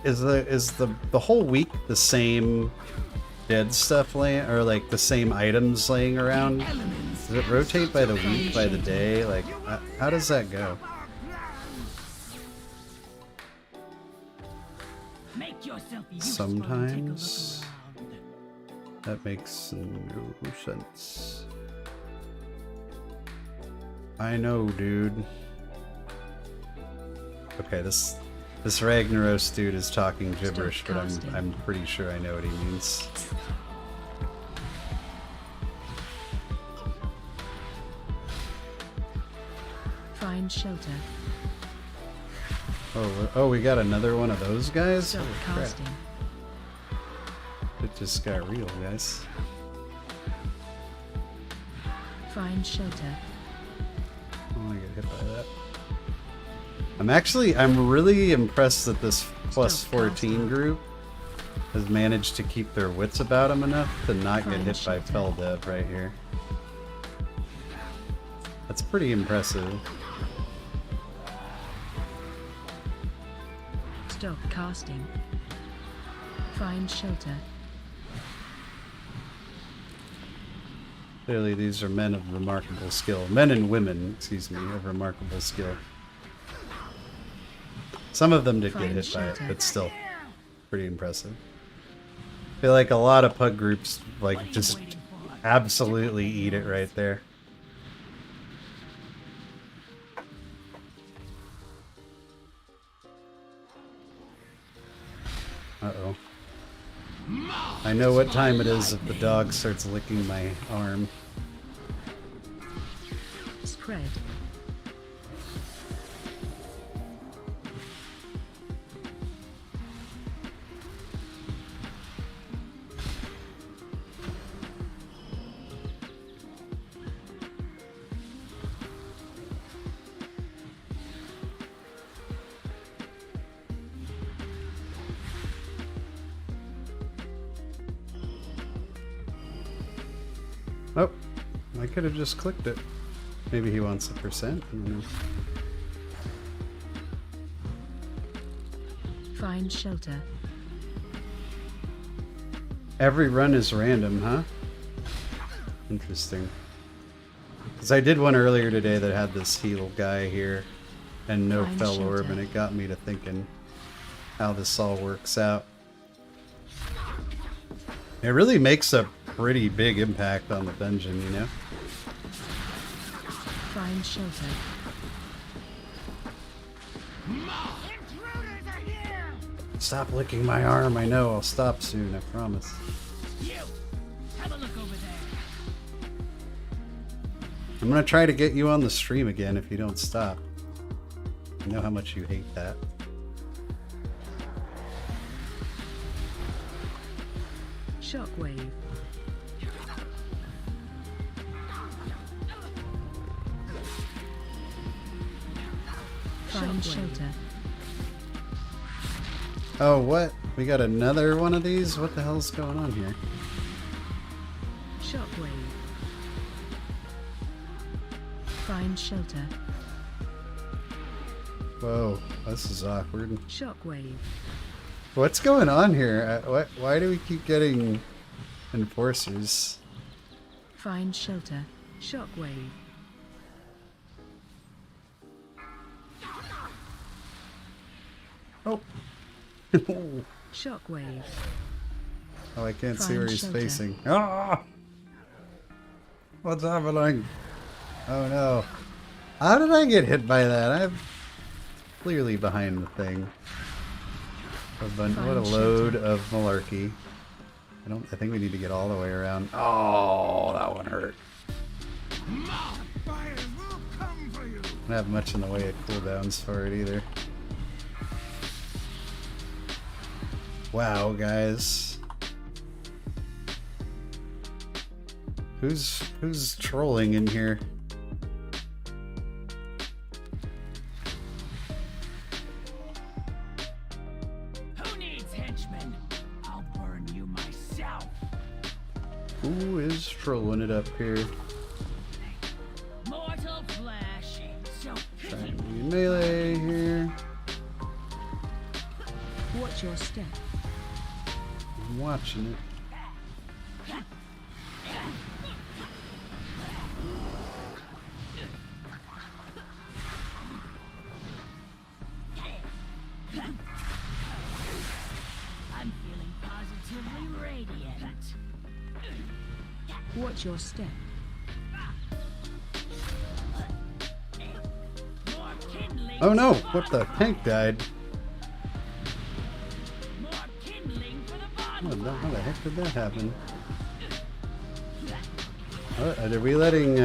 Is the whole week the same dead stuff laying, or like the same items laying around? Does it rotate by the week, by the day? Like, how does that go? Make yourself useful and take a look Sometimes around. that makes no sense. I know, dude. Okay, this Ragnaros dude is talking gibberish, but I'm pretty sure I know what he means. Find shelter. Oh, we got another one of those guys? Stop Holy crap. casting. It just got real, guys. Find shelter. I don't want to get hit by that. I'm really impressed that this plus 14 group has managed to keep their wits about them enough to not get hit by Feldev right here. That's pretty impressive. Stop casting. Find shelter. Clearly these are men of remarkable skill. Men and women, excuse me, of remarkable skill. Some of them did get hit by it, but still pretty impressive. I feel like a lot of pug groups like just absolutely eat it right there. Uh-oh. I know what time it is if the dog starts licking my arm. Spread. Oh, I could have just clicked it. Maybe he wants a percent. I don't know. Find shelter. Every run is random, huh? Interesting. Because I did one earlier today that had this heal guy here and no Find fell orb, shelter. and it got me to thinking how this all works out. It really makes a pretty big impact on the dungeon, you know? Find shelter. Stop licking my arm. I know. I'll stop soon. I promise. You! Have a look over there. I'm gonna try to get you on the stream again if you don't stop. I know how much you hate that. Shockwave. Find shelter. Oh, what? We got another one of these? What the hell's going on here? Shockwave. Find shelter. Whoa, this is awkward. Shockwave. What's going on here? Why do we keep getting enforcers? Find shelter. Shockwave. Oh. Shockwave. Oh, I can't see Find where he's shelter. facing. Ah! What's happening? Oh no. How did I get hit by that? I'm clearly behind the thing. What a load of malarkey. I think we need to get all the way around. Oh, that one hurt. Fires will come for you. I don't have much in the way of cooldowns for it either. Wow, guys. Who's trolling in here? Who needs henchmen? I'll burn you myself. Who is trolling it up here? Mortal flesh, so Trying to be melee here. Watch your step. I'm watching it. radiant. Watch your step. More kindling. Oh no! What the? Tank died. More kindling for the bottom. How the heck did that happen? Are we letting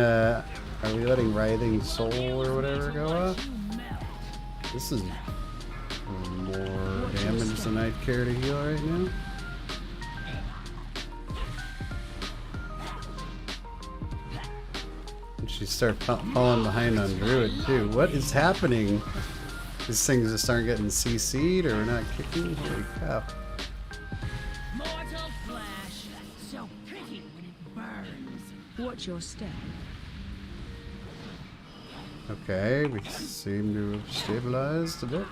Writhing Soul or whatever go up? This is more damage than I'd care to heal right now. And she started falling behind on Druid too. What is happening? These things just aren't getting CC'd or we're not kicking? Holy cow. Mortal flesh. So pretty when it burns. Watch your step. Okay, we seem to have stabilized a bit.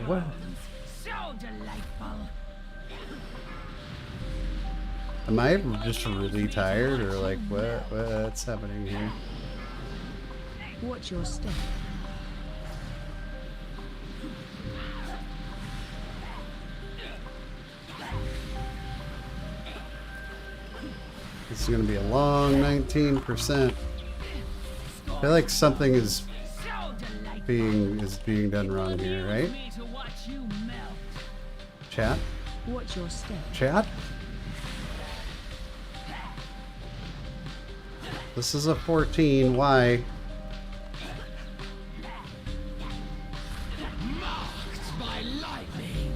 What? So delightful. Am I just really tired or like what's happening here? Watch your step. This is gonna be a long 19%. I feel like something is being done wrong here, right? Chat? Watch your step. Chat? This is a 14, why? Marked by lightning.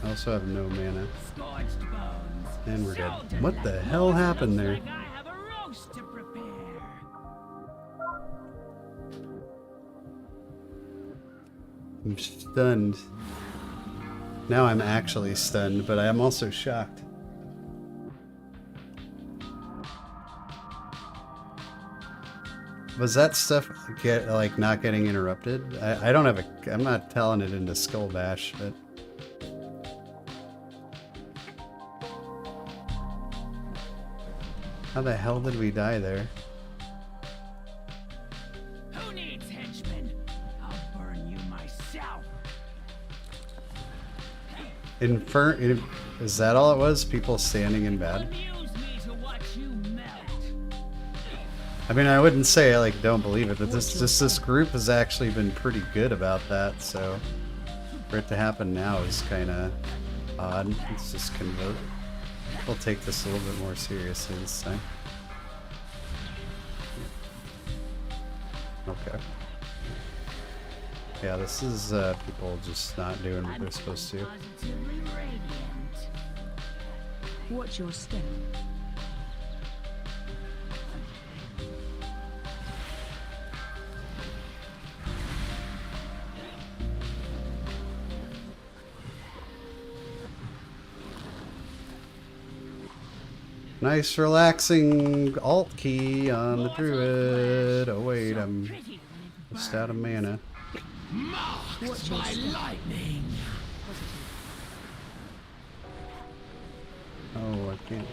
I also have no mana. Scorched bones. And we're dead. What the hell happened there? Like I have a roast to prepare. I'm stunned. Now I'm actually stunned, but I am also shocked. Was that stuff not getting interrupted? I don't have a. I'm not telling it into Skull Bash, but. How the hell did we die there? Who needs henchmen? I'll burn you myself. Is that all it was? People standing in bed? Amuse me to watch you melt. I mean, I wouldn't say I don't believe it, but this group has actually been pretty good about that. So for it to happen now is kind of odd. Let's just convoke. We'll take this a little bit more seriously this time. Okay. Yeah, this is people just not doing what they're supposed to. Positively radiant. Watch your step. Nice relaxing alt key on the Druid. Oh wait, I'm just out of mana. Marked by lightning. Oh, I can't.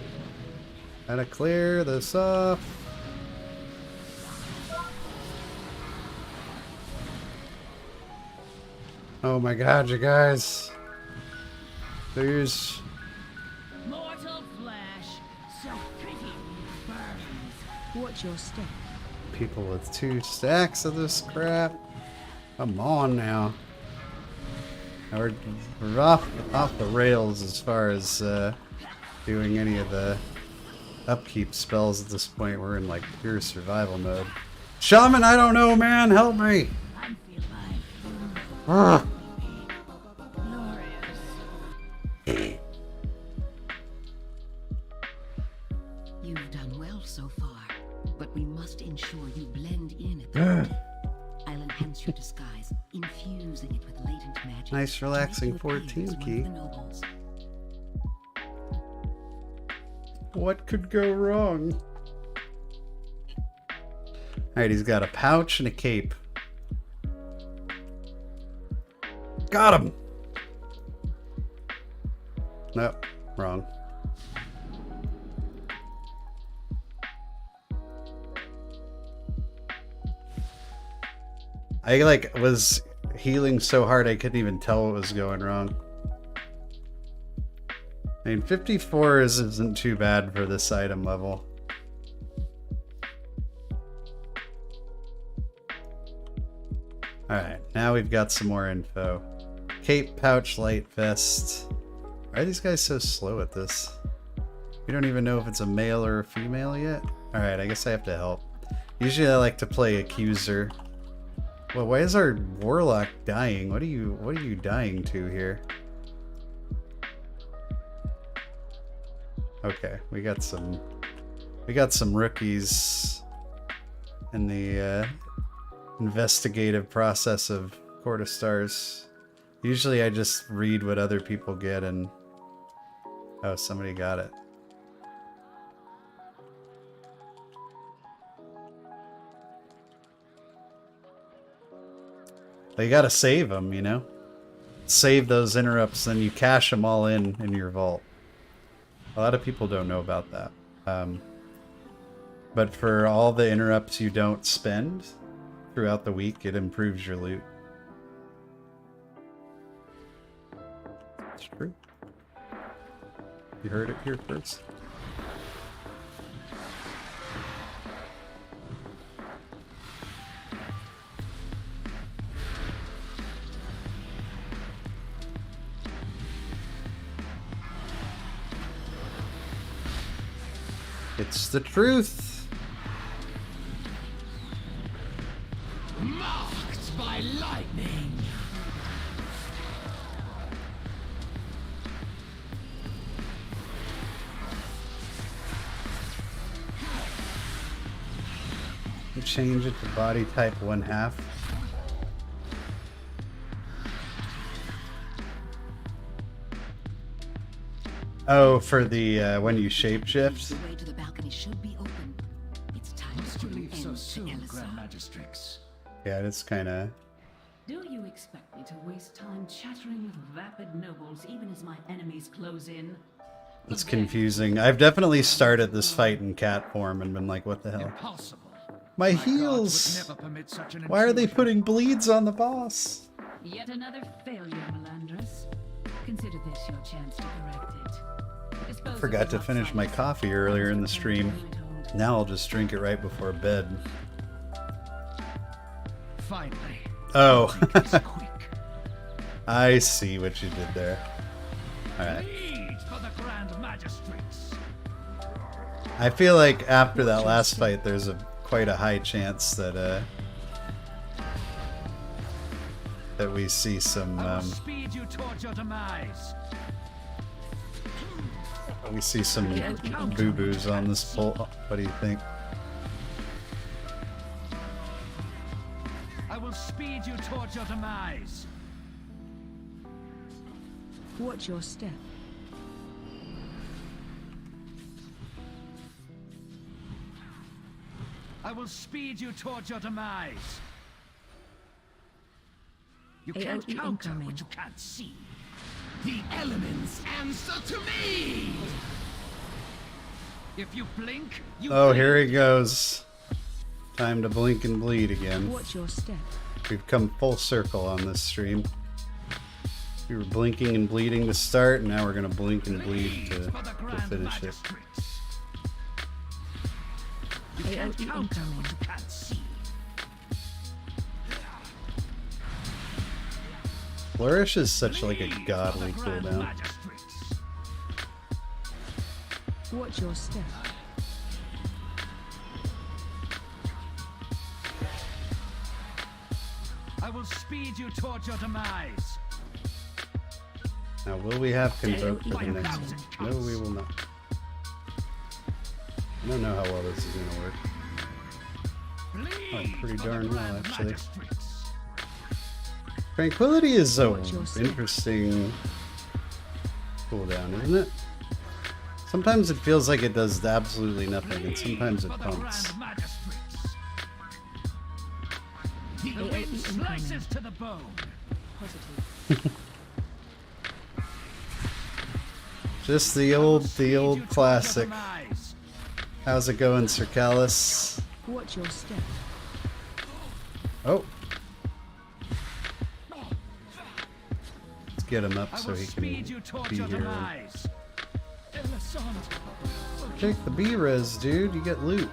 Gotta clear this off. Oh my god, you guys. There's... Mortal flesh. So pretty when it burns. Watch your step. people with 2 stacks of this crap. Come on now. We're off the rails as far as doing any of the upkeep spells at this point. We're in like pure survival mode. Shaman, I don't know, man. Help me. You've done well so far, but we must ensure you blend in at the front. I'll enhance your disguise, infusing it with latent magic. Nice relaxing 14 key. What could go wrong? Alright, he's got a pouch and a cape. Got him! Nope, wrong. I like was healing so hard I couldn't even tell what was going wrong. I mean, 54 isn't too bad for this item level. Alright, now we've got some more info. Cape, pouch, light vest. Why are these guys so slow at this? We don't even know if it's a male or a female yet. Alright, I guess I have to help. Usually I like to play accuser. Well, why is our warlock dying? What are you dying to here? Okay, we got some rookies in the investigative process of Court of Stars. Usually I just read what other people get and... Oh, somebody got it. But you gotta save them, you know? Save those interrupts, then you cache them all in your vault. A lot of people don't know about that. But for all the interrupts you don't spend throughout the week, it improves your loot. It's true. You heard it here first. It's the truth. Marked by lightning. You change it to body type 1/2. Oh, for the when you shapeshift. The way to the balcony should be open. It's time Must to you leave so end soon, the Grand Elisar. Magistrix? Yeah, it's kind of. Do you expect me to waste time chattering with vapid nobles even as my enemies close in? It's confusing. I've definitely started this fight in cat form and been like, what the hell? Impossible. My gods heals! would never permit such an Why are they intrusion. putting bleeds on the boss? Yet another failure, Melandris. Consider this your chance to correct it. Dispose of Forgot the to finish my outsiders. coffee earlier in the stream. Nighthold. Now I'll just drink it right before bed. Finally. Oh. It's quick. I see what you did there. Alright. Lead for the Grand Magistrix. I feel like after that last fight, there's quite a high chance that that we see some I will speed you towards your demise. boo-boos on this pole. What do you think? I will speed you towards your demise. Watch your step. I will speed you towards your demise. You AOE can't counter incoming. what you can't see. The elements answer to me. If you blink, you Oh, blink. here he goes. Time to blink and bleed again. Watch your step. We've come full circle on this stream. We were blinking and bleeding to start, and now we're gonna blink and bleed to For the Grand finish it. Magistrix. You can't AOE counter incoming. what you can't see. Flourish is such like a Lead for godly the Grand cooldown. Magistrix. Watch your step. I will speed you towards your demise. Now, will we have Convoke for the AOE next one? No, we will not. I don't know how well this is gonna work. Bleed pretty for the darn well, Grand actually. Magistrix. Tranquility is a Watch your step. interesting cooldown, isn't it? Sometimes it feels like it does absolutely nothing, and sometimes it For the pumps. Grand Magistrix. The AOE wind incoming. slices to the bone. Positive. Just the old classic. How's it going, Sir Callus? Watch your step. Oh, get him up I so will he can speed you towards be your here. demise. Take the B-res, dude. You get loot.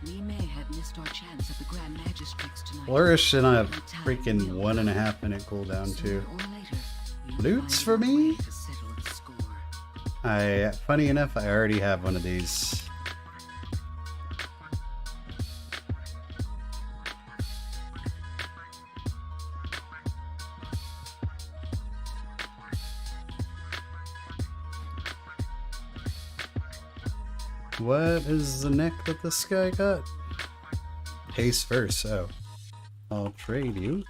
We may have missed our chance at the Grand Magistrates tonight. Flourish and I have freaking 1.5 minute cooldown too. Sooner or later, we'll Loots find for a way me? to settle the score. Funny enough, I already have one of these. What is the neck that this guy got? Haste first, so I'll trade you.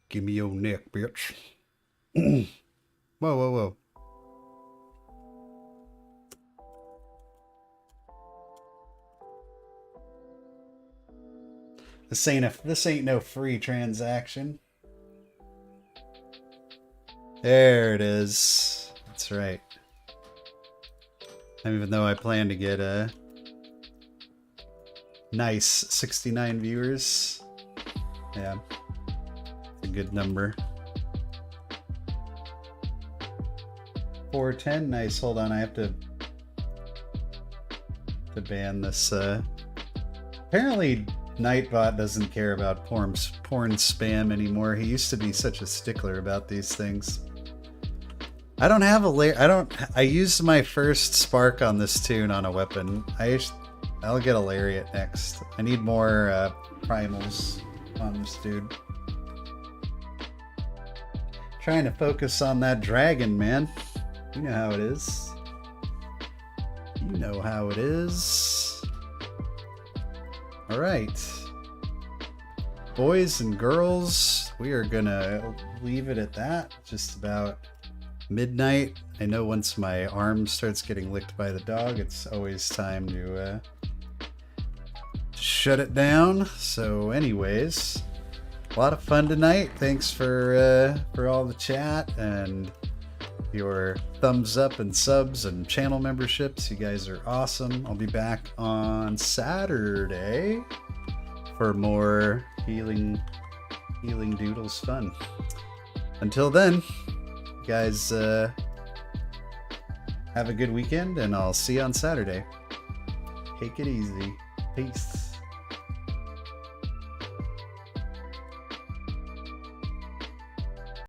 Give me your neck, bitch. Whoa, whoa, whoa. This ain't no free transaction. There it is. That's right. Even though I plan to get a nice 69 viewers. Yeah. It's a good number. 410, nice. Hold on, I have to ban this. Apparently Nightbot doesn't care about porn spam anymore. He used to be such a stickler about these things. I don't have a I used my first spark on this tune on a weapon. I'll get a lariat next. I need more primals on this dude. Trying to focus on that dragon, man. You know how it is. You know how it is. Alright. Boys and girls, we are gonna leave it at that. Just about midnight. I know once my arm starts getting licked by the dog, it's always time to shut it down. So anyways, a lot of fun tonight. Thanks for all the chat and your thumbs up and subs and channel memberships. You guys are awesome. I'll be back on Saturday for more healing doodles fun. Until then, guys, have a good weekend, and I'll see you on Saturday. Take it easy. Peace.